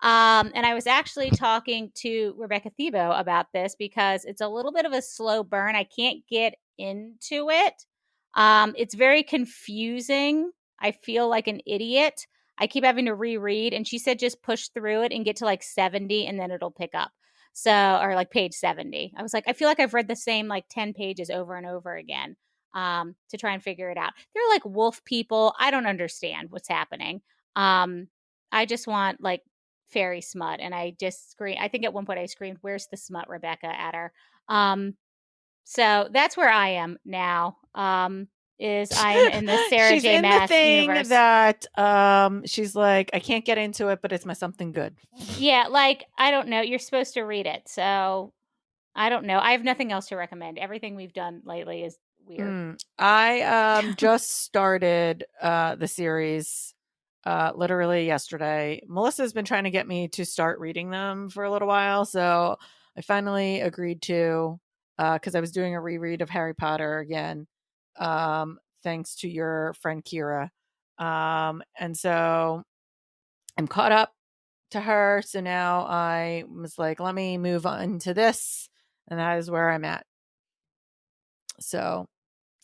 And I was actually talking to Rebecca Thiebaud about this because it's a little bit of a slow burn. I can't get into it. It's very confusing. I feel like an idiot. I keep having to reread, and she said just push through it and get to like 70 and then it'll pick up. So, or like page 70. I was like, I feel like I've read the same like 10 pages over and over again to try and figure it out. They're like wolf people. I don't understand what's happening. I just want like fairy smut. And I just screamed. I think at one point I screamed, "Where's the smut, Rebecca?" at her. So that's where I am now. Is I'm in the Sarah She's J. in Maas the thing universe. that she's like, I can't get into it, but it's my something good. Yeah, like, I don't know. You're supposed to read it. So I don't know. I have nothing else to recommend. Everything we've done lately is weird. I just started the series literally yesterday. Melissa's been trying to get me to start reading them for a little while, so I finally agreed to, because I was doing a reread of Harry Potter again, thanks to your friend Kira. And so I'm caught up to her. So now I was like, let me move on to this. And that is where I'm at. So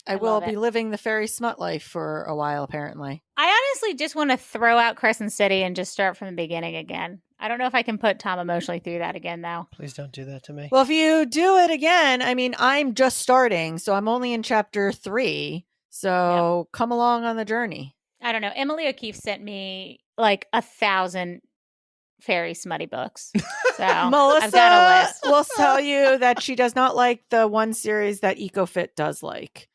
I will be living the fairy smut life for a while, apparently. I honestly just want to throw out Crescent City and just start from the beginning again. I don't know if I can put Tom emotionally through that again, though. Please don't do that to me. Well, if you do it again, I mean, I'm just starting, so I'm only in chapter 3. So come along on the journey. I don't know. Emily O'Keefe sent me like 1,000 fairy smutty books. So Melissa I've got a list. will tell you that she does not like the one series that EcoFit does like.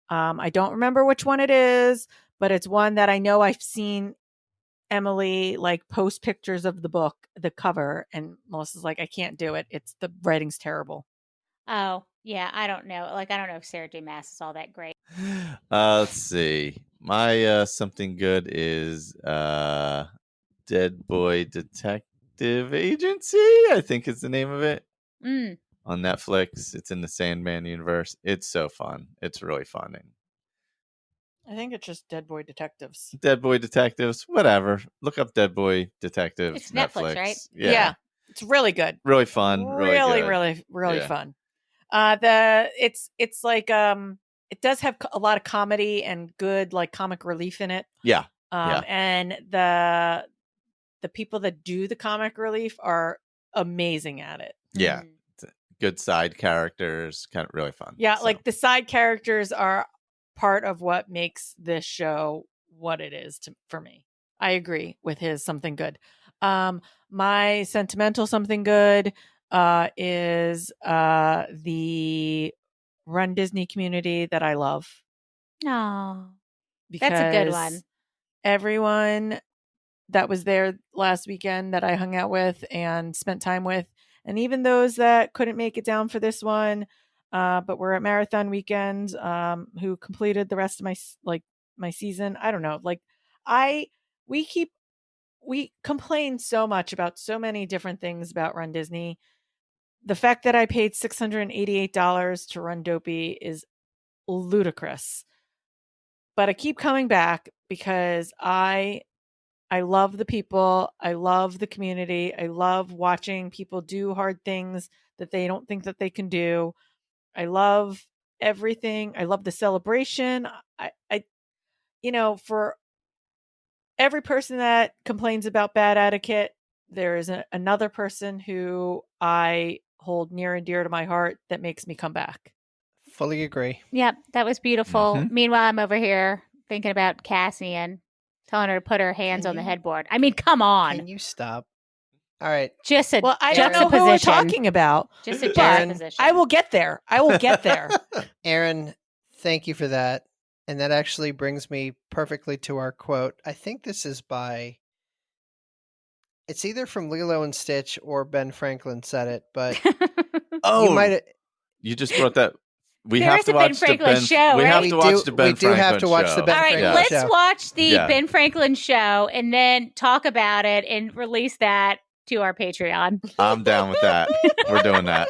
I don't remember which one it is, but it's one that I know I've seen Emily like post pictures of the book, the cover, and Melissa's like, I can't do it. It's the writing's terrible. Oh, yeah. I don't know. Like, I don't know if Sarah J. Maas is all that great. Let's see. My something good is Dead Boy Detective Agency, I think is the name of it. On Netflix. It's in the Sandman universe. It's so fun. It's really fun. I think it's just Dead Boy Detectives. Dead Boy Detectives, whatever. Look up Dead Boy Detectives. It's Netflix, right? Yeah. It's really good. Really fun. Really, good. really Yeah. fun. It's like it does have a lot of comedy and good like comic relief in it. Yeah. And the people that do the comic relief are amazing at it. Yeah. Good side characters, kind of really fun. Yeah, like the side characters are part of what makes this show what it is for me. I agree with his something good. My sentimental something good is the Run Disney community that I love. Oh, that's a good one. Everyone that was there last weekend that I hung out with and spent time with, and even those that couldn't make it down for this one, but were at marathon weekend, who completed the rest of my season. I don't know. Like we complain so much about so many different things about Run Disney. The fact that I paid $688 to run Dopey is ludicrous. But I keep coming back because I love the people. I love the community. I love watching people do hard things that they don't think that they can do. I love everything. I love the celebration. For every person that complains about bad etiquette, there is another person who I hold near and dear to my heart that makes me come back. Fully agree. Yep, that was beautiful. Meanwhile, I'm over here thinking about Cassie and telling her to put her hands on the headboard. I mean, come on. Can you stop? All right. I don't know who we're talking about. Just a juxtaposition. I will get there. Aaron, thank you for that. And that actually brings me perfectly to our quote. I think this is it's either from Lilo and Stitch or Ben Franklin said it, but you just brought that. We There have is to a watch Ben Franklin show, We right? have to watch the Ben Franklin show. We do have to watch the Ben Franklin show. All right, let's watch the Ben Franklin show and then talk about it and release that to our Patreon. I'm down with that. We're doing that.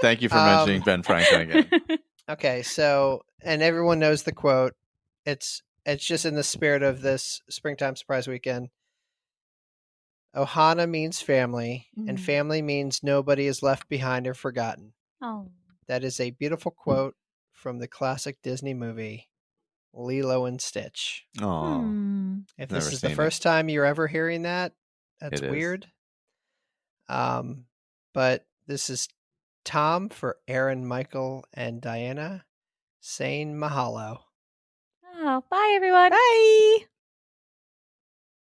Thank you for mentioning Ben Franklin again. Okay, so, and everyone knows the quote. It's just in the spirit of this Springtime Surprise Weekend. Ohana means family, and family means nobody is left behind or forgotten. Oh. That is a beautiful quote from the classic Disney movie, Lilo and Stitch. Oh, if this is the first time you're ever hearing that, that's weird. But this is Tom for Aaron, Michael, and Diana saying mahalo. Oh, bye everyone. Bye.